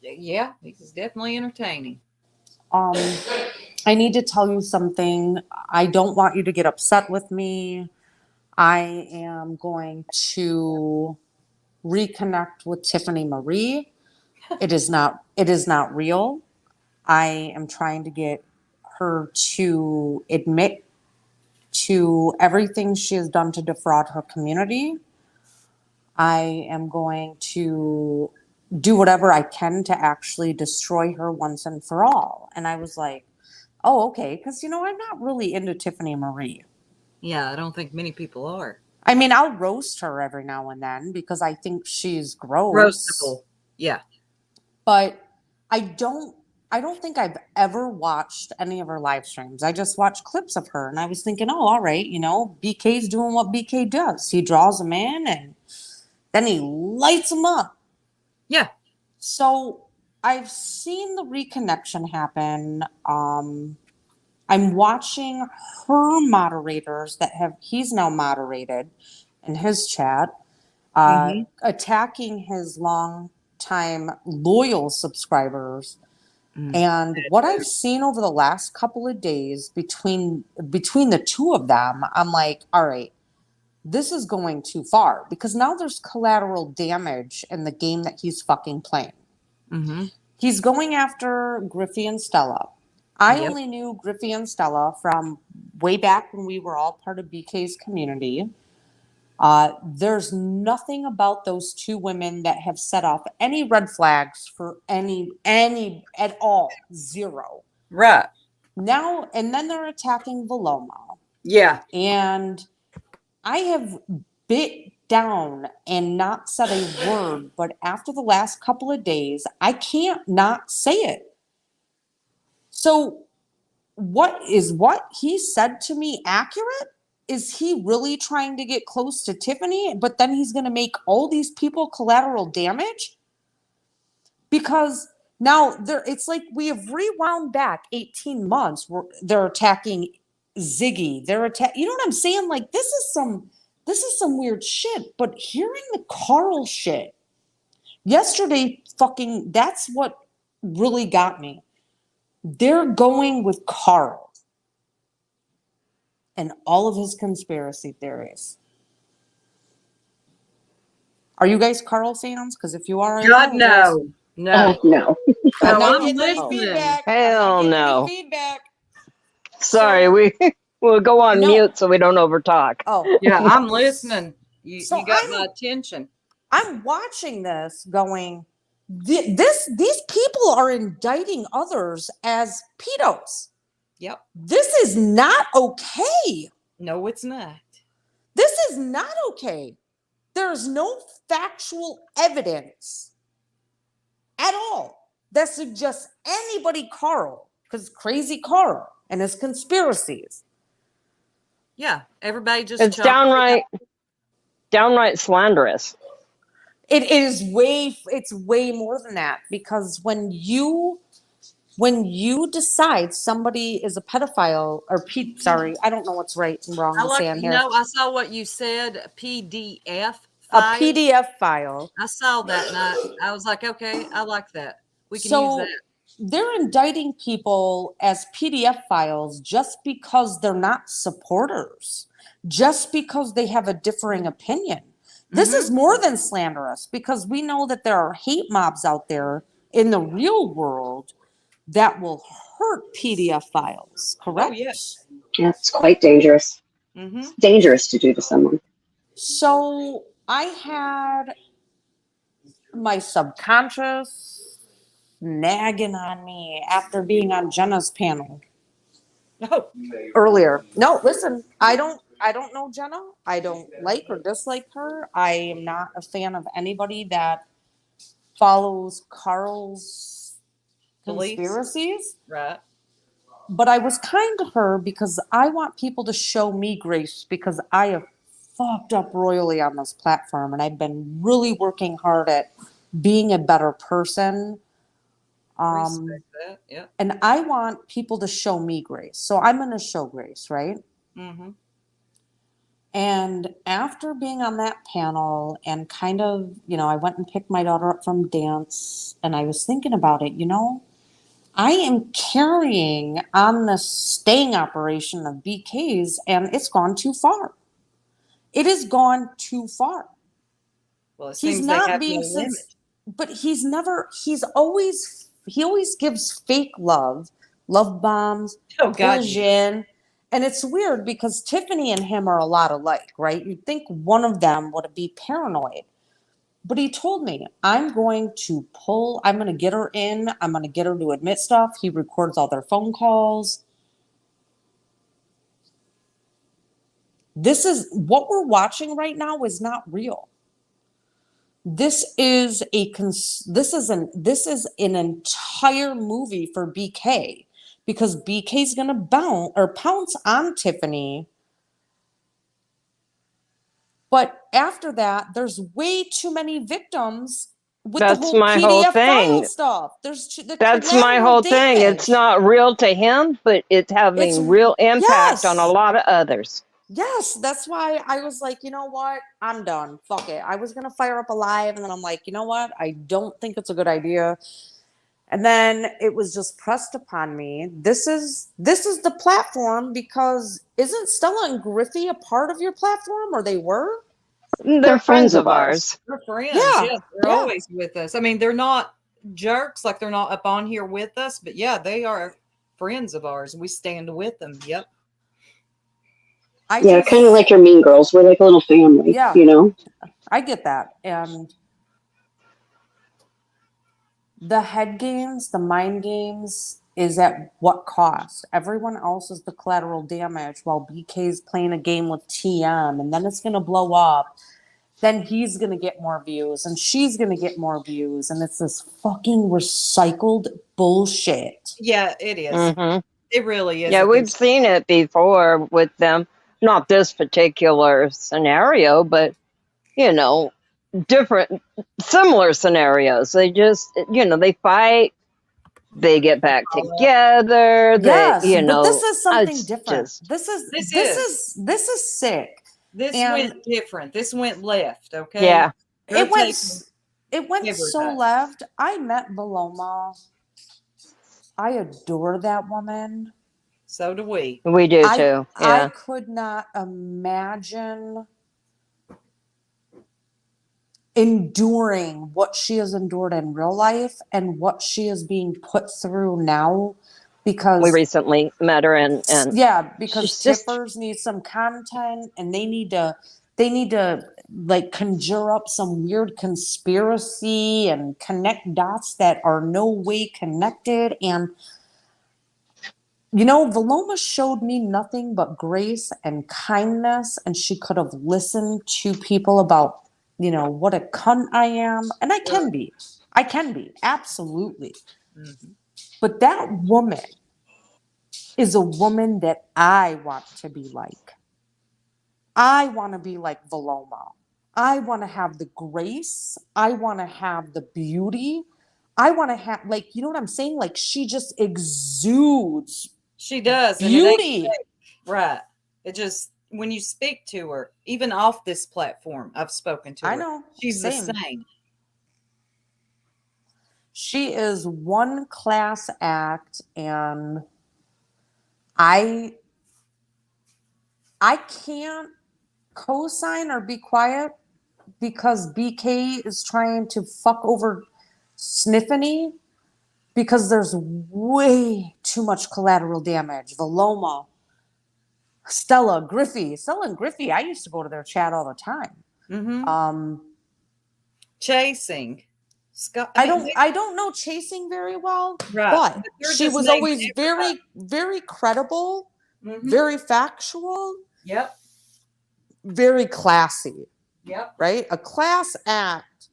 Yeah, he's definitely entertaining.
I need to tell you something. I don't want you to get upset with me. I am going to reconnect with Tiffany Marie. It is not real. I am trying to get her to admit to everything she has done to defraud her community. I am going to do whatever I can to actually destroy her once and for all. And I was like, oh, okay. Because, I'm not really into Tiffany Marie.
Yeah, I don't think many people are.
I mean, I'll roast her every now and then because I think she's gross.
Roastable. Yeah.
But I don't think I've ever watched any of her live streams. I just watched clips of her, and I was thinking, oh, all right, BK's doing what BK does. He draws them in, and then he lights them up.
Yeah.
So I've seen the reconnection happen. I'm watching her moderators he's now moderated in his chat, attacking his long-time loyal subscribers. And what I've seen over the last couple of days between the 2 of them, I'm like, all right, this is going too far because now there's collateral damage in the game that he's fucking playing.
Mm-hmm.
He's going after Griffey and Stella. I only knew Griffey and Stella from way back when we were all part of BK's community. There's nothing about those 2 women that have set off any red flags for any at all. 0.
Right.
now, and then they're attacking Veloma.
Yeah.
And I have bit down and not said a word, but after the last couple of days, I can't not say it. So what he said to me accurate? Is he really trying to get close to Tiffany, but then he's going to make all these people collateral damage? Because now it's like we have rewound back 18 months where they're attacking Ziggy. You know what I'm saying? Like, this is some weird shit. But hearing the Carl shit yesterday, that's what really got me. They're going with Carl and all of his conspiracy theories. Are you guys Carl fans? Because if you are,
God, no. No.
Oh, no.
I'm not
I'm
getting any
listening.
feedback.
Hell no.
Feedback.
Sorry, we'll go on mute so we don't overtalk.
Oh,
Yeah, I'm listening. You got
I'm-
my attention.
I'm watching this going, these people are indicting others as pedos.
Yep.
This is not okay.
No, it's not.
This is not okay. There's no factual evidence at all that suggests anybody Carl, because crazy Carl and his conspiracies.
Yeah, everybody just
It's downright slanderous.
It's way more than that, because when you decide somebody is a pedophile or sorry, I don't know what's right and wrong to say on here.
I saw what you said, PDF file.
A PDF file.
I saw that and I was like, okay, I like that. We can use that.
They're indicting people as PDF files just because they're not supporters, just because they have a differing opinion. This is more than slanderous, because we know that there are hate mobs out there in the real world that will hurt PDF files, correct?
Oh, yes.
Yeah, it's quite dangerous. It's dangerous to do to someone.
So I had my subconscious nagging on me after being on Jenna's panel earlier. No, listen, I don't know Jenna. I don't like or dislike her. I am not a fan of anybody that follows Carl's conspiracies.
Right.
But I was kind to her because I want people to show me grace, because I have fucked up royally on this platform, and I've been really working hard at being a better person.
Respect that. Yeah.
And I want people to show me grace. So I'm going to show grace, right?
Mm-hmm.
And after being on that panel and kind of, I went and picked my daughter up from dance, and I was thinking about it, I am carrying on this sting operation of BK's, and it's gone too far. It has gone too far.
Well, it seems they have no limit.
But he always gives fake love bombs, vision. And it's weird because Tiffany and him are a lot alike, right? You'd think one of them would be paranoid. But he told me, I'm going to get her in. I'm going to get her to admit stuff. He records all their phone calls. This is what we're watching right now is not real. This is an entire movie for BK, because BK's going to pounce on Tiffany. But after that, there's way too many victims with the whole PDF file stuff.
That's my whole thing. It's not real to him, but it's having real impact on a lot of others.
Yes, that's why I was like, you know what? I'm done. Fuck it. I was going to fire up a live, and then I'm like, you know what? I don't think it's a good idea. And then it was just pressed upon me. This is the platform, because isn't Stella and Griffey a part of your platform, or they were?
They're friends of ours.
They're friends.
Yeah,
Yes, they're always with us. I mean, they're not jerks, like they're not up on here with us, but yeah, they are friends of ours. We stand with them. Yep.
Kind of like your Mean Girls. We're like a little family,
I get that. And the head games, the mind games, is at what cost? Everyone else is the collateral damage while BK's playing a game with TM, and then it's going to blow up. Then he's going to get more views and she's going to get more views. And it's this fucking recycled bullshit.
Yeah, it is.
Mm-hmm.
It really is.
Yeah, we've seen it before with them. Not this particular scenario, but, you know, different, similar scenarios. They just, you know, they fight, they get back together.
Yes,
they, you know,
but this is something
it's
different.
just-
This is sick.
This
And-
went different. This went left. Okay.
Yeah.
It went
Everybody.
so left. I met Paloma. I adore that woman.
So do we.
We do
I
too. Yeah.
could not imagine enduring what she has endured in real life and what she is being put through now, because
We recently met her and
yeah, because
she's just-
tippers need some content and they need to like conjure up some weird conspiracy and connect dots that are no way connected. And you know, Valoma showed me nothing but grace and kindness, and she could have listened to people about, you know, what a cunt I am. And I can be, absolutely.
Mm-hmm.
But that woman is a woman that I want to be like. I want to be like Valoma. I want to have the grace. I want to have the beauty. I want to have, like, you know what I'm saying? Like, she just exudes.
She does. and it ain't
Beauty.
fake. Right. It just, when you speak to her, even off this platform, I've spoken to her.
I know.
She's
Same.
the same.
She is one class act, and I can't co-sign or be quiet because BK is trying to fuck over Sniffany, because there's way too much collateral damage. Valoma, Stella and Griffey, I used to go to their chat all the time.
Mm-hmm.
Chasing.
Scott,
I don't know Chasing very well,
Right.
but
But they're
she
just
was
naming
always very credible,
Mhm.
very factual,
Yep.
very classy,
Yep.
right? A class act.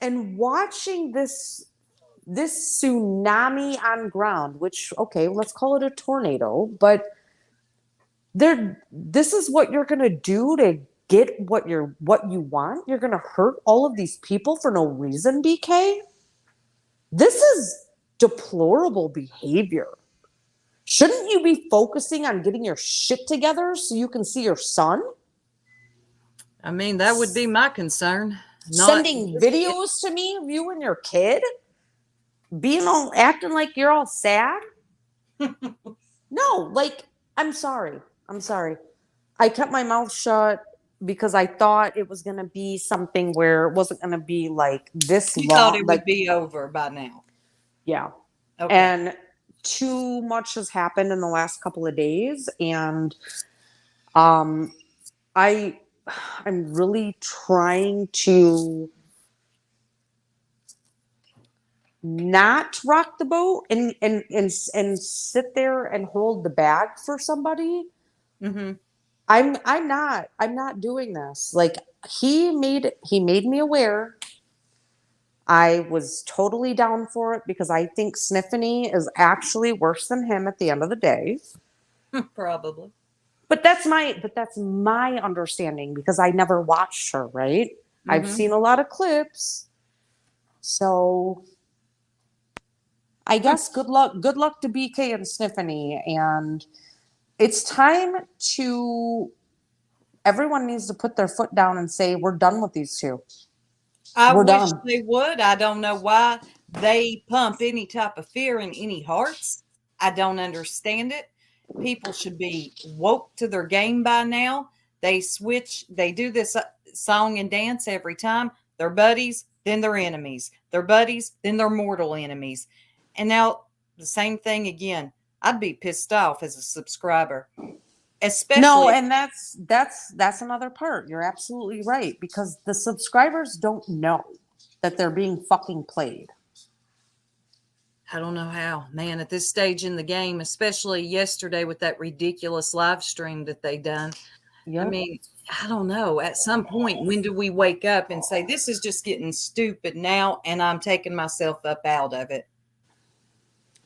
And watching this tsunami on ground, which, okay, let's call it a tornado, but this is what you're gonna do to get what you want. You're gonna hurt all of these people for no reason, BK. This is deplorable behavior. Shouldn't you be focusing on getting your shit together so you can see your son?
I mean, that would be my concern.
Sending videos to me of you and your kid? Acting like you're all sad? No, like, I'm sorry. I kept my mouth shut because I thought it was going to be something where it wasn't going to be like this
You
long.
thought it
like,
would be over by now.
Yeah.
Okay.
And too much has happened in the last couple of days. And I'm really trying to not rock the boat and sit there and hold the bag for somebody.
Mm-hmm.
I'm not doing this. Like, he made me aware. I was totally down for it because I think Sniffany is actually worse than him at the end of the day.
Probably.
But that's my understanding because I never watched her, right? I've
Mhm.
seen a lot of clips. So I guess good luck to BK and Sniffany. And it's time everyone needs to put their foot down and say, we're done with these two.
I
We're
wish
done.
they would. I don't know why they pump any type of fear in any hearts. I don't understand it. People should be woke to their game by now. They do this song and dance every time. They're buddies, then they're enemies. They're buddies, then they're mortal enemies. And now the same thing again. I'd be pissed off as a subscriber. Especially
No, and that's another part. You're absolutely right, because the subscribers don't know that they're being fucking played.
I don't know how, man, at this stage in the game, especially yesterday with that ridiculous live stream that they done. I mean, I don't know. At some point, when do we wake up and say, this is just getting stupid now, and I'm taking myself up out of it?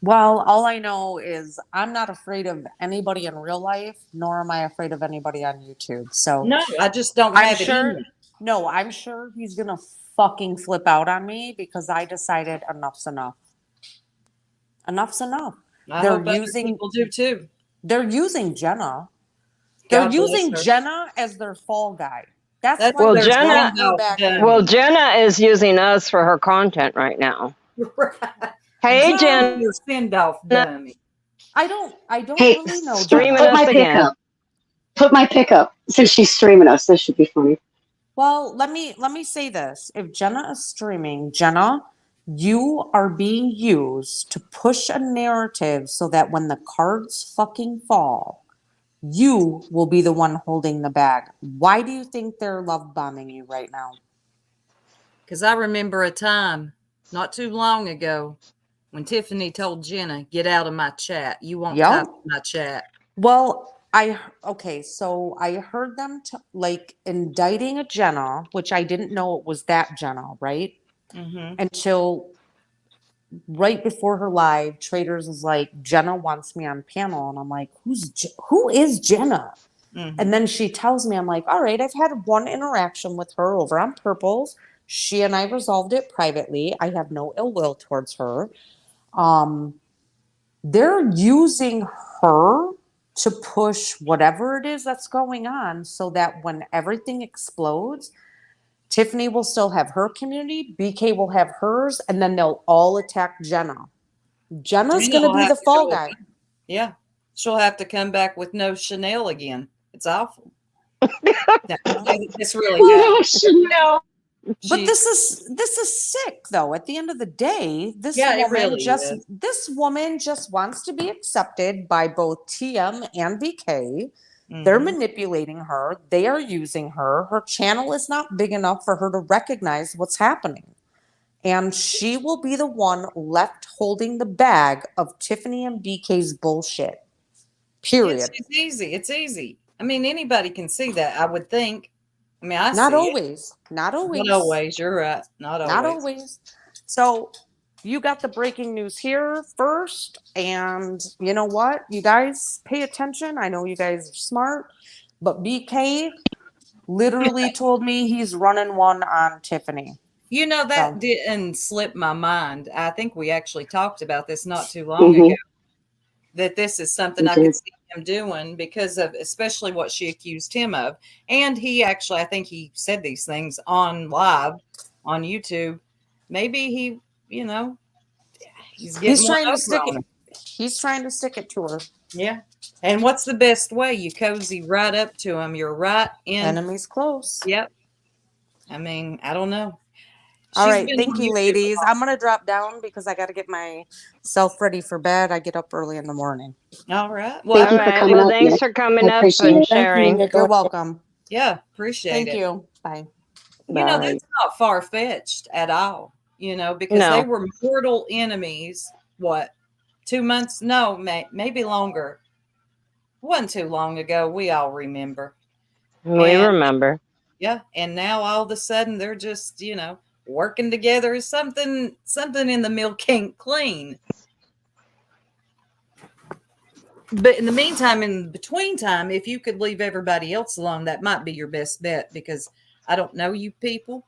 Well, all I know is I'm not afraid of anybody in real life, nor am I afraid of anybody on YouTube. So
No, I just don't
I'm
have it in
sure,
me.
no, I'm sure he's going to fucking flip out on me because I decided enough's enough. Enough's enough.
I
They're
hope other
using,
people do too.
they're using Jenna. They're
God bless
using
her.
Jenna as their fall guy. That's
That's
why
Well,
they're
Jenna,
drawing her back in.
well, Jenna is using us for her content right now.
Right.
Hey,
Well,
Jenna.
Your send-off dummy.
I don't
Hey,
really know
Streaming
Jenna.
put my
us
pick
again.
up. Put my pick up. Since she's streaming us, this should be funny.
Well, let me say this. If Jenna is streaming, Jenna, you are being used to push a narrative so that when the cards fucking fall, you will be the one holding the bag. Why do you think they're love bombing you right now?
Because I remember a time not too long ago when Tiffany told Jenna, get out of my chat. You won't type in my chat.
Well, so I heard them like indicting a Jenna, which I didn't know it was that Jenna, right?
Mm-hmm.
Until right before her live, Traders was like, Jenna wants me on panel. And I'm like, who is Jenna?
Mm-hmm.
And then she tells me, I'm like, all right, I've had one interaction with her over on Purples. She and I resolved it privately. I have no ill will towards her. They're using her to push whatever it is that's going on so that when everything explodes, Tiffany will still have her community, BK will have hers, and then they'll all attack Jenna. Jenna's going to be the fall guy.
Yeah. She'll have to come back with no Chanel again. It's awful. It's really
No, Chanel.
But this is sick though. At the end of the day, this woman just wants to be accepted by both TM and BK. Mm-hmm. They're manipulating her. They are using her. Her channel is not big enough for her to recognize what's happening. And she will be the one left holding the bag of Tiffany and BK's bullshit. Period.
It's easy. It's easy. I mean, anybody can see that, I would think. I mean,
Not always.
Not always. You're right. Not
always. So you got the breaking news here first. And you know what? You guys pay attention. I know you guys are smart. But BK literally told me he's running one on Tiffany.
You know, that didn't slip my mind. I think we actually talked about this not too long ago. That this is something I could see him doing because of especially what she accused him of. And he actually, I think he said these things on live on YouTube. Maybe he, you know, he's trying to stick it.
He's trying to stick it to her.
Yeah. And what's the best way? You cozy right up to him. You're right in.
Enemies close.
Yep. I mean, I don't know.
All right. Thank you, ladies. I'm going to drop down because I got to get myself ready for bed. I get up early in the morning.
All right.
Well, thanks for coming up and sharing.
You're welcome.
Yeah. Appreciate it.
Thank you. Bye.
You know, that's not far-fetched at all, you know, because they were mortal enemies, 2 months? No, maybe longer. It wasn't too long ago. We all remember.
We remember.
Yeah. And now all of a sudden they're just, you know, working together is something in the milk ain't clean. But in the meantime, in between time, if you could leave everybody else alone, that might be your best bet because I don't know you people.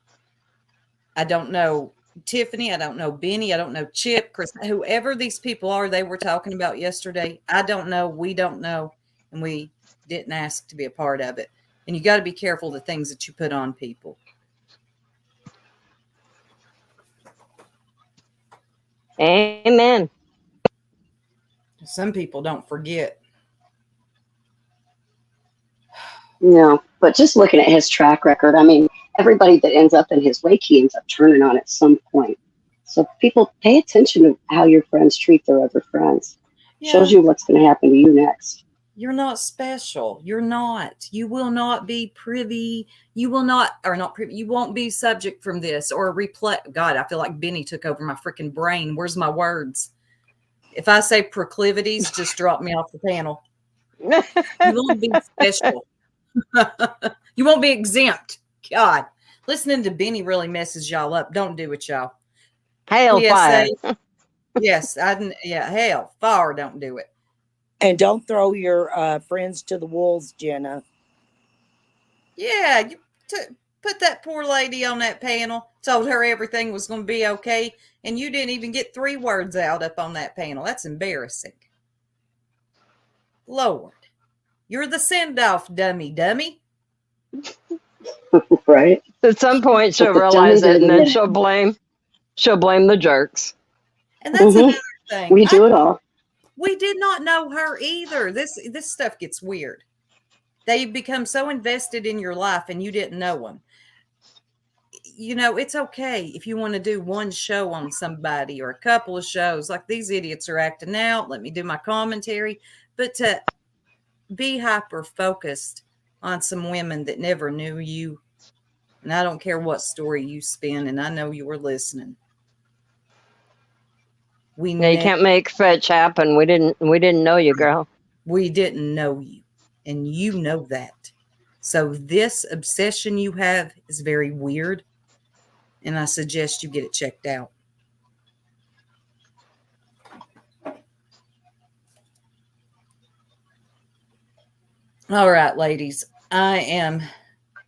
I don't know Tiffany. I don't know Benny. I don't know Chip, Chris, whoever these people are they were talking about yesterday. I don't know. We don't know. And we didn't ask to be a part of it. And you got to be careful the things that you put on people.
Amen.
Some people don't forget.
No, but just looking at his track record, I mean, everybody that ends up in his wake, he ends up turning on at some point. So people pay attention to how your friends treat their other friends.
Yeah.
Shows you what's going to happen to you next.
You're not special. You're not. You will not be privy. You will not, or not privy. You won't be subject from this or replay. God, I feel like Benny took over my freaking brain. Where's my words? If I say proclivities, just drop me off the panel. You won't be special. You won't be exempt. God, listening to Benny really messes y'all up. Don't do it, y'all.
Hellfire.
Yes, hell, fire. Don't do it.
And don't throw your friends to the wolves, Jenna.
Yeah, you put that poor lady on that panel, told her everything was going to be okay, and you didn't even get 3 words out up on that panel. That's embarrassing. Lord, you're the send-off dummy.
Right.
At some point, she'll realize it, and then she'll blame the jerks.
And that's another thing.
We do it all.
We did not know her either. This stuff gets weird. They become so invested in your life and you didn't know them. You know, it's okay if you want to do one show on somebody or a couple of shows, like these idiots are acting out. Let me do my commentary. But to be hyper focused on some women that never knew you, and I don't care what story you spin, and I know you were listening.
You can't make fetch happen. We didn't know you, girl.
We didn't know you, and you know that. So this obsession you have is very weird, and I suggest you get it checked out. All right, ladies. I am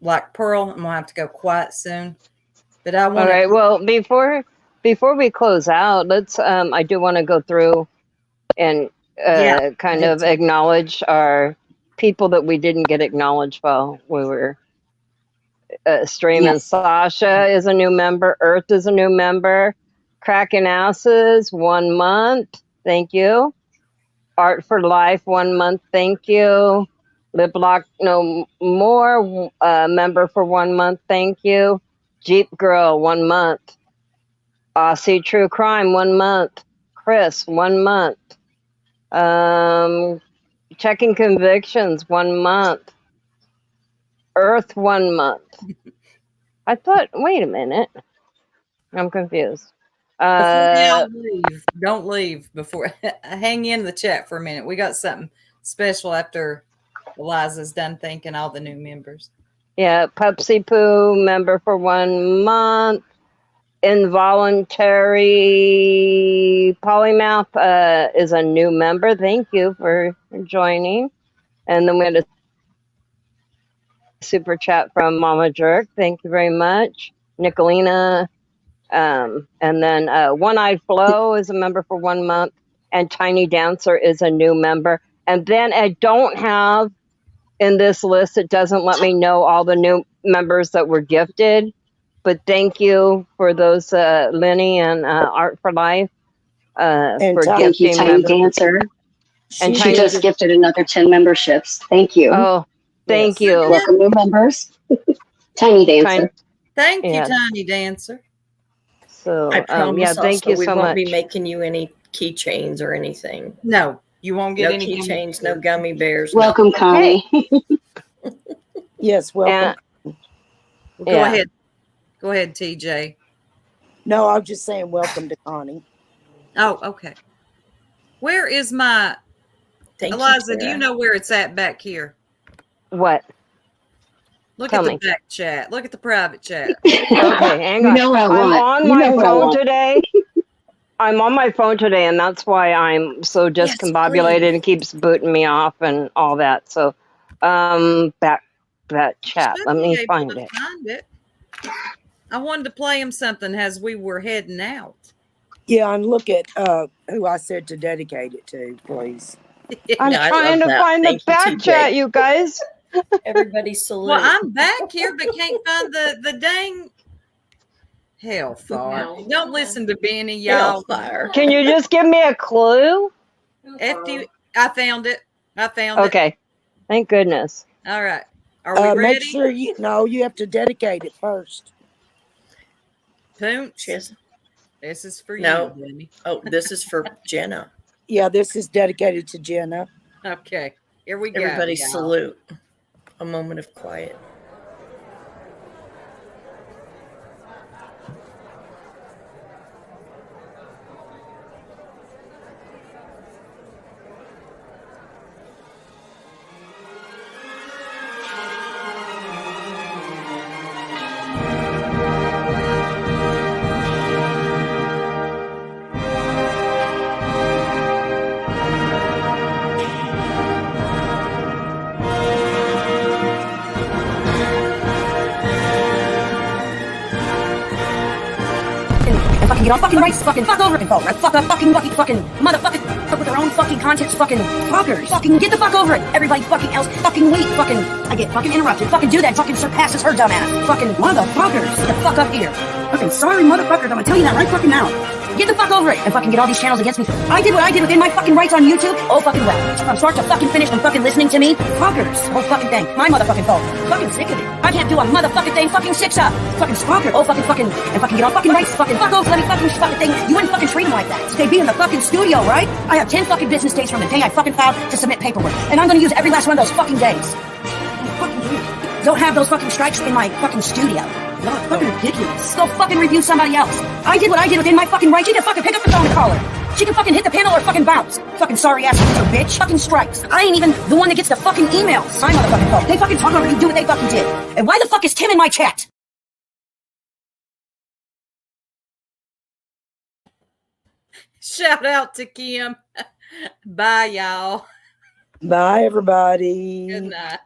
like Pearl. I'm gonna have to go quiet soon, but I want.
All right. Well, before we close out, let's. I do want to go through and kind of acknowledge our people that we didn't get acknowledged while we were streaming. Yes. Sasha is a new member. Earth is a new member. Cracking Asses, 1 month. Thank you. Art for Life, 1 month. Thank you. Lip Lock No More, member for 1 month. Thank you. Jeep Girl, 1 month. Aussie True Crime, 1 month. Chris, 1 month. Checking Convictions, 1 month. Earth, 1 month. I thought, wait a minute. I'm confused.
Before y'all leave, don't leave before. Hang in the chat for a minute. We got something special after Eliza's done thanking all the new members.
Yeah, Pupsy Poo, member for 1 month. Involuntary Polymath is a new member. Thank you for joining. And then we had a super chat from Mama Jerk. Thank you very much. Nicolina. And then One-Eyed Flo is a member for 1 month. And Tiny Dancer is a new member. And then I don't have in this list, it doesn't let me know all the new members that were gifted. But thank you for those, Lenny and Art for Life.
And
for
thank you, Tiny Dancer. And she just gifted another 10 memberships. Thank you.
Oh, thank you.
Welcome, new members. Tiny Dancer.
Thank you, Tiny Dancer.
So,
I promise
yeah, thank you
we
so
won't
much.
be making you any keychains or anything.
No, you won't get
no
any
keychains, no gummy bears.
Welcome, Connie.
Yes, welcome.
Go ahead. Go ahead, TJ.
No, I was just saying welcome to Connie.
Oh, okay. Where is my Eliza? Do you know where it's at back here?
What?
Look
Tell
at the
me.
back chat. Look at the private chat.
Okay, hang on. I'm on my phone today. I'm on my phone today, and that's why I'm so discombobulated and keeps booting me off and all that. So, back that chat. Let me find it.
I wanted to play him something as we were heading out.
Yeah, and look at who I said to dedicate it to, please.
I'm trying to find the back chat, you guys.
Everybody salute.
Well, I'm back here, but can't find the dang hellfire.
No.
Don't listen to Benny, y'all.
Hellfire.
Can you just give me a clue?
I found it.
Okay. Thank goodness.
All right. Are we ready?
Make sure you have to dedicate it first.
Pooch. This is for you, Benny.
Oh, this is for Jenna.
Yeah, this is dedicated to Jenna.
Okay. Here we go.
Everybody salute. A moment of quiet.
get on fucking rights, fucking fuck over it and vote. Right? Fuck up, fucking motherfucking with their own fucking contents, fucking fuckers. Fucking get the fuck over it. Everybody fucking else fucking weak. Fucking, I get fucking interrupted. Fucking do that. Fucking surpasses her dumb ass. Fucking motherfuckers. Get the fuck up here. Fucking sorry motherfuckers. I'm gonna tell you that right fucking now. Get the fuck over it and fucking get all these channels against me. I did what I did within my fucking rights on YouTube. Oh fucking well. From start to fucking finish and fucking listening to me. Fuckers. Whole fucking thing. My motherfucking fault. Fucking sick of it. I can't do a motherfucking thing. Fucking six up. Fucking fucker. Oh fucking and fucking get on fucking rights. Fucking fuck over. Let me fucking thing. You wouldn't fucking treat them like that. They be in the fucking studio, right? I have 10 fucking business days from the day I fucking filed to submit paperwork. And I'm gonna use every last one of those fucking days. Don't have those fucking strikes in my fucking studio. That's fucking ridiculous. Go fucking review somebody else. I did what I did within my fucking rights. She can fucking pick up the phone and call her. She can fucking hit the panel or fucking bounce. Fucking sorry ass bitch. Fucking strikes. I ain't even the one that gets the fucking emails. My motherfucking fault. They fucking talk over you, do what they fucking did. And why the fuck is Tim in my chat?
Shout out to Kim. Bye, y'all.
Bye, everybody.
Good night.